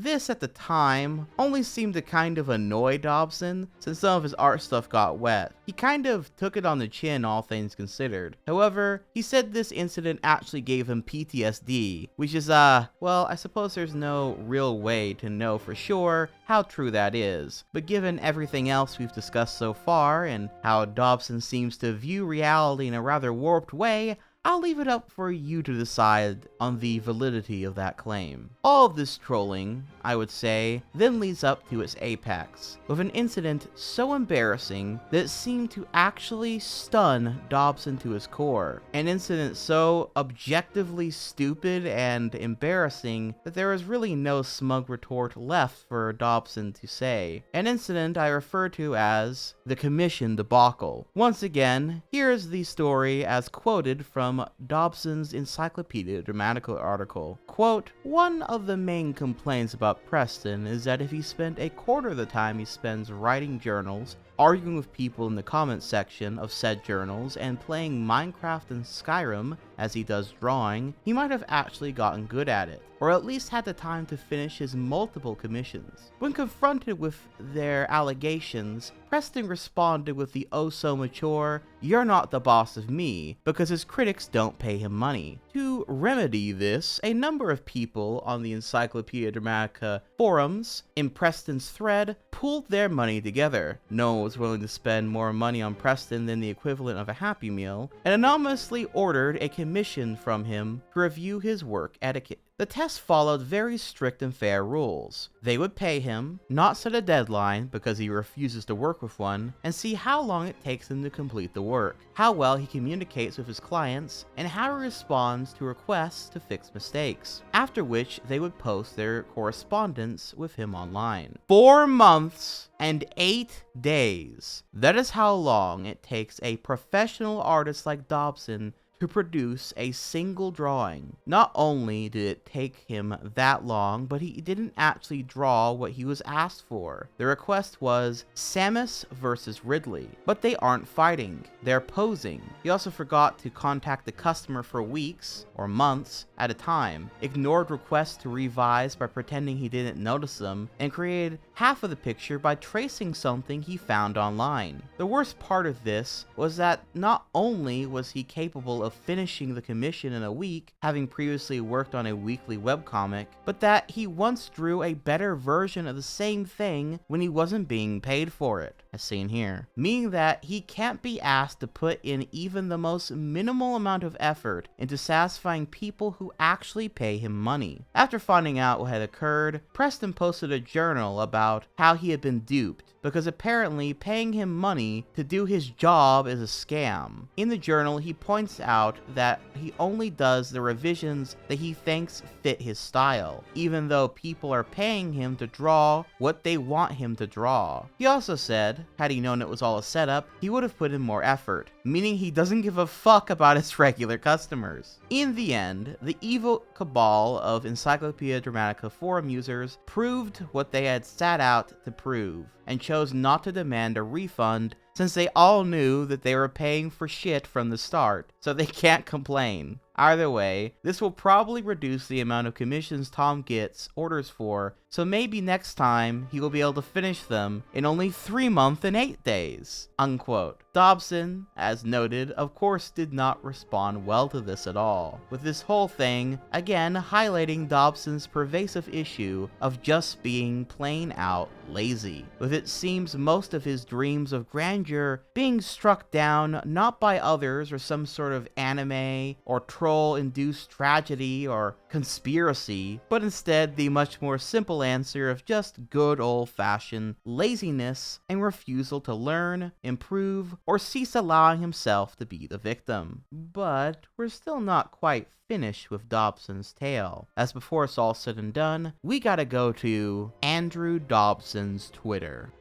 This, at the time, only seemed to kind of annoy Dobson, since some of his art stuff got wet. He kind of took it on the chin, all things considered. However, he said this incident actually gave him PTSD, which is, well, I suppose there's no real way to know for sure how true that is. But given everything else we've discussed so far, and how Dobson seems to view reality in a rather warped way, I'll leave it up for you to decide on the validity of that claim. All of this trolling, I would say, then leads up to its apex, with an incident so embarrassing that it seemed to actually stun Dobson to his core. An incident so objectively stupid and embarrassing that there is really no smug retort left for Dobson to say. An incident I refer to as the commission debacle. Once again, here's the story as quoted from Dobson's Encyclopedia Dramatica article. Quote, "One of the main complaints about Preston is that if he spent a quarter of the time he spends writing journals, arguing with people in the comments section of said journals, and playing Minecraft and Skyrim as he does drawing, he might have actually gotten good at it, or at least had the time to finish his multiple commissions." When confronted with their allegations, Preston responded with the oh-so-mature, "You're not the boss of me," because his critics don't pay him money. To remedy this, a number of people on the Encyclopedia Dramatica forums, in Preston's thread, pooled their money together. No one was willing to spend more money on Preston than the equivalent of a Happy Meal, and anonymously ordered a commission from him to review his work etiquette. The test followed very strict and fair rules. They would pay him, not set a deadline because he refuses to work with one, and see how long it takes him to complete the work, how well he communicates with his clients, and how he responds to requests to fix mistakes, after which they would post their correspondence with him online. 4 months and 8 days. That is how long it takes a professional artist like Dobson to produce a single drawing. Not only did it take him that long, but he didn't actually draw what he was asked for. The request was Samus versus Ridley, but they aren't fighting, they're posing. He also forgot to contact the customer for weeks, or months, at a time, ignored requests to revise by pretending he didn't notice them, and created half of the picture by tracing something he found online. The worst part of this was that not only was he capable of finishing the commission in a week, having previously worked on a weekly webcomic, but that he once drew a better version of the same thing when he wasn't being paid for it, as seen here. Meaning that he can't be asked to put in even the most minimal amount of effort into satisfying people who actually pay him money. After finding out what had occurred, Preston posted a journal about how he had been duped, because apparently paying him money to do his job is a scam. In the journal, he points out that he only does the revisions that he thinks fit his style, even though people are paying him to draw what they want him to draw. He also said, had he known it was all a setup, he would have put in more effort, meaning he doesn't give a fuck about his regular customers. In the end, the evil cabal of Encyclopedia Dramatica forum users proved what they had set out to prove, and chose not to demand a refund since they all knew that they were paying for shit from the start, so they can't complain. Either way, this will probably reduce the amount of commissions Tom gets orders for, so maybe next time he will be able to finish them in only 3 months and 8 days, unquote. Dobson, as noted, of course did not respond well to this at all, with this whole thing, again highlighting Dobson's pervasive issue of just being plain out lazy, with it seems most of his dreams of grandeur being struck down not by others or some sort of anime or troll-induced tragedy or conspiracy, but instead the much more simple answer of just good old-fashioned laziness and refusal to learn, improve, or cease allowing himself to be the victim. But we're still not quite finished with Dobson's tale, as before it's all said and done, we gotta go to Andrew Dobson's Twitter.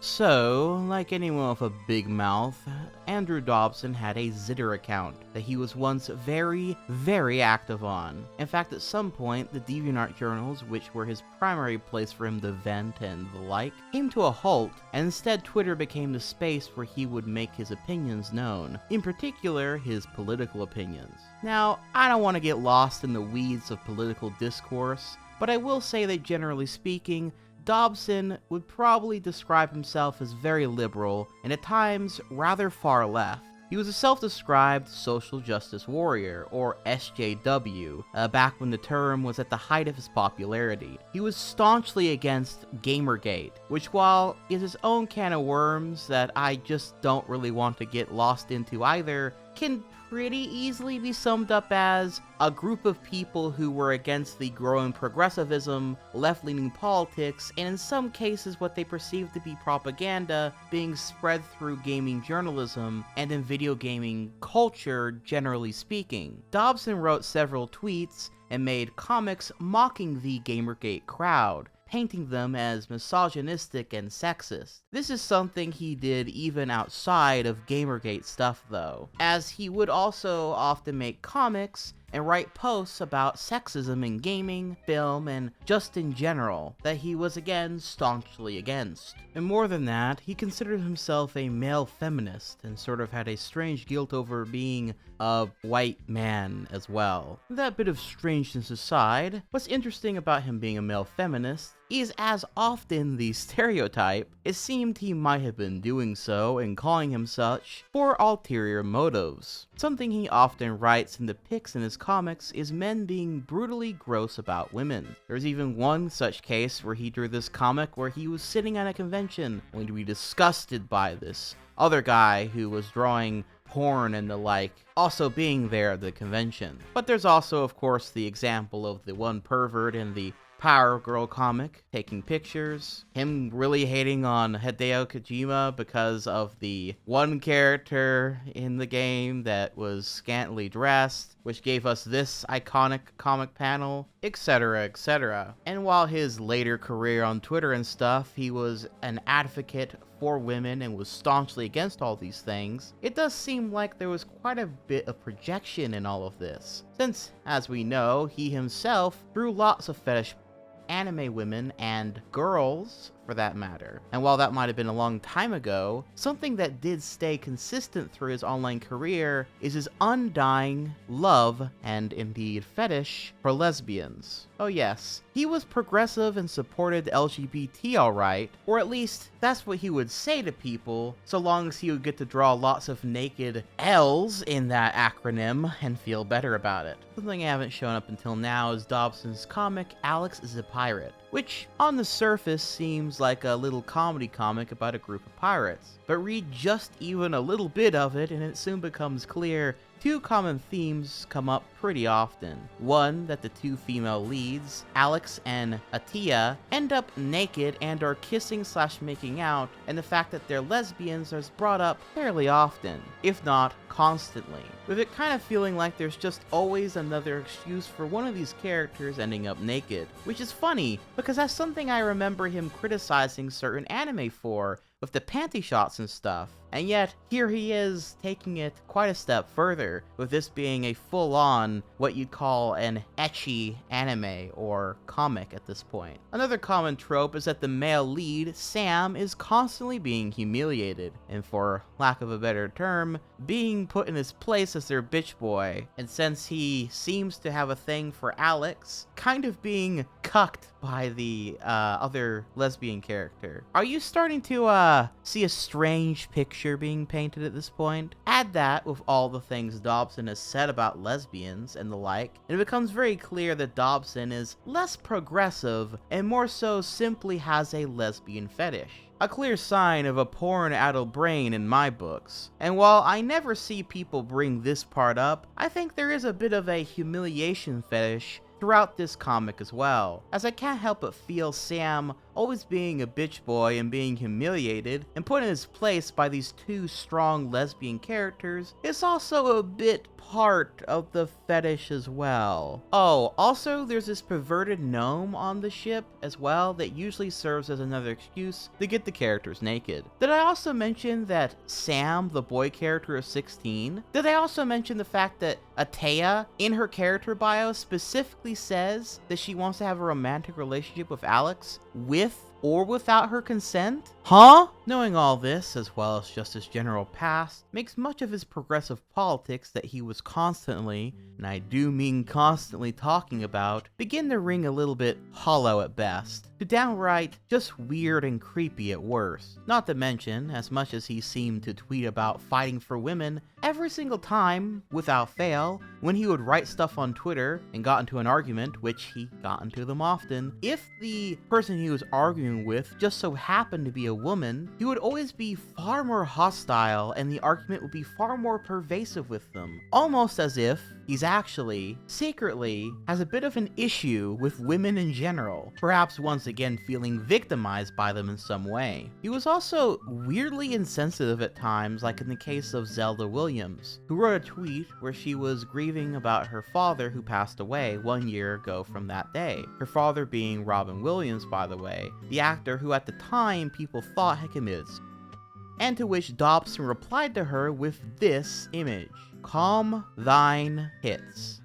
So, like anyone with a big mouth, Andrew Dobson had a Zitter account that he was once very, very active on. In fact, at some point, the DeviantArt journals, which were his primary place for him to vent and the like, came to a halt, and instead Twitter became the space where he would make his opinions known, in particular, his political opinions. Now, I don't want to get lost in the weeds of political discourse, but I will say that generally speaking, Dobson would probably describe himself as very liberal and at times rather far left. He was a self-described social justice warrior, or SJW, back when the term was at the height of his popularity. He was staunchly against Gamergate, which while is its own can of worms that I just don't really want to get lost into either, can pretty easily be summed up as a group of people who were against the growing progressivism, left-leaning politics, and in some cases what they perceived to be propaganda being spread through gaming journalism and in video gaming culture generally speaking. Dobson wrote several tweets and made comics mocking the Gamergate crowd, painting them as misogynistic and sexist. This is something he did even outside of Gamergate stuff though, as he would also often make comics and write posts about sexism in gaming, film, and just in general, that he was again staunchly against. And more than that, he considered himself a male feminist and sort of had a strange guilt over being a white man as well. That bit of strangeness aside, what's interesting about him being a male feminist is as often the stereotype, it seemed he might have been doing so and calling him such for ulterior motives. Something he often writes and depicts in his comics is men being brutally gross about women. There's even one such case where he drew this comic where he was sitting at a convention going to be disgusted by this other guy who was drawing porn and the like, also being there at the convention. But there's also, of course, the example of the one pervert in the Power Girl comic, taking pictures, him really hating on Hideo Kojima because of the one character in the game that was scantily dressed, which gave us this iconic comic panel, etc, etc. And while his later career on Twitter and stuff, he was an advocate for women and was staunchly against all these things, it does seem like there was quite a bit of projection in all of this, since, as we know, he himself drew lots of fetish anime women and girls for that matter. And while that might have been a long time ago, something that did stay consistent through his online career is his undying love and indeed fetish for lesbians. Oh yes, he was progressive and supported LGBT alright, or at least that's what he would say to people, so long as he would get to draw lots of naked L's in that acronym and feel better about it. Something I haven't shown up until now is Dobson's comic Alex is a Pirate, which on the surface seems like a little comedy comic about a group of pirates. But read just even a little bit of it and it soon becomes clear two common themes come up pretty often. One, that the two female leads, Alex and Atia, end up naked and are kissing / making out, and the fact that they're lesbians is brought up fairly often, if not constantly, with it kind of feeling like there's just always another excuse for one of these characters ending up naked, which is funny because that's something I remember him criticizing certain anime for, with the panty shots and stuff. And yet, here he is taking it quite a step further, with this being a full-on, what you'd call an ecchi anime or comic at this point. Another common trope is that the male lead, Sam, is constantly being humiliated, and for lack of a better term, being put in his place as their bitch boy. And since he seems to have a thing for Alex, kind of being cucked by the other lesbian character. Are you starting to see a strange picture being painted at this point? Add that with all the things Dobson has said about lesbians and the like, and it becomes very clear that Dobson is less progressive and more so simply has a lesbian fetish. A clear sign of a porn-addled brain in my books. And while I never see people bring this part up, I think there is a bit of a humiliation fetish throughout this comic as well, as I can't help but feel Sam always being a bitch boy and being humiliated and put in his place by these two strong lesbian characters is also a bit part of the fetish as well. Oh, also there's this perverted gnome on the ship as well that usually serves as another excuse to get the characters naked. Did I also mention that Sam, the boy character, is 16? Did I also mention the fact that Atea, in her character bio, specifically says that she wants to have a romantic relationship with Alex with or without her consent? Huh? Knowing all this, as well as just his general past, makes much of his progressive politics that he was constantly, and I do mean constantly, talking about, begin to ring a little bit hollow at best, to downright just weird and creepy at worst. Not to mention, as much as he seemed to tweet about fighting for women, every single time, without fail, when he would write stuff on Twitter and got into an argument, which he got into them often, if the person he was arguing with just so happened to be a woman, he would always be far more hostile and the argument would be far more pervasive with them. Almost as if he's actually, secretly, has a bit of an issue with women in general, perhaps once again feeling victimized by them in some way. He was also weirdly insensitive at times, like in the case of Zelda Williams, who wrote a tweet where she was grieving about her father who passed away 1 year ago from that day. Her father being Robin Williams, by the way, the actor who at the time people thought had committed suicide. And to which Dobson replied to her with this image: "Calm thine hits."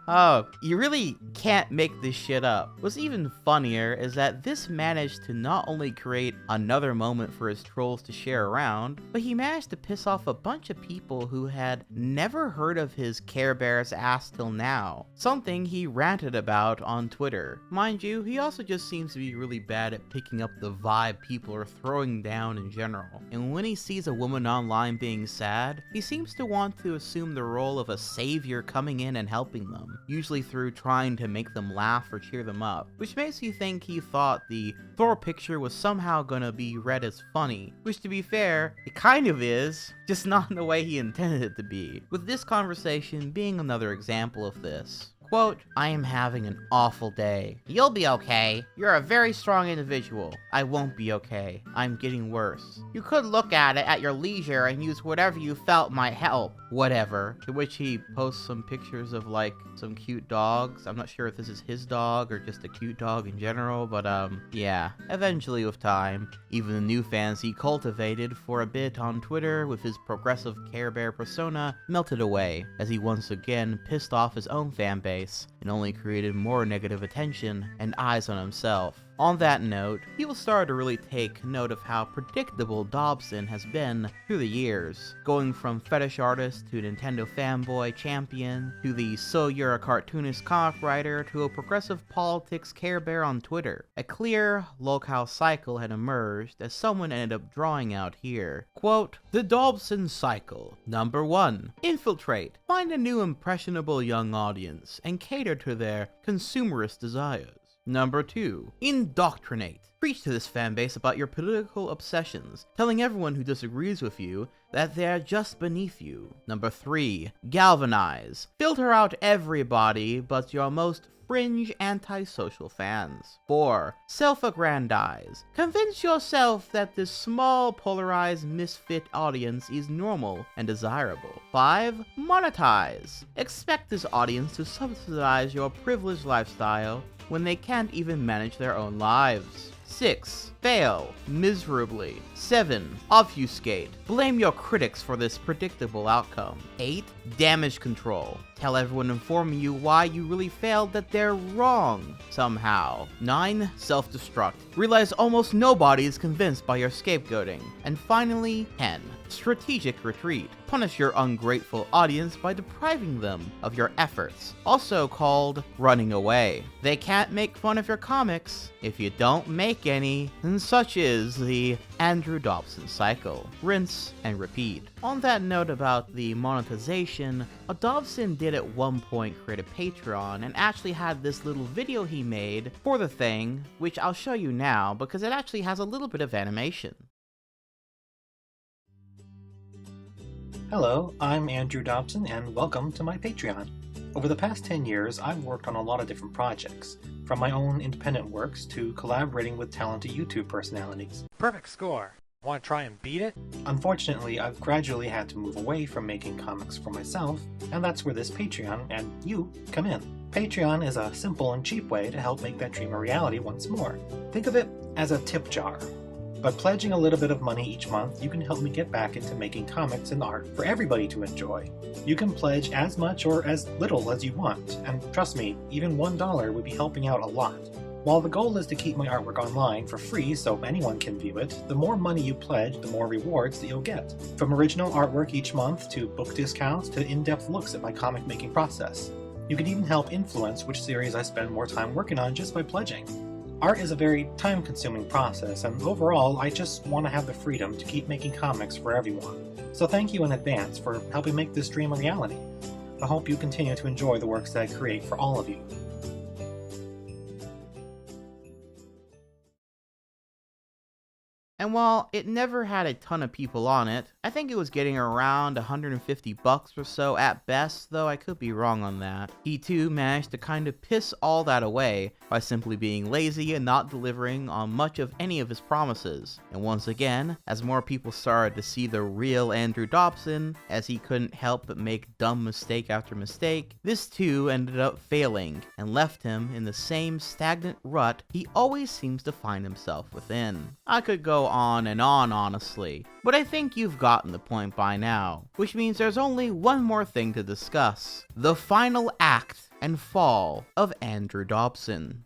Oh, you really can't make this shit up. What's even funnier is that this managed to not only create another moment for his trolls to share around, but he managed to piss off a bunch of people who had never heard of his Care Bear's ass till now, something he ranted about on Twitter. Mind you, he also just seems to be really bad at picking up the vibe people are throwing down in general, and when he sees a woman online being sad, he seems to want to assume the role of a savior coming in and helping them, usually through trying to make them laugh or cheer them up, which makes you think he thought the Thor picture was somehow gonna be read as funny, which to be fair, it kind of is, just not in the way he intended it to be, with this conversation being another example of this. Quote, "I am having an awful day." You'll be okay. "You're a very strong individual." "I won't be okay. I'm getting worse." You could look at it at your leisure and use whatever you felt might help. "Whatever." To which he posts some pictures of like some cute dogs. I'm not sure if this is his dog or just a cute dog in general, but yeah. Eventually with time, even the new fans he cultivated for a bit on Twitter with his progressive Care Bear persona melted away, as he once again pissed off his own fanbase and only created more negative attention and eyes on himself. On that note, people started to really take note of how predictable Dobson has been through the years, going from fetish artist to Nintendo fanboy champion, to the "so you're a cartoonist" comic writer, to a progressive politics Care Bear on Twitter. A clear, lolcow cycle had emerged, as someone ended up drawing out here. Quote, "The Dobson cycle. Number 1. Infiltrate. Find a new impressionable young audience, and cater to their consumerist desires. Number 2. Indoctrinate. Preach to this fanbase about your political obsessions, telling everyone who disagrees with you that they're just beneath you. Number 3. Galvanize. Filter out everybody but your most fringe antisocial fans. 4. Self-aggrandize. Convince yourself that this small, polarized, misfit audience is normal and desirable. 5. Monetize. Expect this audience to subsidize your privileged lifestyle when they can't even manage their own lives. 6. Fail miserably. 7. Obfuscate. Blame your critics for this predictable outcome. 8. Damage control. Tell everyone informing you why you really failed that they're wrong somehow. 9. Self-destruct. Realize almost nobody is convinced by your scapegoating. And finally, 10. Strategic retreat. Punish your ungrateful audience by depriving them of your efforts, also called running away. They can't make fun of your comics if you don't make any, and such is the Andrew Dobson cycle. Rinse and repeat. On that note about the monetization, Dobson did at one point create a Patreon and actually had this little video he made for the thing, which I'll show you now because it actually has a little bit of animation. Hello, I'm Andrew Dobson, and welcome to my Patreon. Over the past 10 years, I've worked on a lot of different projects, from my own independent works to collaborating with talented YouTube personalities. Perfect score. Want to try and beat it? Unfortunately, I've gradually had to move away from making comics for myself, and that's where this Patreon and you come in. Patreon is a simple and cheap way to help make that dream a reality once more. Think of it as a tip jar. By pledging a little bit of money each month, you can help me get back into making comics and art for everybody to enjoy. You can pledge as much or as little as you want, and trust me, even $1 would be helping out a lot. While the goal is to keep my artwork online for free so anyone can view it, the more money you pledge, the more rewards that you'll get. From original artwork each month, to book discounts, to in-depth looks at my comic making process. You can even help influence which series I spend more time working on just by pledging. Art is a very time-consuming process, and overall, I just want to have the freedom to keep making comics for everyone. So thank you in advance for helping make this dream a reality. I hope you continue to enjoy the works that I create for all of you. And while it never had a ton of people on it, I think it was getting around $150 or so at best, though I could be wrong on that. He too managed to kind of piss all that away by simply being lazy and not delivering on much of any of his promises. And once again, as more people started to see the real Andrew Dobson, as he couldn't help but make dumb mistake after mistake, this too ended up failing and left him in the same stagnant rut he always seems to find himself within. I could go on and on, honestly, but I think you've gotten the point by now, which means there's only one more thing to discuss: the final act and fall of Andrew Dobson.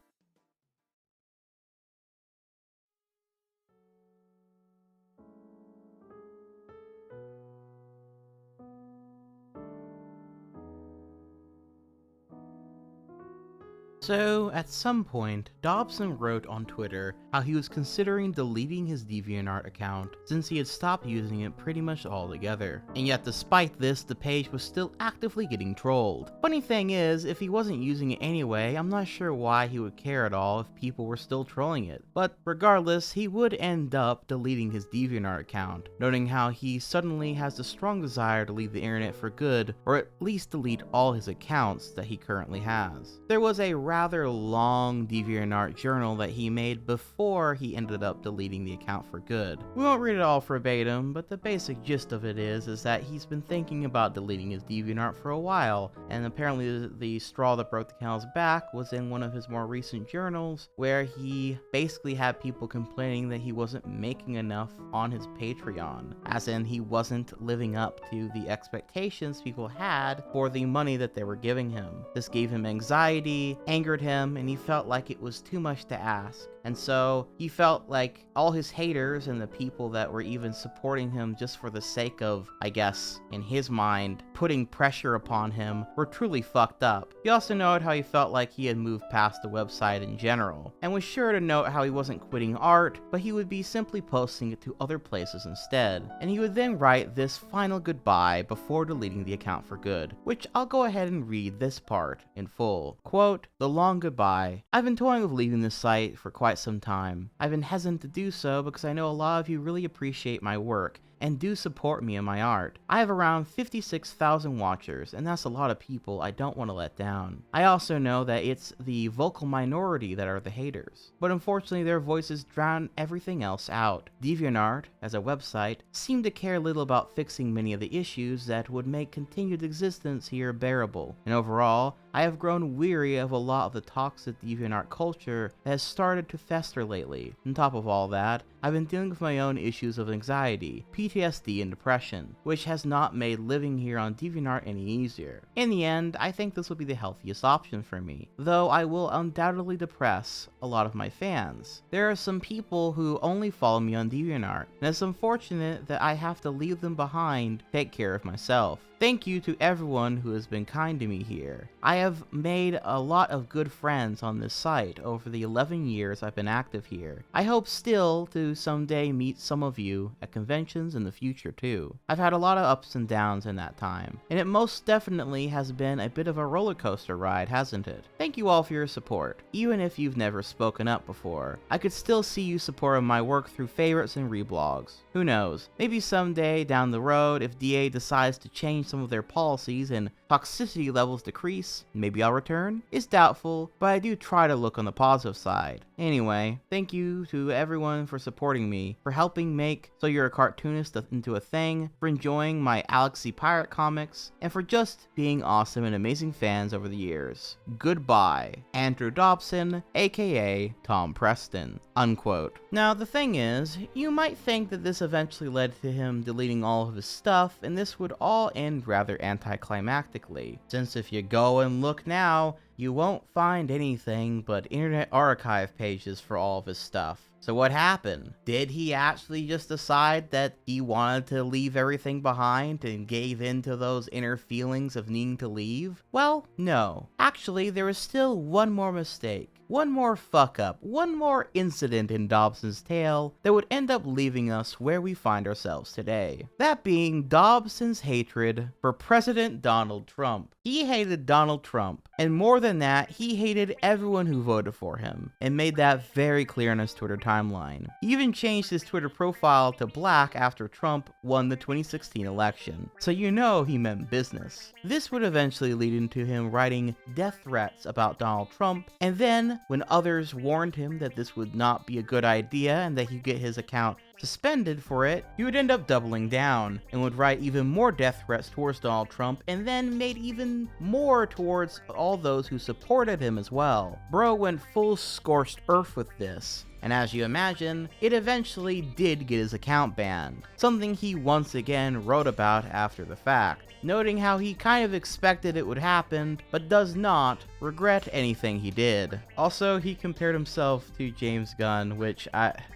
So, at some point, Dobson wrote on Twitter how he was considering deleting his DeviantArt account since he had stopped using it pretty much altogether. And yet despite this, the page was still actively getting trolled. Funny thing is, if he wasn't using it anyway, I'm not sure why he would care at all if people were still trolling it. But regardless, he would end up deleting his DeviantArt account, noting how he suddenly has the strong desire to leave the internet for good, or at least delete all his accounts that he currently has. There was a rather long DeviantArt journal that he made before he ended up deleting the account for good. We won't read it all verbatim, but the basic gist of it is that he's been thinking about deleting his DeviantArt for a while, and apparently the straw that broke the camel's back was in one of his more recent journals, where he basically had people complaining that he wasn't making enough on his Patreon, as in he wasn't living up to the expectations people had for the money that they were giving him. This gave him anxiety, angered him, and he felt like it was too much to ask. And so he felt like all his haters and the people that were even supporting him just for the sake of, I guess, in his mind, putting pressure upon him were truly fucked up. He also noted how he felt like he had moved past the website in general, and was sure to note how he wasn't quitting art, but he would be simply posting it to other places instead. And he would then write this final goodbye before deleting the account for good, which I'll go ahead and read this part in full. Quote, "The long goodbye. I've been toying with leaving this site for quite some time. I've been hesitant to do so because I know a lot of you really appreciate my work and do support me in my art. I have around 56,000 watchers, and that's a lot of people I don't want to let down. I also know that it's the vocal minority that are the haters, but unfortunately their voices drown everything else out. DeviantArt, as a website, seemed to care little about fixing many of the issues that would make continued existence here bearable, and overall, I have grown weary of a lot of the toxic DeviantArt culture that has started to fester lately. On top of all that, I've been dealing with my own issues of anxiety, PTSD, and depression, which has not made living here on DeviantArt any easier. In the end, I think this will be the healthiest option for me, though I will undoubtedly depress a lot of my fans. There are some people who only follow me on DeviantArt, and it's unfortunate that I have to leave them behind to take care of myself. Thank you to everyone who has been kind to me here. I have made a lot of good friends on this site over the 11 years I've been active here. I hope still to someday meet some of you at conventions in the future too. I've had a lot of ups and downs in that time, and it most definitely has been a bit of a roller coaster ride, hasn't it? Thank you all for your support. Even if you've never spoken up before, I could still see you supporting my work through favorites and reblogs. Who knows, maybe someday down the road if DA decides to change some of their policies and toxicity levels decrease, maybe I'll return, is doubtful, but I do try to look on the positive side. Anyway, thank you to everyone for supporting me, for helping make So You're a Cartoonist into a thing, for enjoying my Alexi Pirate comics, and for just being awesome and amazing fans over the years. Goodbye, Andrew Dobson, aka Tom Preston." Unquote. Now, the thing is, you might think that this eventually led to him deleting all of his stuff, and this would all end rather anticlimactically, since if you go and look now, you won't find anything but Internet Archive pages for all of his stuff. So what happened? Did he actually just decide that he wanted to leave everything behind and gave in to those inner feelings of needing to leave? Well, no. Actually, there was still one more mistake. One more fuck up, one more incident in Dobson's tale that would end up leaving us where we find ourselves today. That being Dobson's hatred for President Donald Trump. He hated Donald Trump, and more than that, he hated everyone who voted for him, and made that very clear on his Twitter timeline. He even changed his Twitter profile to black after Trump won the 2016 election, so you know he meant business. This would eventually lead into him writing death threats about Donald Trump, and then, when others warned him that this would not be a good idea and that he'd get his account suspended for it, he would end up doubling down and would write even more death threats towards Donald Trump, and then made even more towards all those who supported him as well. Bro went full scorched earth with this. And as you imagine, it eventually did get his account banned, something he once again wrote about after the fact, noting how he kind of expected it would happen, but does not regret anything he did. Also, he compared himself to James Gunn, which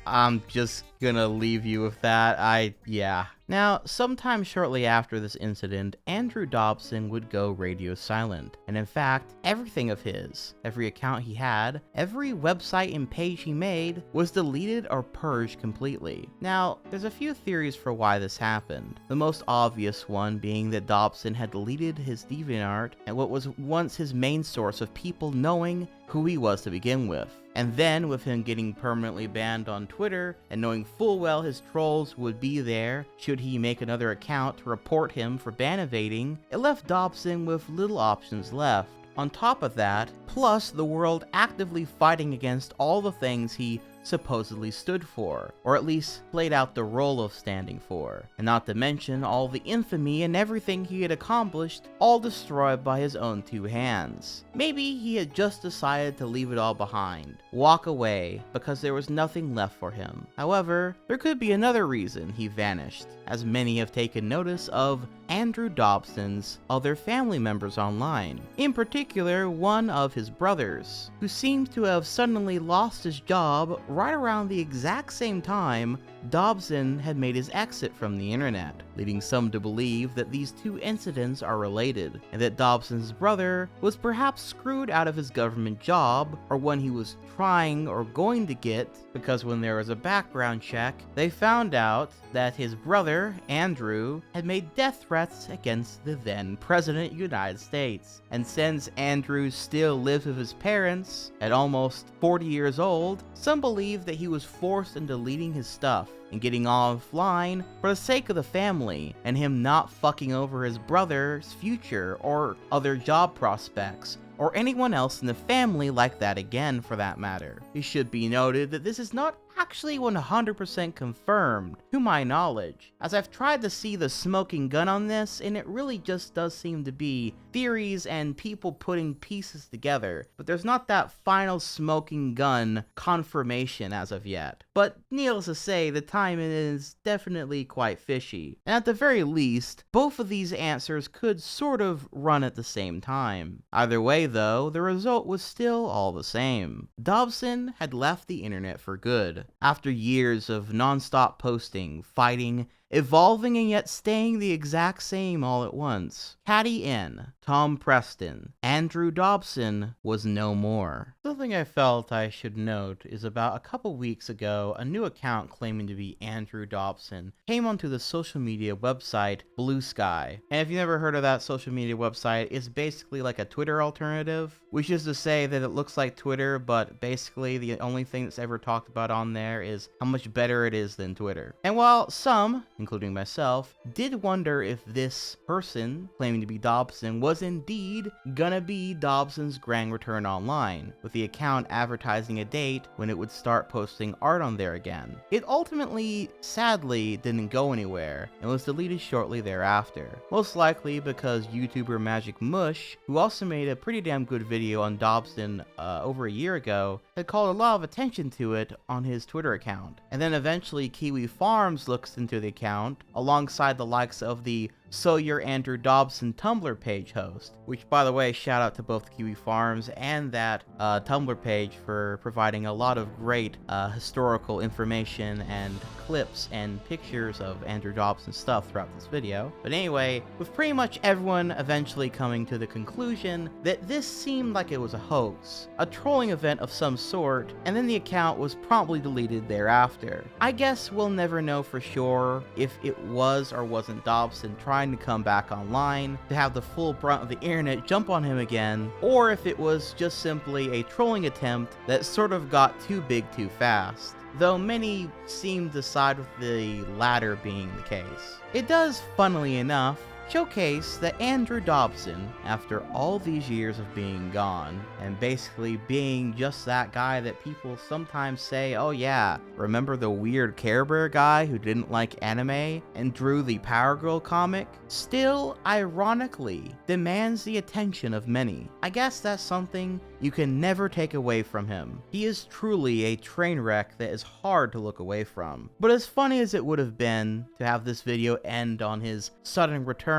I'm just gonna leave you with that. Yeah. Now, sometime shortly after this incident, Andrew Dobson would go radio silent, and in fact, everything of his, every account he had, every website and page he made, was deleted or purged completely. Now, there's a few theories for why this happened, the most obvious one being that Dobson had deleted his DeviantArt and what was once his main source of people knowing who he was to begin with. And then, with him getting permanently banned on Twitter, and knowing full well his trolls would be there should he make another account to report him for ban evading, it left Dobson with little options left. On top of that, plus the world actively fighting against all the things he supposedly stood for, or at least played out the role of standing for, and not to mention all the infamy and everything he had accomplished, all destroyed by his own two hands. Maybe he had just decided to leave it all behind, walk away, because there was nothing left for him. However, there could be another reason he vanished, as many have taken notice of Andrew Dobson's other family members online, in particular one of his brothers, who seems to have suddenly lost his job right around the exact same time Dobson had made his exit from the internet, leading some to believe that these two incidents are related, and that Dobson's brother was perhaps screwed out of his government job, or one he was trying or going to get, because when there was a background check, they found out that his brother, Andrew, had made death threats against the then President of the United States. And since Andrew still lives with his parents, at almost 40 years old, some believe that he was forced into deleting his stuff and getting offline for the sake of the family, and him not fucking over his brother's future or other job prospects, or anyone else in the family like that again for that matter. It should be noted that this is not actually 100% confirmed, to my knowledge, as I've tried to see the smoking gun on this, and it really just does seem to be theories and people putting pieces together, but there's not that final smoking gun confirmation as of yet. But needless to say, the timing is definitely quite fishy, and at the very least, both of these answers could sort of run at the same time. Either way though, the result was still all the same. Dobson had left the internet for good. After years of non-stop posting, fighting, evolving, and yet staying the exact same all at once. Caddy in, Tom Preston. Andrew Dobson was no more. Something I felt I should note is about a couple weeks ago, a new account claiming to be Andrew Dobson came onto the social media website Blue Sky. And if you've never heard of that social media website, it's basically like a Twitter alternative, which is to say that it looks like Twitter, but basically the only thing that's ever talked about on there is how much better it is than Twitter. And while some, including myself, did wonder if this person claiming to be Dobson was indeed gonna be Dobson's grand return online, with the account advertising a date when it would start posting art on there again. It ultimately, sadly, didn't go anywhere and was deleted shortly thereafter. Most likely because YouTuber magicmush, who also made a pretty damn good video on Dobson over a year ago, had called a lot of attention to it on his Twitter account. And then eventually Kiwi Farms looks into the account, alongside the likes of the So You're Andrew Dobson Tumblr page host, which, by the way, shout out to both Kiwi Farms and that Tumblr page for providing a lot of great historical information and clips and pictures of Andrew Dobson stuff throughout this video. But anyway, with pretty much everyone eventually coming to the conclusion that this seemed like it was a hoax, a trolling event of some sort, and then the account was promptly deleted thereafter. I guess we'll never know for sure if it was or wasn't Dobson trying to come back online to have the full brunt of the internet jump on him again, or if it was just simply a trolling attempt that sort of got too big too fast, though many seem to side with the latter being the case. It does, funnily enough, showcase that Andrew Dobson, after all these years of being gone, and basically being just that guy that people sometimes say, oh yeah, remember the weird Care Bear guy who didn't like anime and drew the Power Girl comic, still, ironically, demands the attention of many. I guess that's something you can never take away from him. He is truly a train wreck that is hard to look away from. But as funny as it would have been to have this video end on his sudden return,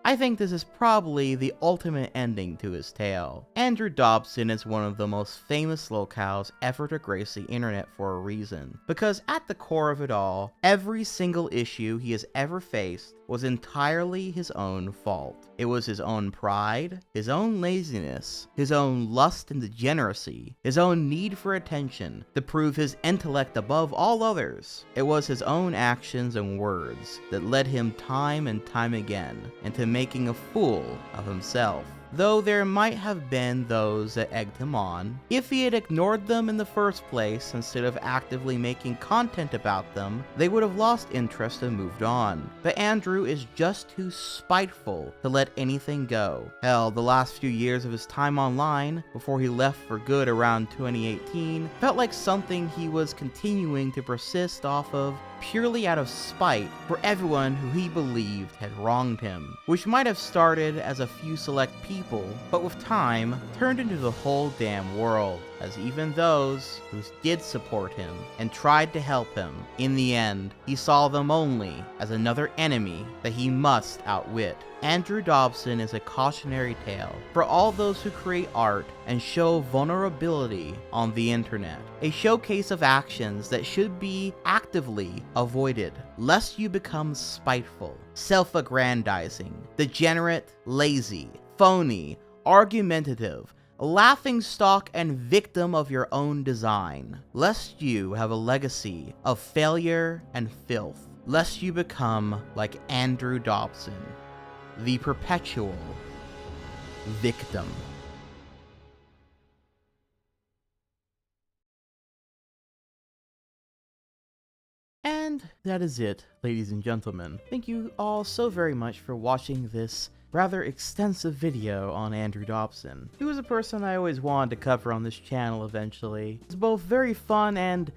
I think this is probably the ultimate ending to his tale. Andrew Dobson is one of the most famous lolcows ever to grace the internet for a reason, because at the core of it all, every single issue he has ever faced was entirely his own fault. It was his own pride, his own laziness, his own lust and degeneracy, his own need for attention to prove his intellect above all others. It was his own actions and words that led him time and time again into making a fool of himself. Though there might have been those that egged him on, if he had ignored them in the first place instead of actively making content about them, they would have lost interest and moved on. But Andrew is just too spiteful to let anything go. Hell, the last few years of his time online, before he left for good around 2018, felt like something he was continuing to persist off of purely out of spite for everyone who he believed had wronged him, which might have started as a few select people, but with time turned into the whole damn world, as even those who did support him and tried to help him, in the end, he saw them only as another enemy that he must outwit. Andrew Dobson is a cautionary tale for all those who create art and show vulnerability on the internet. A showcase of actions that should be actively avoided, lest you become spiteful, self-aggrandizing, degenerate, lazy, phony, argumentative, laughingstock and victim of your own design, lest you have a legacy of failure and filth, lest you become like Andrew Dobson, the Perpetual Victim. And that is it, ladies and gentlemen. Thank you all so very much for watching this rather extensive video on Andrew Dobson. He was a person I always wanted to cover on this channel eventually. It's both very fun and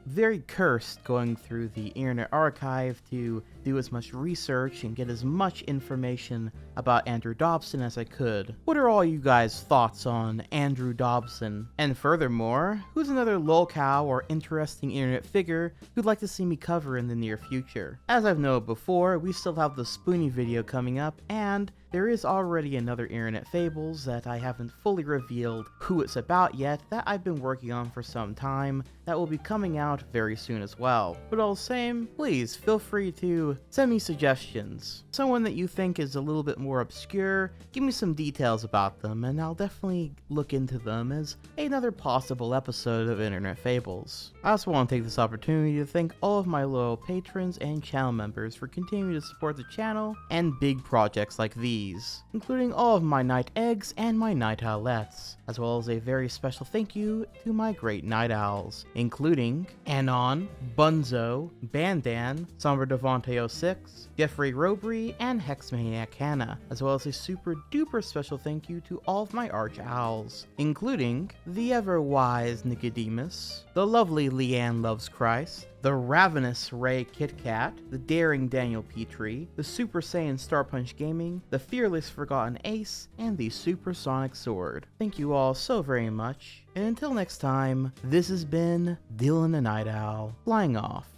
very cursed going through the Internet Archive to do as much research and get as much information about Andrew Dobson as I could. What are all you guys' thoughts on Andrew Dobson? And furthermore, who's another lolcow or interesting internet figure who'd like to see me cover in the near future? As I've noted before, we still have the Spoonie video coming up, and there is already another internet fables that I haven't fully revealed who it's about yet that I've been working on for some time that will be coming out very soon as well. But all the same, please feel free to send me suggestions. Someone that you think is a little bit more obscure, give me some details about them and I'll definitely look into them as another possible episode of Internet Fables. I also want to take this opportunity to thank all of my loyal patrons and channel members for continuing to support the channel and big projects like these, including all of my night eggs and my night owlettes, as well as a very special thank you to my great night owls, including Anon, Bunzo, Bandan, Somber Devante 06, Jeffrey Robry, and Hexmaniac Hannah, as well as a super duper special thank you to all of my arch owls, including the ever wise Nicodemus, the lovely Leanne Loves Christ, the ravenous Ray Kit Kat, the daring Daniel Petrie, the Super Saiyan Star Punch Gaming, the fearless Forgotten Ace, and the Supersonic Sword. Thank you all so very much, and until next time, this has been Dylan the Night Owl, flying off.